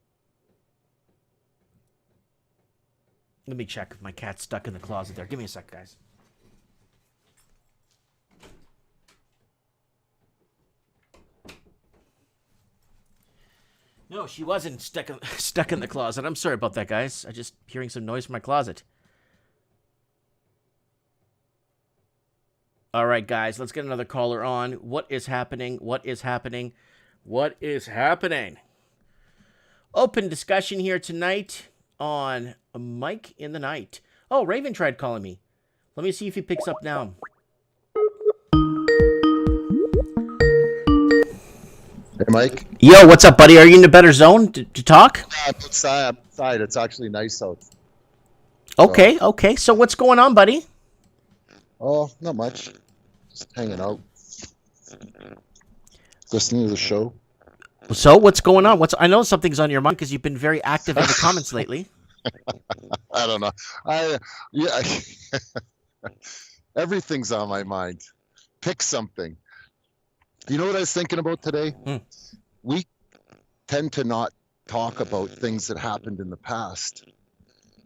let me check if my cat's stuck in the closet there. Give me a sec, guys. No, she wasn't stuck in the closet. I'm sorry about that, guys. I just hearing some noise from my closet. All right, guys, let's get another caller on. What is happening? What is happening? What is happening? Open discussion here tonight on Mike in the Night. Oh, Raven tried calling me. Let me see if he picks up now. Hey, Mike. Yo, what's up, buddy? Are you in a better zone to talk? I'm outside. It's actually nice out. Okay. So what's going on, buddy? Oh, not much. Just hanging out. Listening to the show. So what's going on? I know something's on your mind because you've been very active in the comments lately. I don't know. Everything's on my mind. Pick something. You know what I was thinking about today? We tend to not talk about things that happened in the past.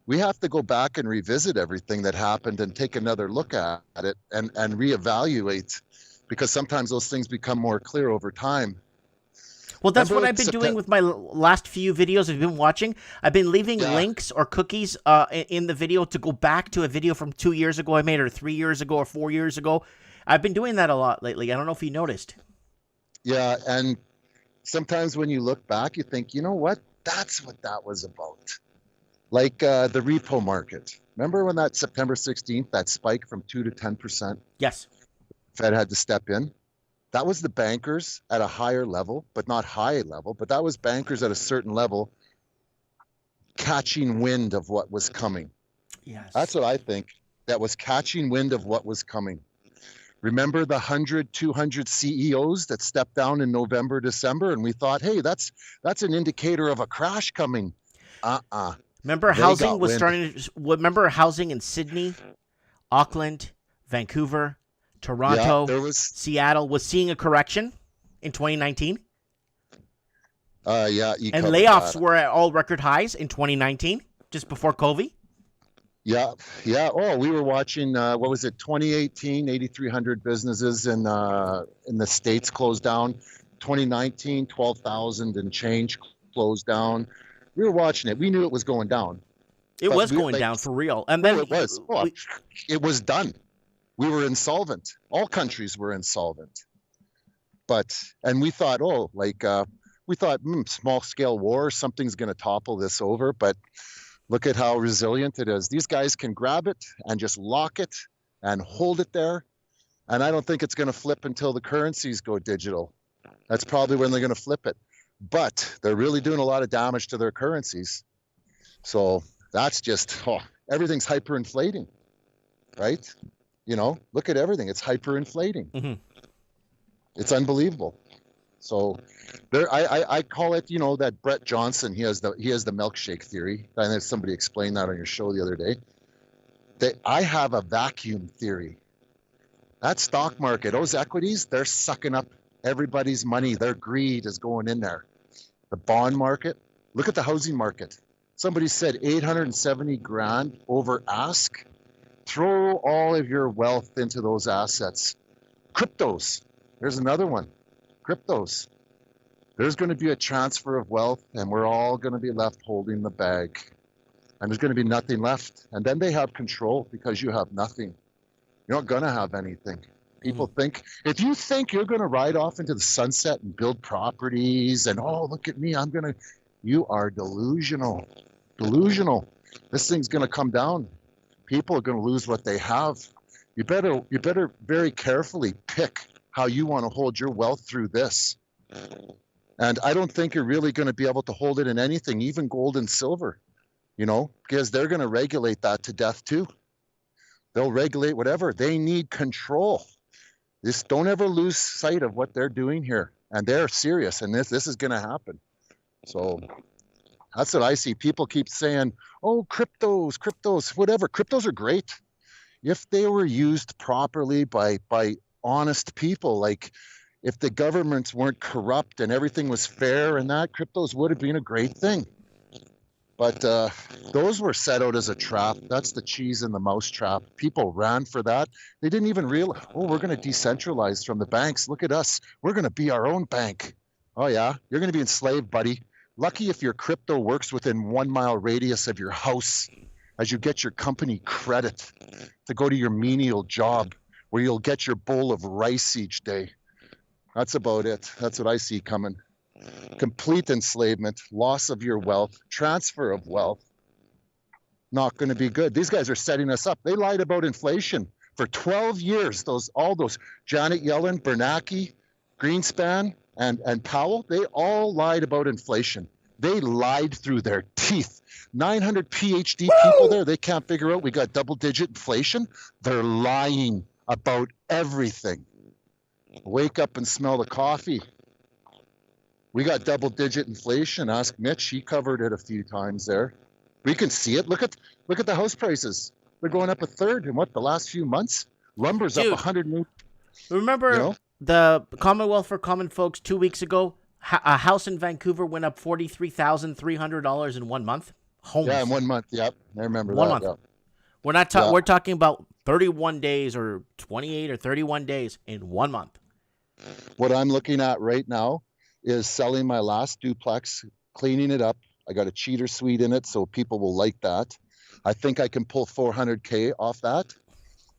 We have to go back and revisit everything that happened and take another look at it and reevaluate, because sometimes those things become more clear over time. Well, that's what I've been doing with my last few videos I've been watching. I've been leaving links or cookies in the video to go back to a video from 2 years ago I made, or 3 years ago, or 4 years ago. I've been doing that a lot lately. I don't know if you noticed. Yeah, and sometimes when you look back, you think, you know what? That's what that was about. Like the repo market. Remember when that September 16th, that spike from 2 to 10%? Yes. Fed had to step in. That was the bankers at a higher level, but not high level, but that was bankers at a certain level catching wind of what was coming. Yes. That's what I think. That was catching wind of what was coming. Remember the 100, 200 CEOs that stepped down in November, December, and we thought, hey, that's an indicator of a crash coming. Remember housing was starting to, remember housing in Sydney, Auckland, Vancouver, Toronto, Seattle was seeing a correction in 2019? Yeah. And layoffs were at all record highs in 2019, just before COVID? Yeah. Oh, we were watching, what was it, 2018, 8,300 businesses in the States closed down. 2019, 12,000 and change closed down. We were watching it. We knew it was going down. It was going down for real. And then it was. It was done. We were insolvent. All countries were insolvent. And we thought, small scale war, something's going to topple this over. But look at how resilient it is. These guys can grab it and just lock it and hold it there. And I don't think it's going to flip until the currencies go digital. That's probably when they're going to flip it. But they're really doing a lot of damage to their currencies. So that's just, everything's hyperinflating, right? You know, look at everything. It's hyperinflating. Mm-hmm. It's unbelievable. So there, I call it, that Brett Johnson, he has the milkshake theory. I think somebody explained that on your show the other day. I have a vacuum theory. That stock market, those equities, they're sucking up everybody's money. Their greed is going in there. The bond market, look at the housing market. Somebody said 870 grand over ask. Throw all of your wealth into those assets. Cryptos, there's another one. Cryptos. There's going to be a transfer of wealth, and we're all going to be left holding the bag. And there's going to be nothing left. And then they have control because you have nothing. You're not going to have anything. People think, if you think you're going to ride off into the sunset and build properties and, look at me, you are delusional. Delusional. This thing's going to come down. People are going to lose what they have. You better very carefully pick how you want to hold your wealth through this. And I don't think you're really going to be able to hold it in anything, even gold and silver, because they're going to regulate that to death too. They'll regulate whatever. They need control. Don't ever lose sight of what they're doing here. And they're serious, and this is going to happen. So that's what I see. People keep saying, cryptos, whatever. Cryptos are great. If they were used properly by honest people, like if the governments weren't corrupt and everything was fair and that, cryptos would have been a great thing. But those were set out as a trap. That's the cheese and the mouse trap. People ran for that. They didn't even realize, we're going to decentralize from the banks. Look at us. We're going to be our own bank. Oh, yeah? You're going to be enslaved, buddy. Lucky if your crypto works within 1 mile radius of your house as you get your company credit to go to your menial job where you'll get your bowl of rice each day. That's about it. That's what I see coming. complete enslavement, loss of your wealth, transfer of wealth. Not going to be good. These guys are setting us up. They lied about inflation for 12 years. All those Janet Yellen, Bernanke, Greenspan, and Powell, they all lied about inflation. They lied through their teeth. 900 PhD people there, they can't figure out we got double-digit inflation. They're lying about everything. Wake up and smell the coffee. We got double-digit inflation. Ask Mitch. He covered it a few times there. We can see it. Look at the house prices. They're going up a third in the last few months. Lumber's up 100 new. Remember the Commonwealth for Common Folks 2 weeks ago? A house in Vancouver went up $43,300 in 1 month. Homes. Yeah, in 1 month. Yep, I remember 1 that. month. Yeah. We're not we're talking about 31 days or 28 or 31 days in 1 month. What I'm looking at right now is selling my last duplex, cleaning it up. I got a cheater suite in it, so people will like that. I think I can pull $400K off that.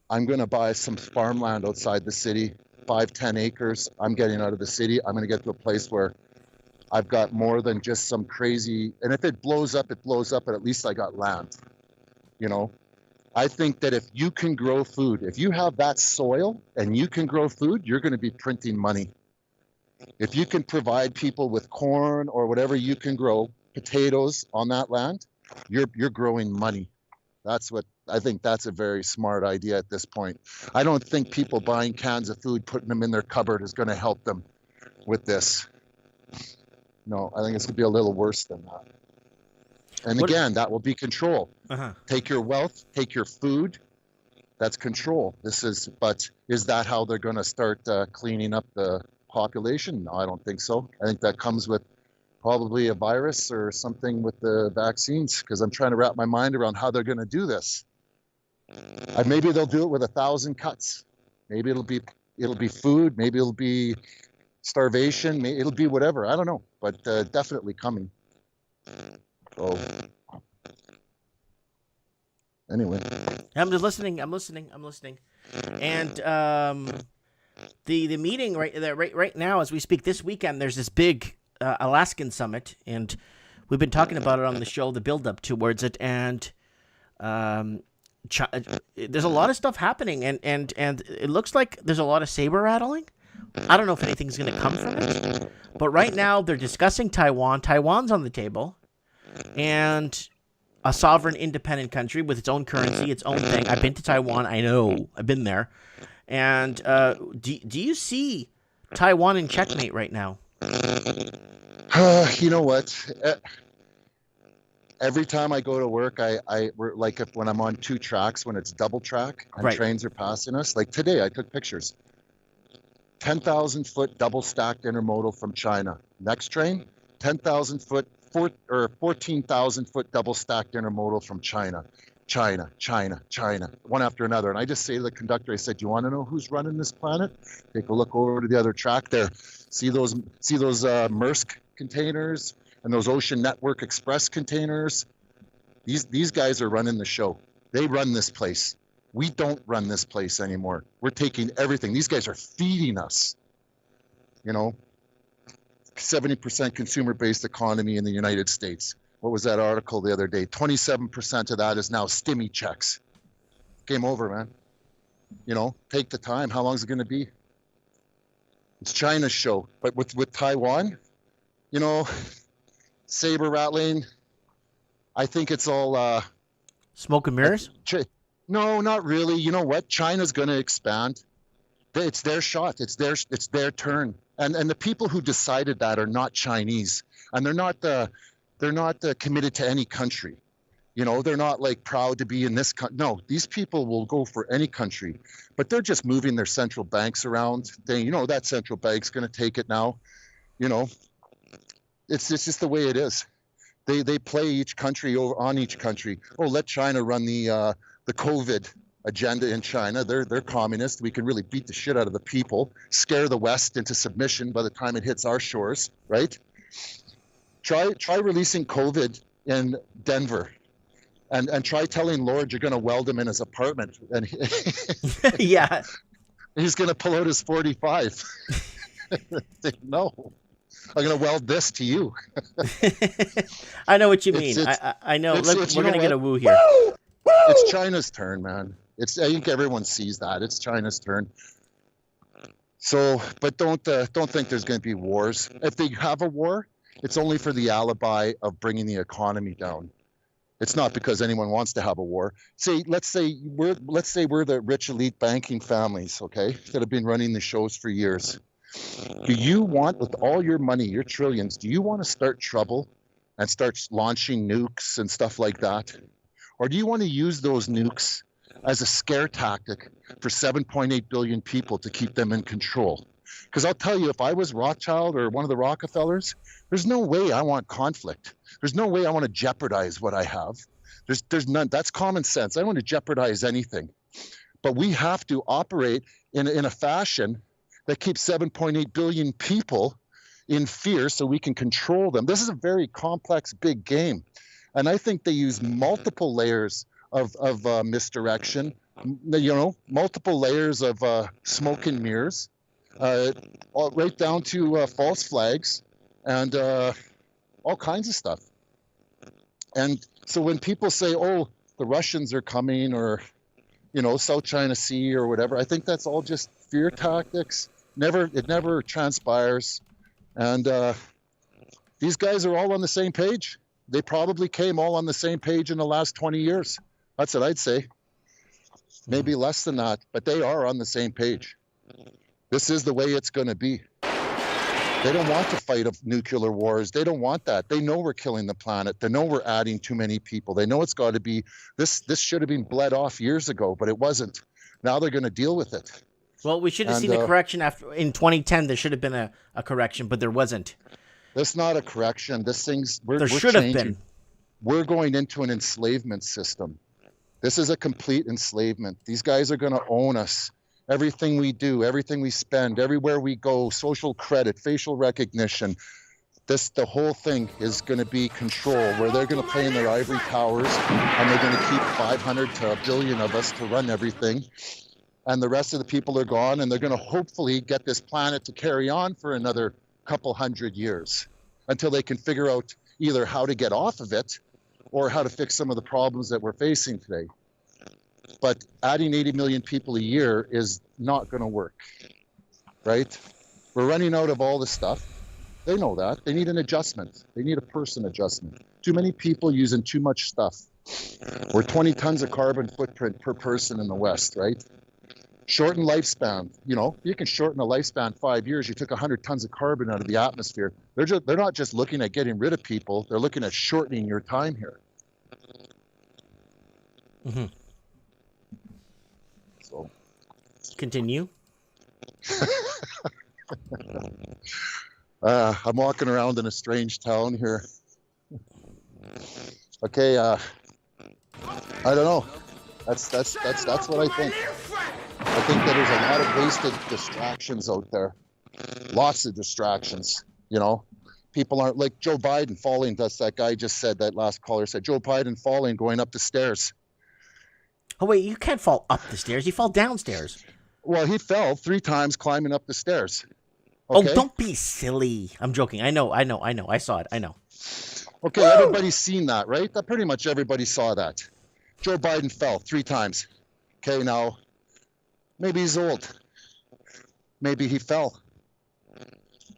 I'm going to buy some farmland outside the city, 5-10 acres. I'm getting out of the city. I'm going to get to a place where I've got more than just some crazy, and if it blows up, but at least I got land. I think that if you can grow food, if you have that soil and you can grow food, you're going to be printing money. If you can provide people with corn or whatever you can grow, potatoes on that land, you're growing money. That's what I think. That's a very smart idea at this point. I don't think people buying cans of food, putting them in their cupboard is going to help them with this. No, I think it's going to be a little worse than that. And again, that will be control. Take your wealth, take your food. That's control. But is that how they're going to start cleaning up the population? No, I don't think so. I think that comes with probably a virus or something with the vaccines, because I'm trying to wrap my mind around how they're going to do this. Maybe they'll do it with 1,000 cuts. Maybe it'll be food. Maybe it'll be starvation. Maybe it'll be whatever. I don't know, but definitely coming. So anyway, I'm just listening. I'm listening. And the meeting right now as we speak this weekend, there's this big Alaskan summit, and we've been talking about it on the show, the build up towards it, and there's a lot of stuff happening, and it looks like there's a lot of saber rattling. I don't know if anything's going to come from it, but right now they're discussing Taiwan. Taiwan's on the table, and a sovereign independent country with its own currency, its own thing. I've been to Taiwan. I know. I've been there. And do you see Taiwan in checkmate right now? You know what? Every time I go to work, we're like when I'm on two tracks, when it's double track and trains are passing us. Like today, I took pictures. 10,000 foot double stacked intermodal from China. Next train, 10,000 foot 14,000 foot double stacked intermodal from China. China, one after another. And I just say to the conductor, I said, "You want to know who's running this planet? Take a look over to the other track there. See those Maersk containers and those Ocean Network Express containers? These guys are running the show. They run this place. We don't run this place anymore. We're taking everything. These guys are feeding us. 70% consumer-based economy in the United States. What was that article the other day? 27% of that is now stimmy checks. Game over, man. Take the time. How long is it going to be? It's China's show. But with Taiwan, saber rattling, I think it's all... smoke and mirrors? No, not really. You know what? China's going to expand. It's their shot. It's their turn. And the people who decided that are not Chinese, and they're not committed to any country. They're not like proud to be in this country. No, these people will go for any country, but they're just moving their central banks around. That central bank's going to take it now. It's just the way it is. They play each country on each country. Oh, let China run the COVID agenda in China. They're communist. We can really beat the shit out of the people, scare the West into submission by the time it hits our shores, right? Try releasing COVID in Denver, and try telling Lord you're going to weld him in his apartment, and yeah, he's going to pull out his 45. No, I'm gonna weld this to you. I know what you mean. I know. We're gonna get a woo here. It's China's turn, man. I think everyone sees that. It's China's turn. So, but don't think there's going to be wars. If they have a war, it's only for the alibi of bringing the economy down. It's not because anyone wants to have a war. Let's say we're the rich elite banking families, okay, that have been running the shows for years. Do you want, with all your money, your trillions, do you want to start trouble and start launching nukes and stuff like that? Or do you want to use those nukes as a scare tactic for 7.8 billion people to keep them in control? Because I'll tell you, if I was Rothschild or one of the Rockefellers, there's no way I want conflict. There's no way I want to jeopardize what I have. There's none. That's common sense. I don't want to jeopardize anything. But we have to operate in a fashion that keeps 7.8 billion people in fear so we can control them. This is a very complex, big game. And I think they use multiple layers of misdirection, multiple layers of smoke and mirrors, right down to false flags and all kinds of stuff. And so when people say, oh, the Russians are coming, or, South China Sea or whatever, I think that's all just fear tactics. It never transpires. And these guys are all on the same page. They probably came all on the same page in the last 20 years. That's what I'd say. Maybe less than that, but they are on the same page. This is the way it's going to be. They don't want to fight of nuclear wars. They don't want that. They know we're killing the planet. They know we're adding too many people. They know it's got to be, this should have been bled off years ago, but it wasn't. Now they're going to deal with it. Well, we should have seen a correction in 2010. There should have been a correction, but there wasn't. That's not a correction. We're should have been. We're going into an enslavement system. This is a complete enslavement. These guys are going to own us. Everything we do, everything we spend, everywhere we go, social credit, facial recognition. The whole thing is going to be control, where they're going to play in their ivory towers, and they're going to keep 500 to a billion of us to run everything. And the rest of the people are gone, and they're going to hopefully get this planet to carry on for another couple hundred years until they can figure out either how to get off of it or how to fix some of the problems that we're facing today. But adding 80 million people a year is not going to work, right? We're running out of all this stuff. They know that. They need an adjustment. They need a person adjustment. Too many people using too much stuff. We're 20 tons of carbon footprint per person in the West, right? Shorten lifespan. You can shorten a lifespan 5 years. You took 100 tons of carbon out of the atmosphere. They're not just looking at getting rid of people. They're looking at shortening your time here. Mm-hmm. So, continue. I'm walking around in a strange town here. Okay. I don't know. That's what I think. I think that there's a lot of wasted distractions out there. Lots of distractions, People aren't like Joe Biden falling. That's that guy just said, that last caller said, Joe Biden falling, going up the stairs. Oh, wait, you can't fall up the stairs. You fall downstairs. Well, he fell 3 times climbing up the stairs. Okay? Oh, don't be silly. I'm joking. I know. I saw it. I know. Okay, woo! Everybody's seen that, right? Pretty much everybody saw that. Joe Biden fell 3 times. Okay, now, maybe he's old. Maybe he fell.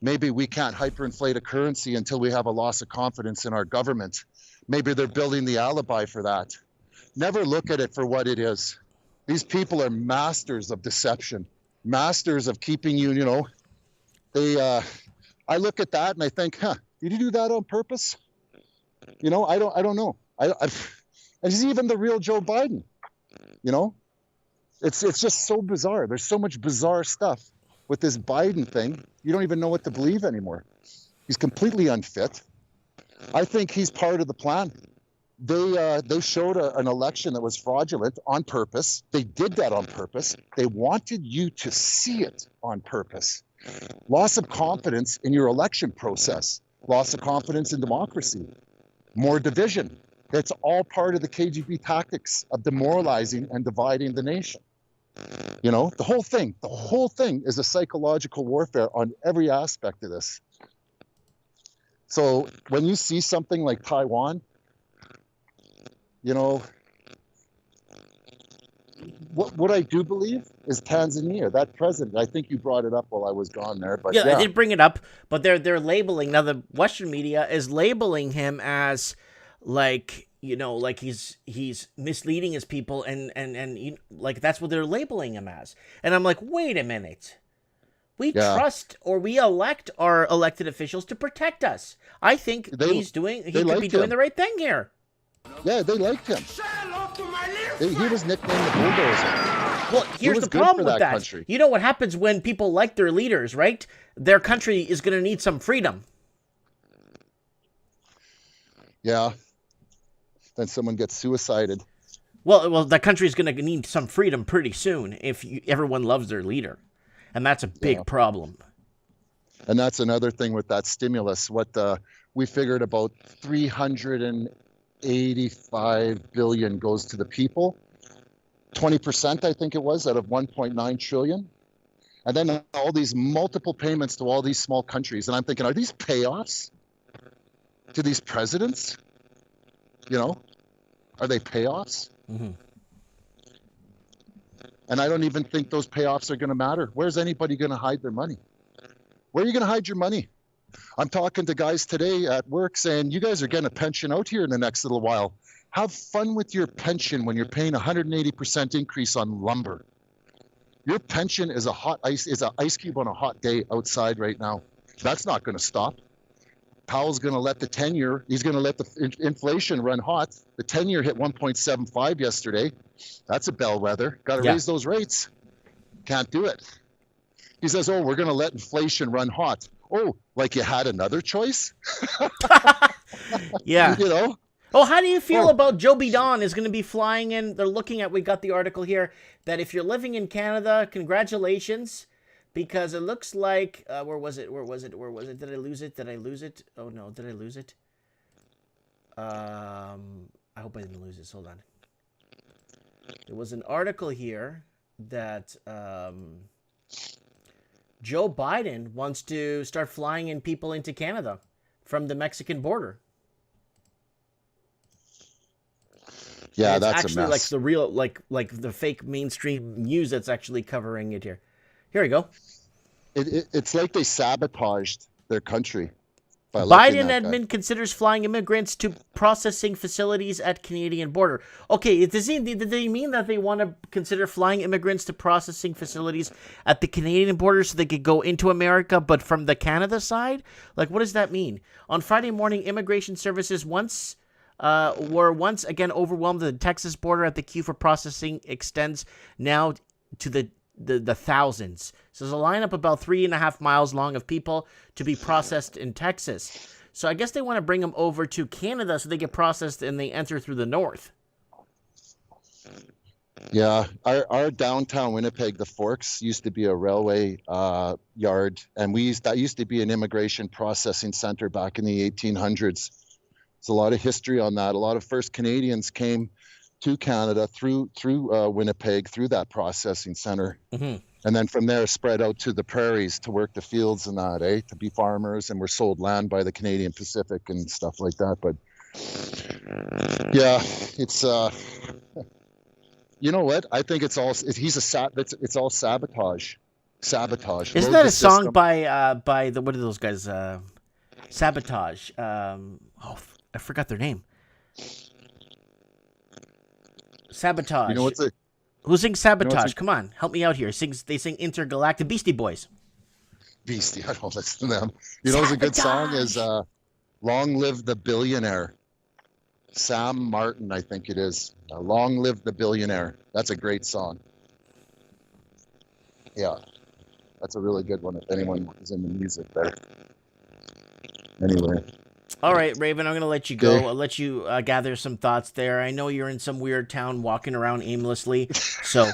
Maybe we can't hyperinflate a currency until we have a loss of confidence in our government. Maybe they're building the alibi for that. Never look at it for what it is. These people are masters of deception, masters of keeping you, I look at that and I think, did you do that on purpose? I don't know. Is he even the real Joe Biden? It's just so bizarre. There's so much bizarre stuff with this Biden thing. You don't even know what to believe anymore. He's completely unfit. I think he's part of the plan. They showed an election that was fraudulent on purpose. They did that on purpose. They wanted you to see it on purpose. Loss of confidence in your election process. Loss of confidence in democracy. More division. That's all part of the KGB tactics of demoralizing and dividing the nation. The whole thing is a psychological warfare on every aspect of this. So when you see something like Taiwan, you know, what I do believe is Tanzania, that president, I think you brought it up while I was gone there, but Yeah, I did bring it up, but they're labeling, now the Western media is labeling him as like, you know, like he's misleading his people and like that's what they're labeling him as. And I'm like, wait a minute. We trust or we elect our elected officials to protect us. I think he could be doing the right thing here. Yeah, they liked him. He was nicknamed the bulldozer. Well, here's the problem with that. Country. You know what happens when people like their leaders, right? Their country is going to need some freedom. Yeah. Then someone gets suicided. Well, that country is going to need some freedom pretty soon if everyone loves their leader. And that's a big problem. And that's another thing with that stimulus. We figured about 385 billion goes to the people. 20%, I think it was, out of 1.9 trillion. And then all these multiple payments to all these small countries. And I'm thinking, are these payoffs to these presidents? You know, are they payoffs? Mm-hmm. And I don't even think those payoffs are going to matter. Where's anybody going to hide their money? Where are you going to hide your money? I'm talking to guys today at work saying, you guys are getting a pension out here in the next little while. Have fun with your pension when you're paying 180% increase on lumber. Your pension is an ice cube on a hot day outside right now. That's not going to stop. Powell's going to let the 10-year, he's going to let the inflation run hot. The 10-year hit 1.75 yesterday. That's a bellwether. Got to raise those rates. Can't do it. He says, oh, we're going to let inflation run hot. Oh, like you had another choice? Yeah. You know? Oh, how do you feel about Joe Biden is going to be flying in? They're looking at, we got the article here, that if you're living in Canada, congratulations. Because it looks like, where was it? Did I lose it? Oh no, did I lose it? I hope I didn't lose this. Hold on. There was an article here that Joe Biden wants to start flying in people into Canada from the Mexican border. Yeah, that's actually a mess. Like the real, like the fake mainstream news that's actually covering it here. Here we go. It's like they sabotaged their country. Biden admin considers flying immigrants to processing facilities at Canadian border. Okay, did they mean that they want to consider flying immigrants to processing facilities at the Canadian border so they could go into America, but from the Canada side? Like, what does that mean? On Friday morning, immigration services were once again overwhelmed at the Texas border at the queue for processing extends now to the thousands. So there's a lineup about 3.5 miles long of people to be processed in Texas. So I guess they want to bring them over to Canada so they get processed and they enter through the north. Yeah, our downtown Winnipeg, the Forks, used to be a railway yard, and that used to be an immigration processing center back in the 1800s. There's a lot of history on that. A lot of first Canadians came to Canada through Winnipeg, through that processing center. Mm-hmm. And then from there spread out to the prairies to work the fields and that, to be farmers, and were sold land by the Canadian Pacific and stuff like that. But yeah, it's you know what? I think it's all sabotage. Sabotage. Isn't that a song by what are those guys? Sabotage. I forgot their name. Sabotage. You know who sings Sabotage? Come on, help me out here. They sing Intergalactic. Beastie Boys. Beastie, I don't listen to them. You know what's a good song is Long Live the Billionaire. Sam Martin, I think it is. Long Live the Billionaire. That's a great song. Yeah, that's a really good one if anyone is into music there. Anyway. All right, Raven, I'm going to let you go. I'll let you gather some thoughts there. I know you're in some weird town walking around aimlessly, so...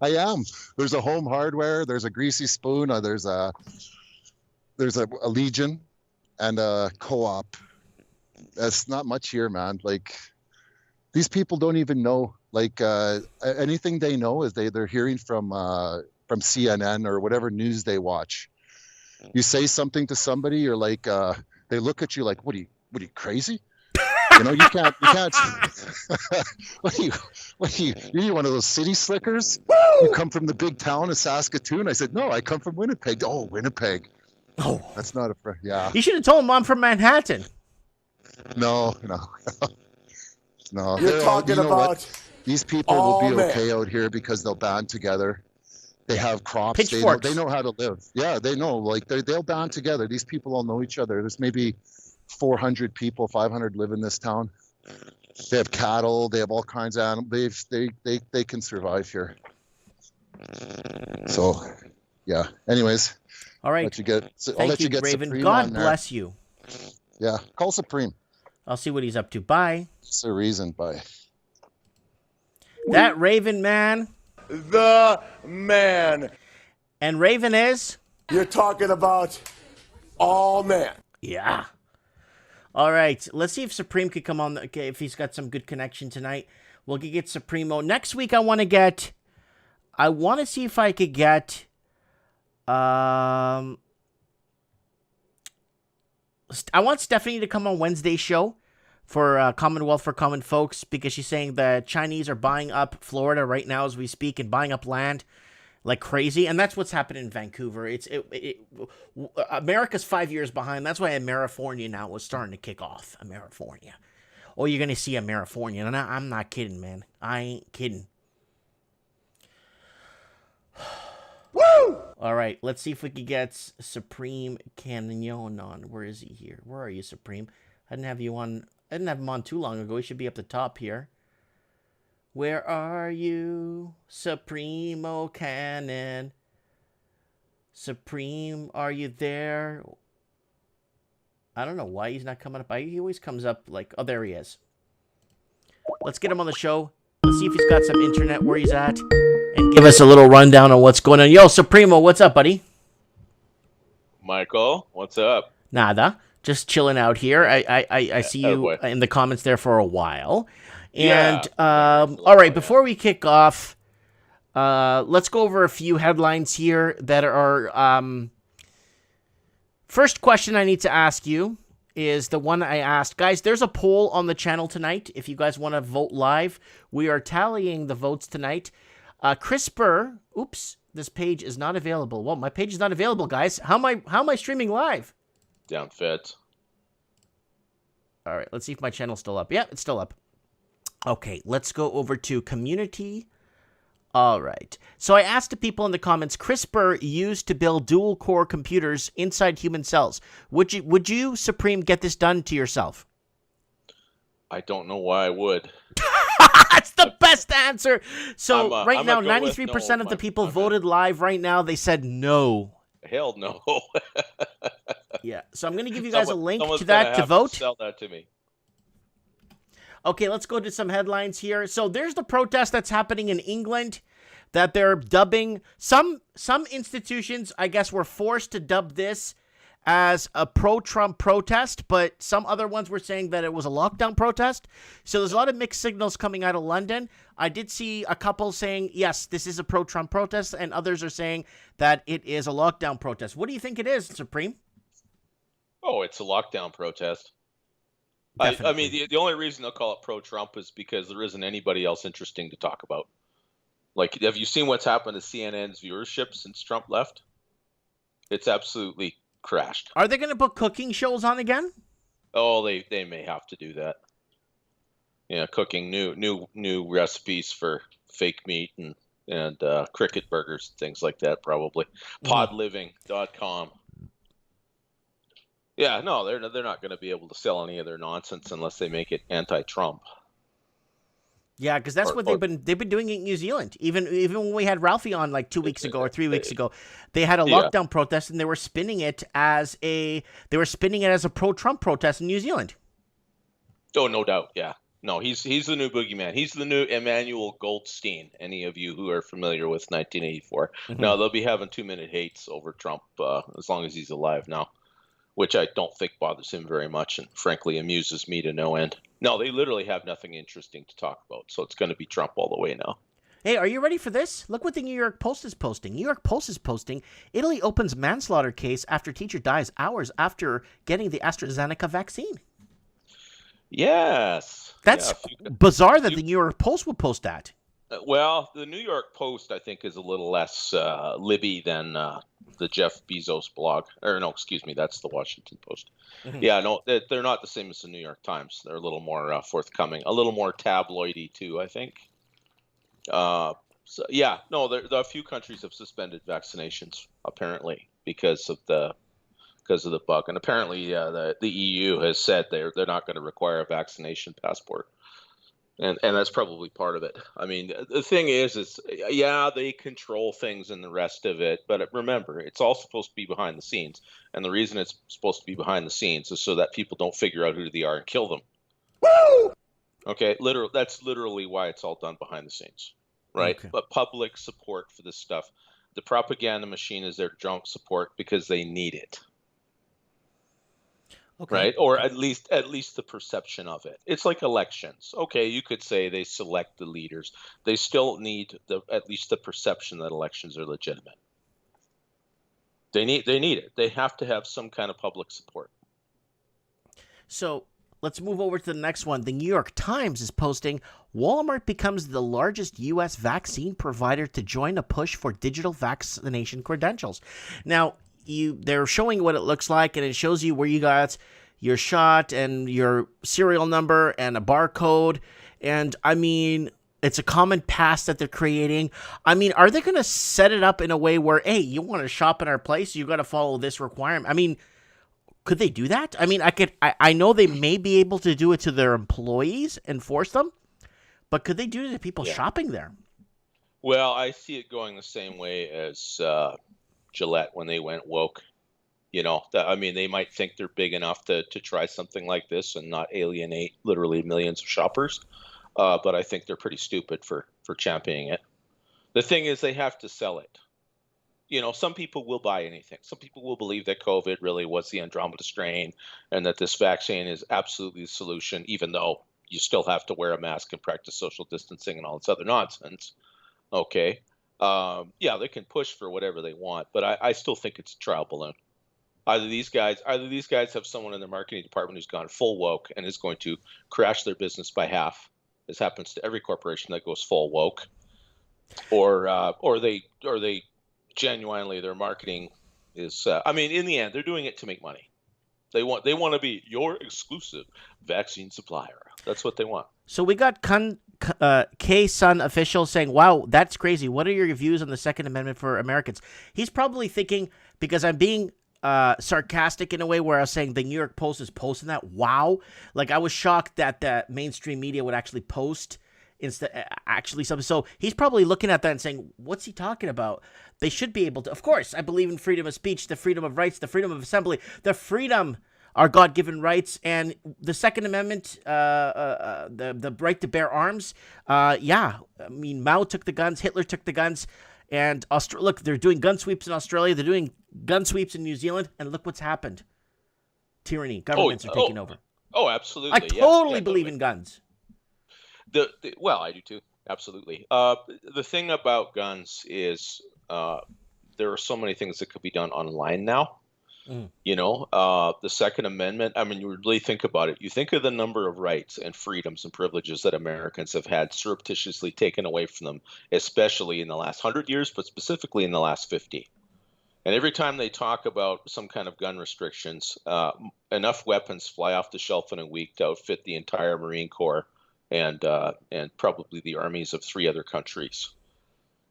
I am. There's a Home Hardware, there's a Greasy Spoon, there's a Legion, and a Co-op. That's not much here, man. Like, these people don't even know. Like, anything they know is they're hearing from CNN or whatever news they watch. You say something to somebody, you're like... they look at you like, what are you crazy? You know, you can't. What are you? You're one of those city slickers. You come from the big town of Saskatoon. I said, no, I come from Winnipeg. Oh, Winnipeg. Oh, that's not a. Yeah. You should have told him I'm from Manhattan. No. You're talking about what? These people will be okay out here because they'll band together. They have crops. They know how to live. Yeah, they know. Like they'll band together. These people all know each other. There's maybe 400 people, 500 live in this town. They have cattle. They have all kinds of animals. They can survive here. So, yeah. Anyways. All right. I'll let you get Raven. Supreme God on there. bless you. Yeah. Call Supreme. I'll see what he's up to. Bye. It's a reason. Bye. That Raven man. the man. And Raven is? You're talking about all man. Yeah. All right. Let's see if Supreme could come on. If he's got some good connection tonight. We'll get Supremo. Next week, I want to see if I could get... I want Stephanie to come on Wednesday's show for Commonwealth for Common Folks, because she's saying the Chinese are buying up Florida right now as we speak and buying up land like crazy, and that's what's happening in Vancouver. America's 5 years behind. That's why Amerifornia now is starting to kick off. Amerifornia. Oh, you're going to see Amerifornia. And I'm not kidding, man. I ain't kidding. Woo! All right, let's see if we can get Supreme Canyon on. Where is he here? Where are you, Supreme? I didn't have him on too long ago. He should be up the top here. Where are you, Supremo Cannon? Supreme, are you there? I don't know why he's not coming up. He always comes up like, oh, there he is. Let's get him on the show. Let's see if he's got some internet where he's at. And give us a little rundown on what's going on. Yo, Supremo, what's up, buddy? Michael, what's up? Nada. Just chilling out here. I see you in the comments there for a while. And, all right, before we kick off, let's go over a few headlines here that are... First question I need to ask you is the one I asked. Guys, there's a poll on the channel tonight. If you guys want to vote live, we are tallying the votes tonight. CRISPR, oops, this page is not available. Well, my page is not available, guys. How am I streaming live? Down fit. All right, let's see if my channel's still up. Yeah, it's still up. Okay, let's go over to community. All right. So I asked the people in the comments, CRISPR used to build dual-core computers inside human cells. Would you, Supreme, get this done to yourself? I don't know why I would. That's the best answer. So right now, 93% of the people voted live right now. They said no. Hell no. Yeah. So I'm going to give you guys a link to that to vote. Sell that to me. Okay, let's go to some headlines here. So there's the protest that's happening in England that they're dubbing. Some institutions, I guess, were forced to dub this as a pro-Trump protest, but some other ones were saying that it was a lockdown protest. So there's a lot of mixed signals coming out of London. I did see a couple saying, yes, this is a pro-Trump protest, and others are saying that it is a lockdown protest. What do you think it is, Supreme? Oh, it's a lockdown protest. I mean, the only reason they'll call it pro-Trump is because there isn't anybody else interesting to talk about. Like, have you seen what's happened to CNN's viewership since Trump left? It's absolutely crashed. Are they going to put cooking shows on again? Oh, they may have to do that. Yeah, cooking new recipes for fake meat and cricket burgers, things like that, probably. Podliving.com. Yeah, no, they're not going to be able to sell any of their nonsense unless they make it anti-Trump. Yeah, because that's what they've been doing in New Zealand. Even when we had Ralphie on like 2 weeks ago or 3 weeks ago, they had a lockdown protest and they were spinning it as a pro-Trump protest in New Zealand. Oh, no doubt. Yeah, no, he's the new boogeyman. He's the new Emmanuel Goldstein. Any of you who are familiar with 1984, no, they'll be having 2-minute hates over Trump as long as he's alive now. Which I don't think bothers him very much and frankly amuses me to no end. No, they literally have nothing interesting to talk about, so it's going to be Trump all the way now. Hey, are you ready for this? Look what the New York Post is posting. New York Post is posting, Italy opens manslaughter case after teacher dies hours after getting the AstraZeneca vaccine. Yes. That's bizarre that the New York Post would post that. Well, the New York Post, I think, is a little less libby than the Jeff Bezos blog. Or no, excuse me, that's the Washington Post. Mhm. Yeah, no, they're not the same as the New York Times. They're a little more forthcoming, a little more tabloidy too, I think. So yeah, no, there a few countries have suspended vaccinations apparently because of the bug, and apparently the EU has said they're not going to require a vaccination passport. And that's probably part of it. I mean, the thing is yeah, they control things and the rest of it, but remember, it's all supposed to be behind the scenes. And the reason it's supposed to be behind the scenes is so that people don't figure out who they are and kill them. Woo! Okay, that's literally why it's all done behind the scenes, right? Okay. But public support for this stuff, the propaganda machine is there to drum support because they need it. Okay. Right, or at least the perception of it. It's like elections. Okay, you could say they select the leaders. They still need at least the perception that elections are legitimate. They need it. They have to have some kind of public support. So let's move over to the next one. The New York Times is posting, Walmart becomes the largest U.S. vaccine provider to join a push for digital vaccination credentials. Now, they're showing what it looks like, and it shows you where you got your shot and your serial number and a barcode. And I mean, it's a common pass that they're creating. I mean, are they going to set it up in a way where, hey, you want to shop in our place, you got to follow this requirement? I mean, could they do that? I mean, I know they may be able to do it to their employees and force them, but could they do it to people shopping there? Well, I see it going the same way as Gillette when they went woke. You know, I mean, they might think they're big enough to try something like this and not alienate literally millions of shoppers. But I think they're pretty stupid for championing it. The thing is, they have to sell it. You know, some people will buy anything. Some people will believe that COVID really was the Andromeda strain and that this vaccine is absolutely the solution, even though you still have to wear a mask and practice social distancing and all this other nonsense. Okay. Yeah, they can push for whatever they want, but I still think it's a trial balloon. Either these guys have someone in their marketing department who's gone full woke and is going to crash their business by half. This happens to every corporation that goes full woke, or they genuinely, their marketing is. I mean, in the end, they're doing it to make money. They want to be your exclusive vaccine supplier. That's what they want. So we got K-Sun official saying, wow, that's crazy. What are your views on the Second Amendment for Americans? He's probably thinking, because I'm being sarcastic in a way where I was saying the New York Post is posting that. Wow. Like, I was shocked that the mainstream media would actually post actually something. So he's probably looking at that and saying, what's he talking about? They should be able to. Of course, I believe in freedom of speech, the freedom of rights, the freedom of assembly, the freedom are God-given rights, and the Second Amendment, the right to bear arms. Yeah, I mean, Mao took the guns, Hitler took the guns, and look, they're doing gun sweeps in Australia, they're doing gun sweeps in New Zealand, and look what's happened. Tyranny, governments are taking over. Oh, absolutely. I totally believe in guns. Well, I do too. Absolutely. The thing about guns is there are so many things that could be done online now. You know, the Second Amendment, I mean, you really think about it. You think of the number of rights and freedoms and privileges that Americans have had surreptitiously taken away from them, especially in the last 100 years, but specifically in the last 50. And every time they talk about some kind of gun restrictions, enough weapons fly off the shelf in a week to outfit the entire Marine Corps and probably the armies of 3 other countries.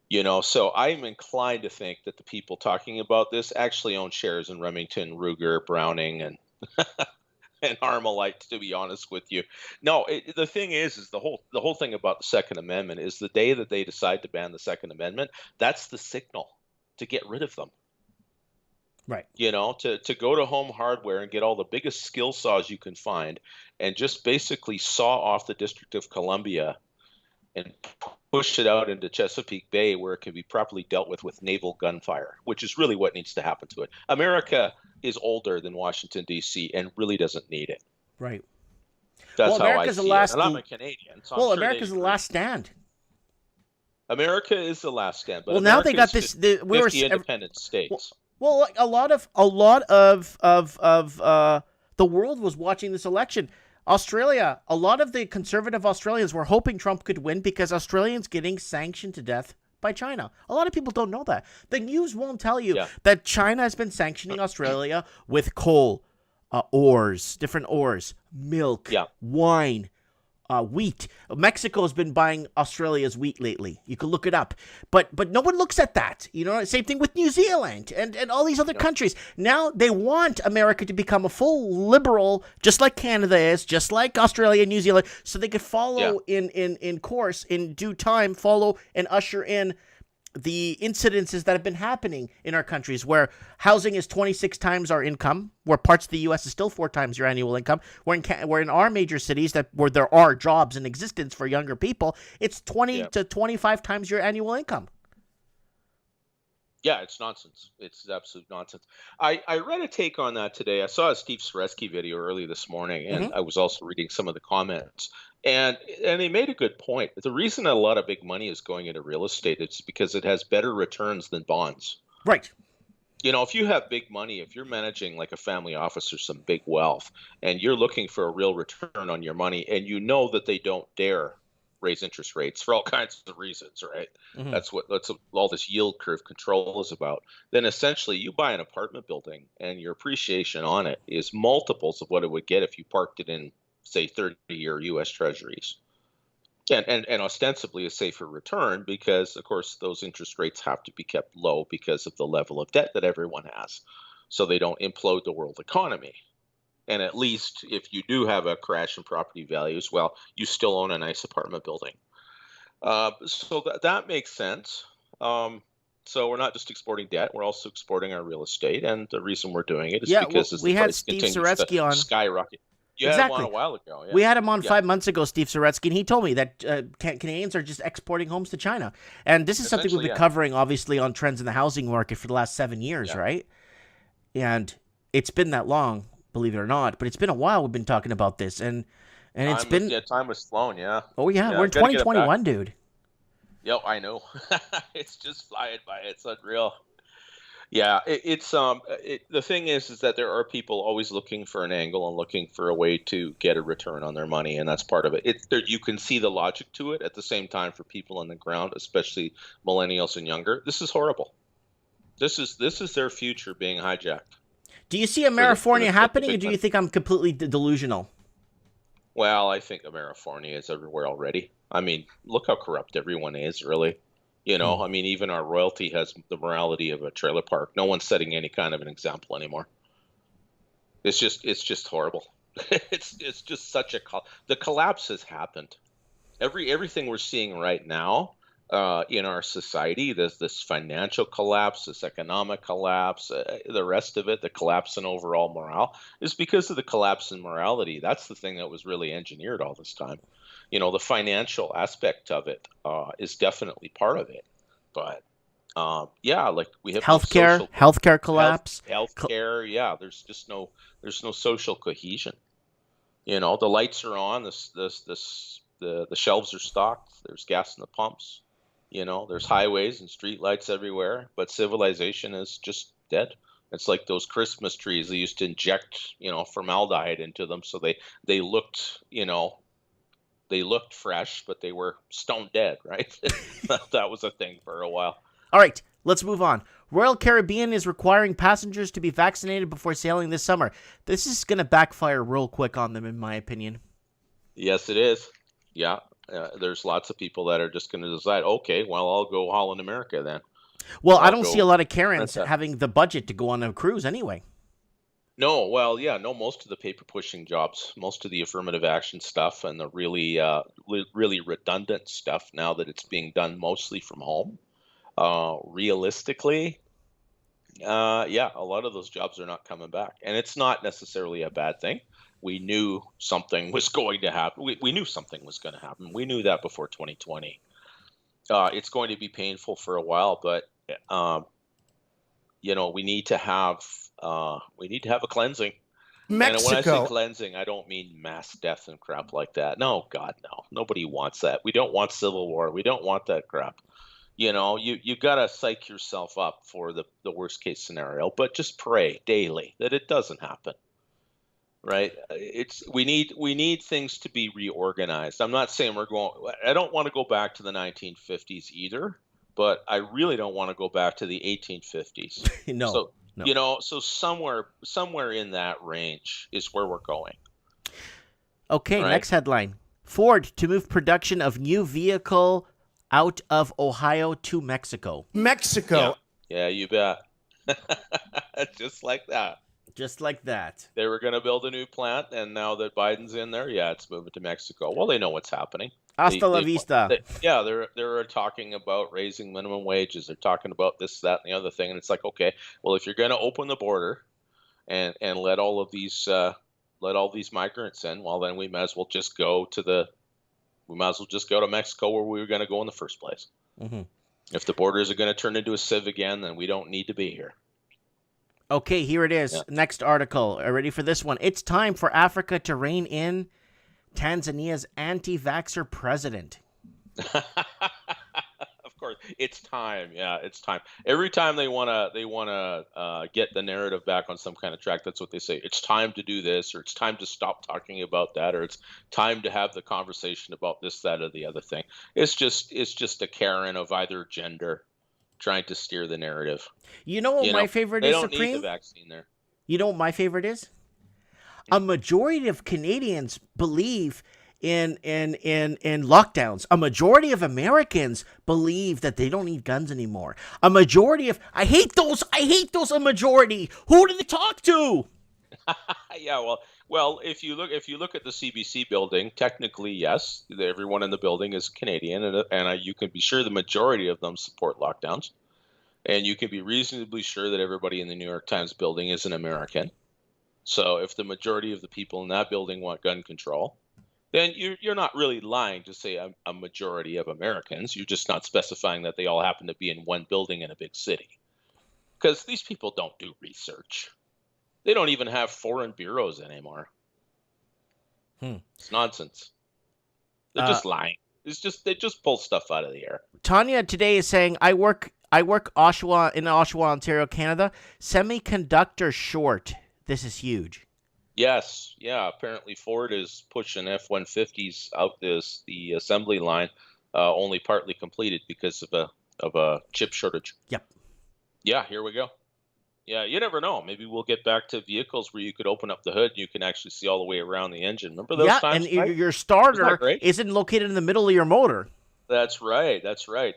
You know, so I'm inclined to think that the people talking about this actually own shares in Remington, Ruger, Browning, and and Armalite. To be honest with you, no. The thing is the whole thing about the Second Amendment is the day that they decide to ban the Second Amendment, that's the signal to get rid of them. Right. You know, to go to Home Hardware and get all the biggest skill saws you can find, and just basically saw off the District of Columbia and push it out into Chesapeake Bay where it can be properly dealt with naval gunfire, which is really what needs to happen to it. America is older than Washington, D.C., and really doesn't need it. Right. That's how I see it. And I'm a Canadian. So America's the last stand. America is the last stand, but Well, now America they got is this. We were 50 independent states. Well, like a lot of the world was watching this election. Australia, a lot of the conservative Australians were hoping Trump could win because Australians getting sanctioned to death by China. A lot of people don't know that. The news won't tell you that China has been sanctioning Australia with coal, different ores, milk, wine, wheat. Mexico has been buying Australia's wheat lately. You can look it up. But no one looks at that. You know, same thing with New Zealand and all these other countries. Now they want America to become a full liberal, just like Canada is, just like Australia and New Zealand, so they could follow in course, in due time, follow and usher in the incidences that have been happening in our countries, where housing is 26 times our income, where parts of the U.S. is still 4 times your annual income, where in our major cities where there are jobs in existence for younger people, it's 20 to 25 times your annual income. Yeah, it's nonsense. It's absolute nonsense. I read a take on that today. I saw a Steve Saretsky video early this morning, and I was also reading some of the comments. And they made a good point. The reason that a lot of big money is going into real estate is because it has better returns than bonds. Right. You know, if you have big money, if you're managing like a family office or some big wealth, and you're looking for a real return on your money, and you know that they don't dare raise interest rates for all kinds of reasons, right? That's what all this yield curve control is about. Then essentially you buy an apartment building and your appreciation on it is multiples of what it would get if you parked it in, say, 30-year U.S. Treasuries. And ostensibly a safer return because, of course, those interest rates have to be kept low because of the level of debt that everyone has, so they don't implode the world economy. And at least if you do have a crash in property values, well, you still own a nice apartment building. So that makes sense. So we're not just exporting debt, we're also exporting our real estate. And the reason we're doing it is because we had Steve Saretsky on skyrocket. You had him on a while ago. Yeah. We had him on 5 months ago, Steve Saretsky, and he told me that Canadians are just exporting homes to China. And this is something we've been covering, obviously, on trends in the housing market for the last 7 years, right? And it's been that long, believe it or not, but it's been a while we've been talking about this. And it's been... time was flown, yeah. Oh, yeah, we're in 2021, dude. Yep, I know. It's just flying by. It's unreal. Yeah, the thing is that there are people always looking for an angle and looking for a way to get a return on their money, and that's part of it. You can see the logic to it. At the same time, for people on the ground, especially millennials and younger, this is horrible. This is their future being hijacked. Do you see Amerifornia happening, or do you think I'm completely delusional? Well, I think Amerifornia is everywhere already. I mean, look how corrupt everyone is, really. You know, I mean, even our royalty has the morality of a trailer park. No one's setting any kind of an example anymore. It's just horrible. it's just such the collapse has happened. Everything we're seeing right now in our society, there's this financial collapse, this economic collapse, the rest of it, the collapse in overall morale, is because of the collapse in morality. That's the thing that was really engineered all this time. You know, the financial aspect of it is definitely part of it, but like we have healthcare collapse. Healthcare, yeah. There's no social cohesion. You know, the lights are on, the shelves are stocked. There's gas in the pumps. You know, there's highways and street lights everywhere, but civilization is just dead. It's like those Christmas trees. They used to inject, formaldehyde into them, so they looked, they looked fresh, but they were stone dead, right? That was a thing for a while. All right, let's move on. Royal Caribbean is requiring passengers to be vaccinated before sailing this summer. This is going to backfire real quick on them, in my opinion. Yes, it is. Yeah, there's lots of people that are just going to decide, okay, well, I'll go Holland America then. Well, I don't see a lot of Karens having the budget to go on a cruise anyway. No, well, yeah, no, most of the paper-pushing jobs, most of the affirmative action stuff and the really redundant stuff now that it's being done mostly from home, realistically, a lot of those jobs are not coming back. And it's not necessarily a bad thing. We knew something was going to happen. We knew something was going to happen. We knew that before 2020. It's going to be painful for a while, but we need to have a cleansing. Mexico. And when I say cleansing, I don't mean mass death and crap like that. No, God, no. Nobody wants that. We don't want civil war. We don't want that crap. You know, you got to psych yourself up for the worst case scenario, but just pray daily that it doesn't happen. Right? We need things to be reorganized. I'm not saying I don't want to go back to the 1950s either, but I really don't want to go back to the 1850s. No. So, no. you know, so somewhere in that range is where we're going. Okay, right? Next headline. Ford to move production of new vehicle out of Ohio to Mexico. Mexico. Yeah, you bet. Just like that. Just like that. They were going to build a new plant, and now that Biden's in there, it's moving to Mexico. Well, they know what's happening. Hasta la vista. They're talking about raising minimum wages. They're talking about this, that, and the other thing. And it's like, okay, well, if you're going to open the border and let all these migrants in, well, then we might as well just go to Mexico, where we were going to go in the first place. Mm-hmm. If the borders are going to turn into a sieve again, then we don't need to be here. Okay, here it is. Yeah. Next article. Ready for this one? It's time for Africa to rein in Tanzania's anti-vaxxer president. Of course, it's time. Yeah, it's time. Every time they wanna get the narrative back on some kind of track, that's what they say. It's time to do this, or it's time to stop talking about that, or it's time to have the conversation about this, that, or the other thing. It's just a Karen of either gender trying to steer the narrative. You know what my favorite is, Supreme? They don't need the vaccine there. You know what my favorite is? A majority of Canadians believe in lockdowns. A majority of Americans believe that they don't need guns anymore. A majority of I hate those a majority. Who do they talk to? Yeah, well, if you look at the CBC building, technically yes, everyone in the building is Canadian, and you can be sure the majority of them support lockdowns, and you can be reasonably sure that everybody in the New York Times building is an American. So if the majority of the people in that building want gun control, then you're not really lying to say a majority of Americans. You're just not specifying that they all happen to be in one building in a big city, because these people don't do research. They don't even have foreign bureaus anymore. It's nonsense. They're just lying. They just pull stuff out of the air. Tanya today is saying, I work in Oshawa, Ontario, Canada. Semiconductor short. This is huge. Yes, yeah. Apparently, Ford is pushing F-150s out the assembly line, only partly completed because of a chip shortage. Yep. Yeah, here we go. Yeah, you never know. Maybe we'll get back to vehicles where you could open up the hood and you can actually see all the way around the engine. Remember those times? Yeah, and your starter isn't located in the middle of your motor. That's right.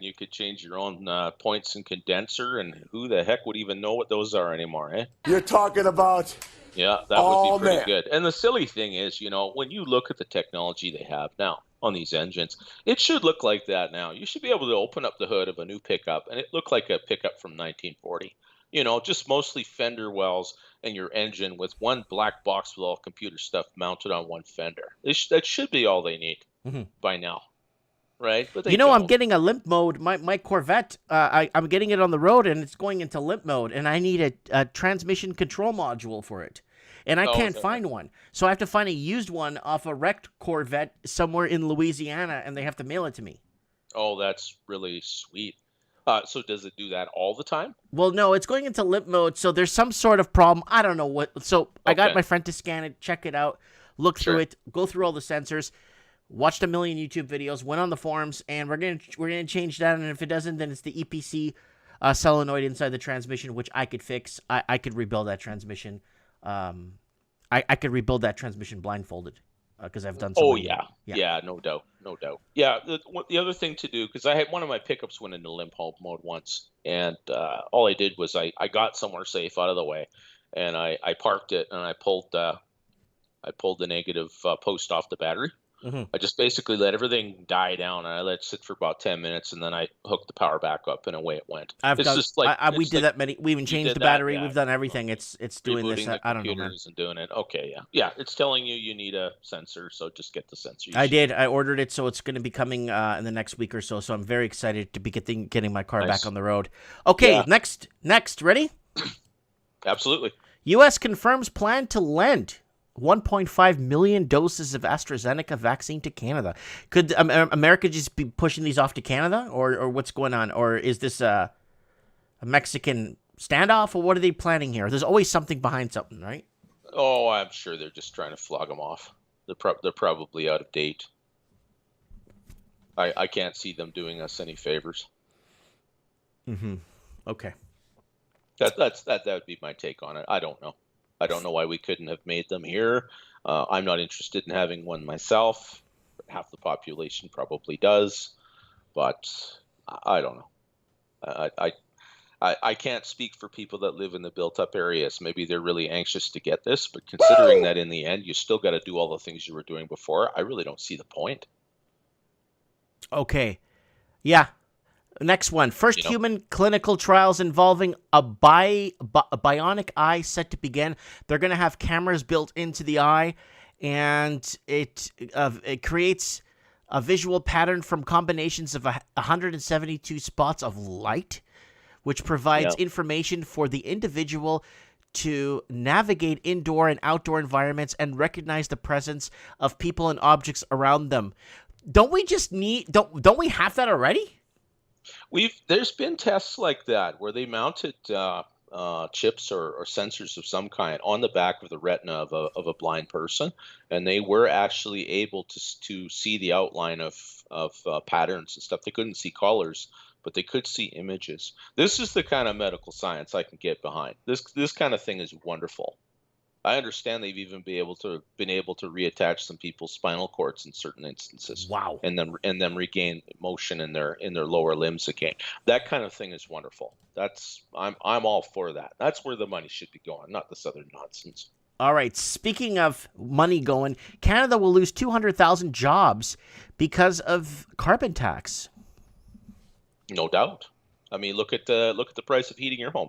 You could change your own points and condenser, and who the heck would even know what those are anymore, eh? You're talking about... Yeah, that would be pretty good. And the silly thing is, when you look at the technology they have now on these engines, it should look like that now. You should be able to open up the hood of a new pickup, and it looked like a pickup from 1940. Just mostly fender wells and your engine with one black box with all computer stuff mounted on one fender. That should be all they need by now, right? But I'm getting a limp mode. My Corvette, I'm getting it on the road, and it's going into limp mode, and I need a transmission control module for it. And I can't find one. So I have to find a used one off a wrecked Corvette somewhere in Louisiana, and they have to mail it to me. Oh, that's really sweet. So does it do that all the time? Well, no, it's going into limp mode, so there's some sort of problem. I don't know what. So I got my friend to scan it, check it out, look through it, go through all the sensors, watched a million YouTube videos, went on the forums, and we're gonna change that. And if it doesn't, then it's the EPC solenoid inside the transmission, which I could fix. I could rebuild that transmission. I could rebuild that transmission blindfolded. Because I've done so. Oh, yeah, no doubt. Yeah, the other thing to do, because I had one of my pickups went into limp mode once, and all I did was I got somewhere safe out of the way, and I parked it, and I pulled the negative post off the battery. I just basically let everything die down, and I let it sit for about 10 minutes, and then I hooked the power back up, and away it went. We did that many. We even changed the battery. We've done everything. It's doing this. I don't know, man. And doing it. Okay, yeah. It's telling you need a sensor, so just get the sensor. I did. I ordered it, so it's going to be coming in the next week or so. So I'm very excited to be getting my car back on the road. Okay, next, ready? Absolutely. U.S. confirms plan to lend 1.5 million doses of AstraZeneca vaccine to Canada. Could America just be pushing these off to Canada, or what's going on? Or is this a Mexican standoff, or what are they planning here? There's always something behind something, right? Oh, I'm sure they're just trying to flog them off. They're probably out of date. I can't see them doing us any favors. Mm-hmm. Okay. That would be my take on it. I don't know. I don't know why we couldn't have made them here. I'm not interested in having one myself. Half the population probably does, but I don't know. I can't speak for people that live in the built-up areas. Maybe they're really anxious to get this, but considering that in the end you still got to do all the things you were doing before, I really don't see the point. Okay. Yeah. Next one. First human clinical trials involving a bionic eye set to begin. They're going to have cameras built into the eye, and it creates a visual pattern from combinations of 172 spots of light, which provides information for the individual to navigate indoor and outdoor environments and recognize the presence of people and objects around them. Don't we just don't we have that already? There's been tests like that where they mounted chips or sensors of some kind on the back of the retina of a blind person, and they were actually able to see the outline of patterns and stuff. They couldn't see colors, but they could see images. This is the kind of medical science I can get behind. This kind of thing is wonderful. I understand they've even been able to reattach some people's spinal cords in certain instances. Wow. And then regain motion in their lower limbs again. That kind of thing is wonderful. I'm all for that. That's where the money should be going, not this other nonsense. All right. Speaking of money going, Canada will lose 200,000 jobs because of carbon tax. No doubt. I mean, look at the price of heating your home.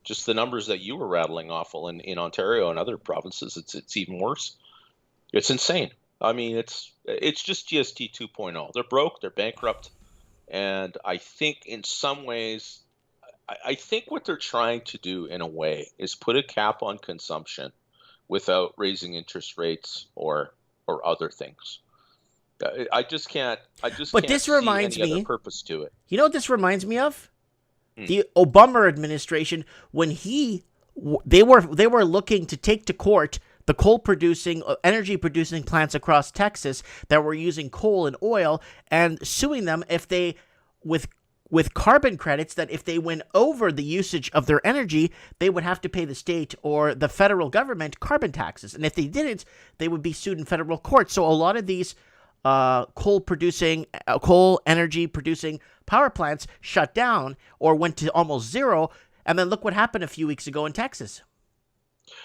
Just the numbers that you were rattling off in Ontario and other provinces, it's even worse. It's insane. I mean, it's just GST 2.0. They're broke, they're bankrupt, and I think in some ways, I think what they're trying to do in a way is put a cap on consumption without raising interest rates or other things. I just can't. But this reminds see any me. other purpose to it. You know what this reminds me of? The Obama administration, when they were looking to take to court the coal-producing, energy-producing plants across Texas that were using coal and oil, and suing them if they, with carbon credits, that if they went over the usage of their energy, they would have to pay the state or the federal government carbon taxes, and if they didn't, they would be sued in federal court. So a lot of these coal energy producing power plants shut down or went to almost zero, and then look what happened a few weeks ago in Texas.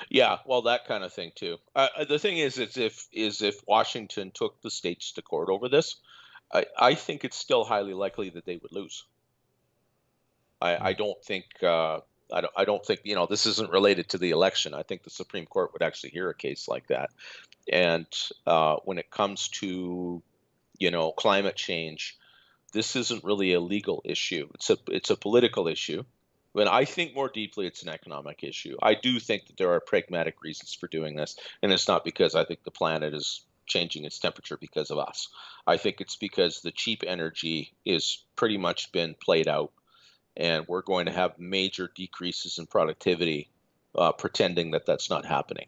Yeah, well, that kind of thing too. The thing is if Washington took the states to court over this, I think it's still highly likely that they would lose. I don't think I don't think this isn't related to the election. I think the Supreme Court would actually hear a case like that. And when it comes to climate change, this isn't really a legal issue. It's a political issue. But I think more deeply it's an economic issue. I do think that there are pragmatic reasons for doing this, and it's not because I think the planet is changing its temperature because of us. I think it's because the cheap energy is pretty much been played out, and we're going to have major decreases in productivity, pretending that that's not happening.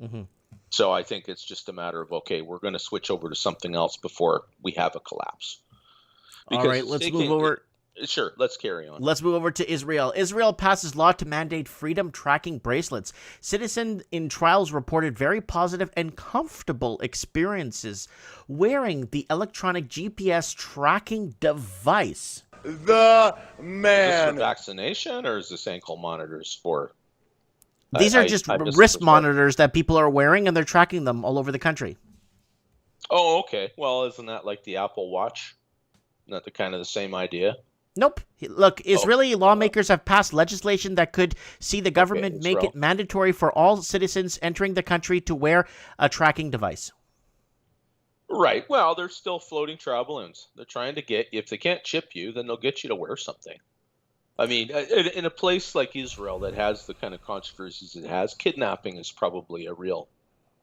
Mm-hmm. So I think it's just a matter of, okay, we're going to switch over to something else before we have a collapse. All right, let's move over. Sure, let's carry on. Let's move over to Israel. Israel passes law to mandate freedom tracking bracelets. Citizens in trials reported very positive and comfortable experiences wearing the electronic GPS tracking device. The man. Is this for vaccination, or is this ankle monitors for? These are just wrist monitors that people are wearing, and they're tracking them all over the country. Oh, okay. Well, isn't that like the Apple Watch? Isn't that the kind of the same idea? Nope. Look, Israeli lawmakers have passed legislation that could see the government make it mandatory for all citizens entering the country to wear a tracking device. Right. Well, they're still floating trial balloons. They're trying to get, if they can't chip you, then they'll get you to wear something. I mean, in a place like Israel that has the kind of controversies it has, kidnapping is probably a real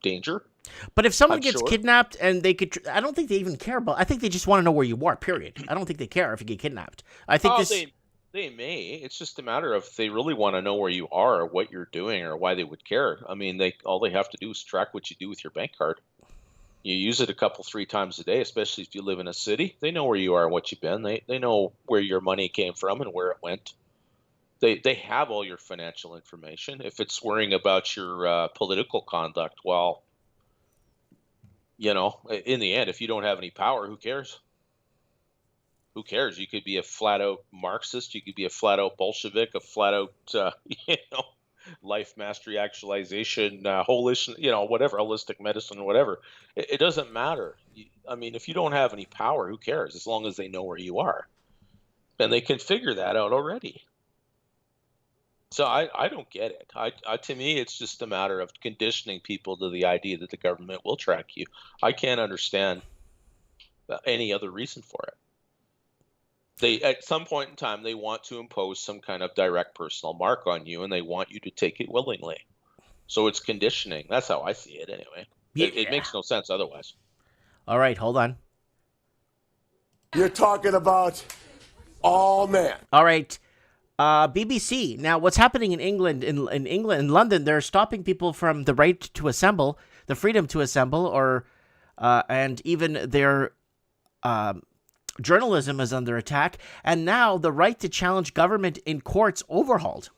danger. But if someone I'm gets sure. kidnapped and they could, I don't think they even care about. I think they just want to know where you are. Period. I don't think they care if you get kidnapped. I think this. They may. It's just a matter of they really want to know where you are or what you're doing or why they would care. I mean, all they have to do is track what you do with your bank card. You use it 3 times a day, especially if you live in a city. They know where you are and what you've been. They know where your money came from and where it went. They have all your financial information. If it's worrying about your political conduct, well, you know, in the end, if you don't have any power, who cares? Who cares? You could be a flat-out Marxist. You could be a flat-out Bolshevik, a flat-out, you know, life mastery actualization, holistic, you know, whatever, holistic medicine, whatever. It doesn't matter. I mean, if you don't have any power, who cares? As long as they know where you are. And they can figure that out already. So I don't get it. To me, it's just a matter of conditioning people to the idea that the government will track you. I can't understand any other reason for it. At some point in time, they want to impose some kind of direct personal mark on you, and they want you to take it willingly. So it's conditioning. That's how I see it, anyway. Yeah. It makes no sense otherwise. All right, hold on. You're talking about all men. All right. BBC. Now, what's happening in England? In England, in London, they're stopping people from the right to assemble, the freedom to assemble, or and even their journalism is under attack. And now the right to challenge government in courts overhauled.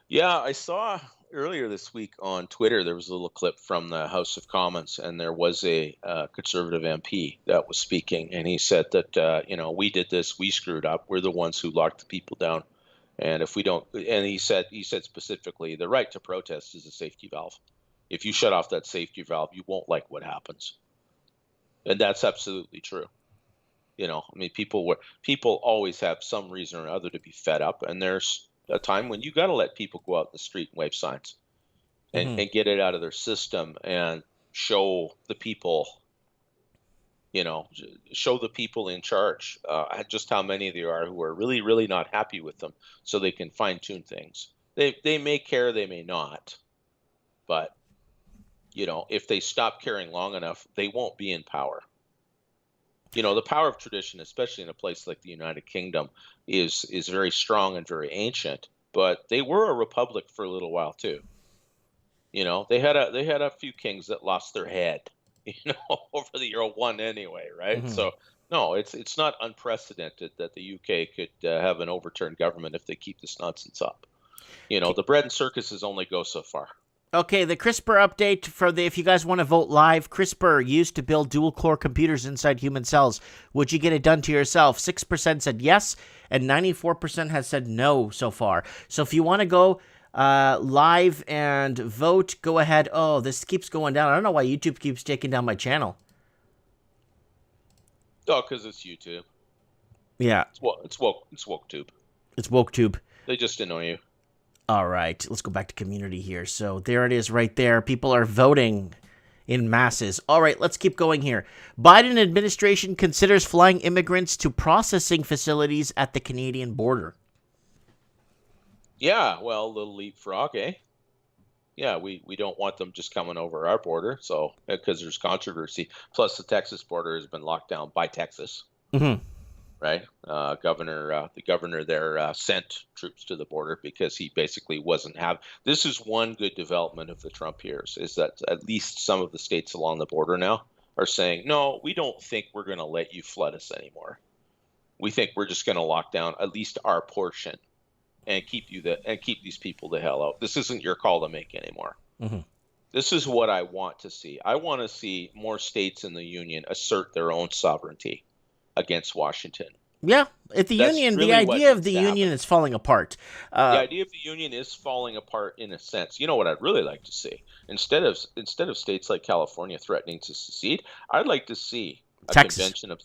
Yeah, I saw earlier this week on Twitter, there was a little clip from the House of Commons, and there was a Conservative MP that was speaking, and he said that, you know, we did this, we screwed up, we're the ones who locked the people down. And if we don't, and he said specifically, the right to protest is a safety valve. If you shut off that safety valve, you won't like what happens. And that's absolutely true. You know, I mean, people always have some reason or other to be fed up, and there's a time when you got to let people go out in the street and wave signs and get it out of their system and show the people, you know, show the people in charge just how many there are who are really, really not happy with them, so they can fine tune things. They may care, they may not, but you know, if they stop caring long enough, they won't be in power. You know, the power of tradition, especially in a place like the United Kingdom, is very strong and very ancient. But they were a republic for a little while too. You know, they had a few kings that lost their head, you know, over the year one anyway, right? So no, it's not unprecedented that the UK could have an overturned government if they keep this nonsense up. You know, the bread and circuses only go so far. Okay, the CRISPR update if you guys want to vote live, CRISPR used to build dual-core computers inside human cells. Would you get it done to yourself? 6% said yes, and 94% has said no so far. So if you want to go live and vote, go ahead. Oh, this keeps going down. I don't know why YouTube keeps taking down my channel. Oh, because it's YouTube. Yeah. It's WokeTube. It's WokeTube. They just annoy you. All right, let's go back to community here. So there it is right there. People are voting in masses. All right, let's keep going here. Biden administration considers flying immigrants to processing facilities at the Canadian border. Yeah, well, a little leapfrog, eh? Yeah, we don't want them just coming over our border, so because there's controversy. Plus, the Texas border has been locked down by Texas. Right? The governor there sent troops to the border because he basically wasn't this is one good development of the Trump years, is that at least some of the states along the border now are saying, no, we don't think we're going to let you flood us anymore. We think we're just going to lock down at least our portion and keep these people the hell out. This isn't your call to make anymore. This is what I want to see. I want to see more states in the union assert their own sovereignty against Washington. Yeah, at the union, the idea of the union is falling apart. The idea of the union is falling apart in a sense. You know what I'd really like to see? Instead of states like California threatening to secede, I'd like to see a convention of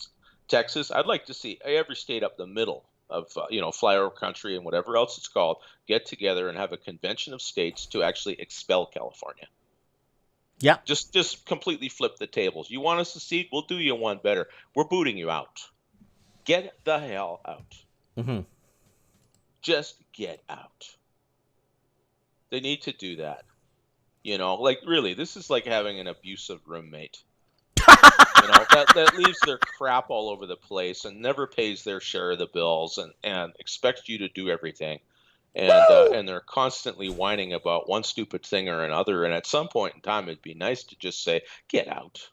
Texas. I'd like to see every state up the middle of flyover country and whatever else it's called get together and have a convention of states to actually expel California. Yeah. Just completely flip the tables. You want us to secede? We'll do you one better. We're booting you out. Get the hell out. Just get out. They need to do that. You know, like really, this is like having an abusive roommate. You know, that leaves their crap all over the place and never pays their share of the bills and expects you to do everything. And they're constantly whining about one stupid thing or another. And at some point in time, it'd be nice to just say, get out.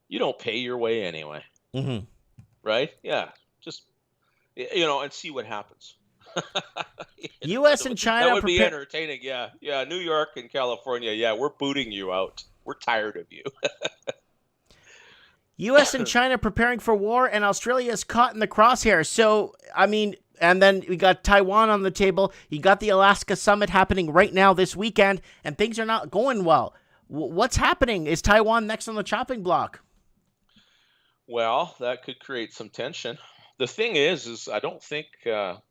You don't pay your way anyway. Mm-hmm. Right? Yeah. Just, you know, and see what happens. U.S. and China. That would be entertaining. Yeah. Yeah. New York and California. Yeah. We're booting you out. We're tired of you. U.S. and China preparing for war, and Australia is caught in the crosshairs. So, I mean, and then we got Taiwan on the table. You got the Alaska summit happening right now this weekend, and things are not going well. What's happening? Is Taiwan next on the chopping block? Well, that could create some tension. The thing is I don't think the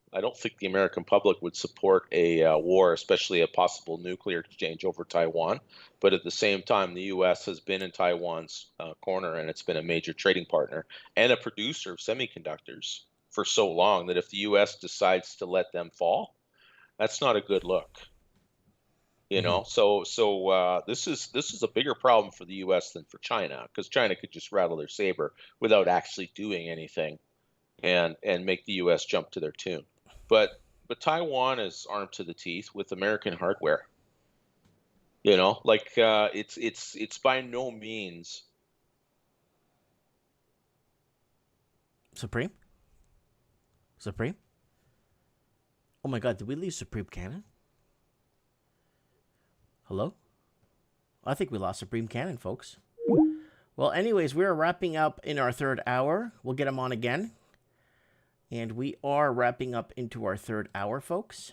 American public would support a war, especially a possible nuclear exchange over Taiwan. But at the same time, the U.S. has been in Taiwan's corner, and it's been a major trading partner and a producer of semiconductors for so long that if the U.S. decides to let them fall, that's not a good look. You know, so this is a bigger problem for the U.S. than for China, because China could just rattle their saber without actually doing anything, and make the U.S. jump to their tune. But Taiwan is armed to the teeth with American hardware. You know, like it's by no means Supreme. Oh my God, did we leave Supreme Cannon? Hello? I think we lost Supreme Cannon, folks. Well, anyways, we're wrapping up in our third hour. We'll get him on again. And we are wrapping up into our third hour, folks.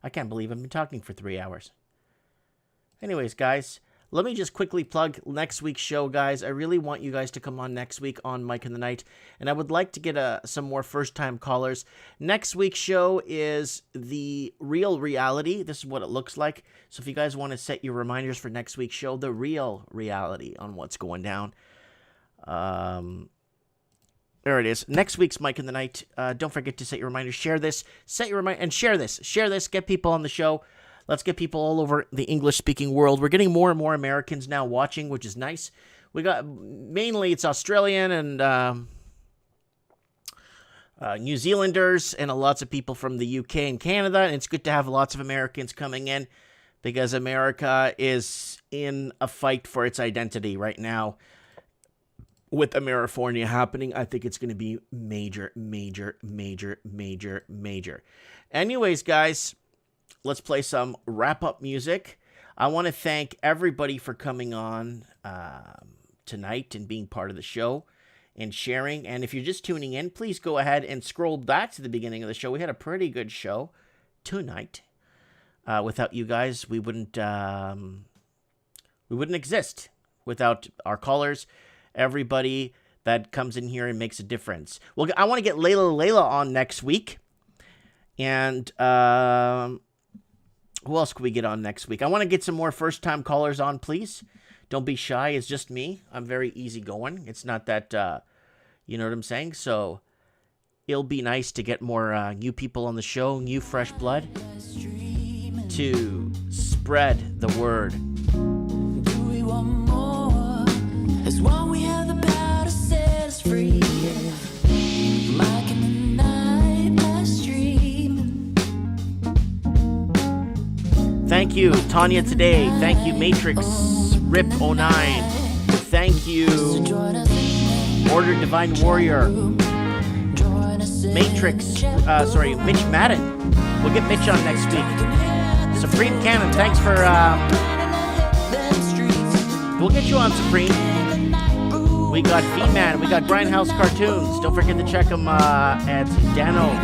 I can't believe I've been talking for 3 hours. Anyways, guys, let me just quickly plug next week's show, guys. I really want you guys to come on next week on Mike in the Night. And I would like to get some more first-time callers. Next week's show is the real reality. This is what it looks like. So if you guys want to set your reminders for next week's show, the real reality on what's going down. There it is. Next week's Mike in the Night. Don't forget to set your reminders. Share this. Set your reminder and share this. Share this. Get people on the show. Let's get people all over the English-speaking world. We're getting more and more Americans now watching, which is nice. We got, mainly it's Australian and New Zealanders and lots of people from the UK and Canada. And it's good to have lots of Americans coming in because America is in a fight for its identity right now. With Amerifornia happening, I think it's going to be major. Anyways, guys, let's play some wrap-up music. I want to thank everybody for coming on tonight and being part of the show and sharing. And if you're just tuning in, please go ahead and scroll back to the beginning of the show. We had a pretty good show tonight. Without you guys, we wouldn't exist without our callers. Everybody that comes in here and makes a difference. Well, I want to get Layla on next week. And who else can we get on next week? I want to get some more first-time callers on, please. Don't be shy. It's just me. I'm very easygoing. It's not that, you know what I'm saying? So it'll be nice to get more new people on the show, new fresh blood, to spread the word. Do we want more? As one we have the power to set us free. Mike in the night, I stream. Thank you, Tanya Today. Thank you, Matrix Rip09. Thank you, Order Divine Warrior. Mitch Madden. We'll get Mitch on next week. Supreme Cannon, thanks for, we'll get you on, Supreme. We got V-Man, we got Grindhouse Cartoons. Don't forget to check them at dano.com.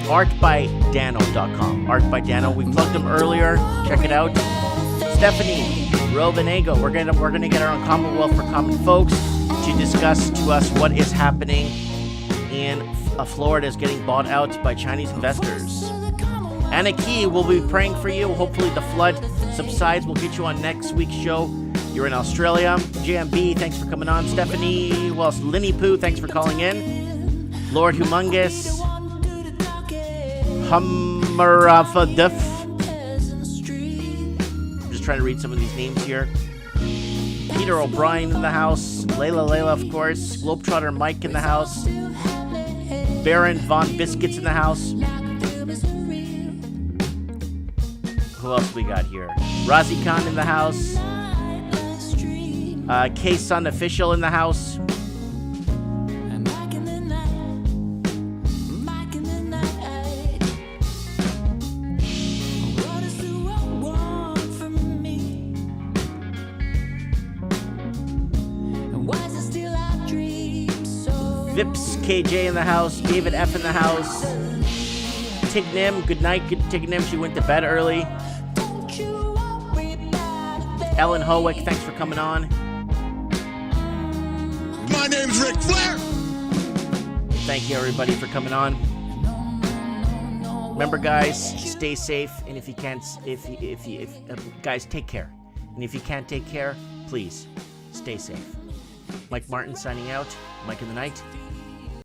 Artbydano.com. Art by Dano. We plugged them earlier. Check it out. Stephanie Rovenego. We're gonna get her on Commonwealth for Common Folks to discuss to us what is happening in Florida is getting bought out by Chinese investors. Anna Key will be praying for you. Hopefully the flood subsides. We'll get you on next week's show. You're in Australia. JMB, thanks for coming on. Stephanie, Lenny Poo, thanks for calling in. Lord Humongous. Hummerafadif. I'm just trying to read some of these names here. Peter O'Brien in the house. Layla, of course. Globetrotter Mike in the house. Baron Von Biscuits in the house. Who else we got here? Razi Khan in the house. K-Sun Official in the house. Vips KJ in the house. David F in the house. Tignim, good night, Tignim. She went to bed early. Ellen Howick, thanks for coming on. My name's Ric Flair. Thank you, everybody, for coming on. Remember, guys, stay safe, and if you can't, guys, take care. And if you can't take care, please stay safe. Mike Martin signing out. Mike in the Night.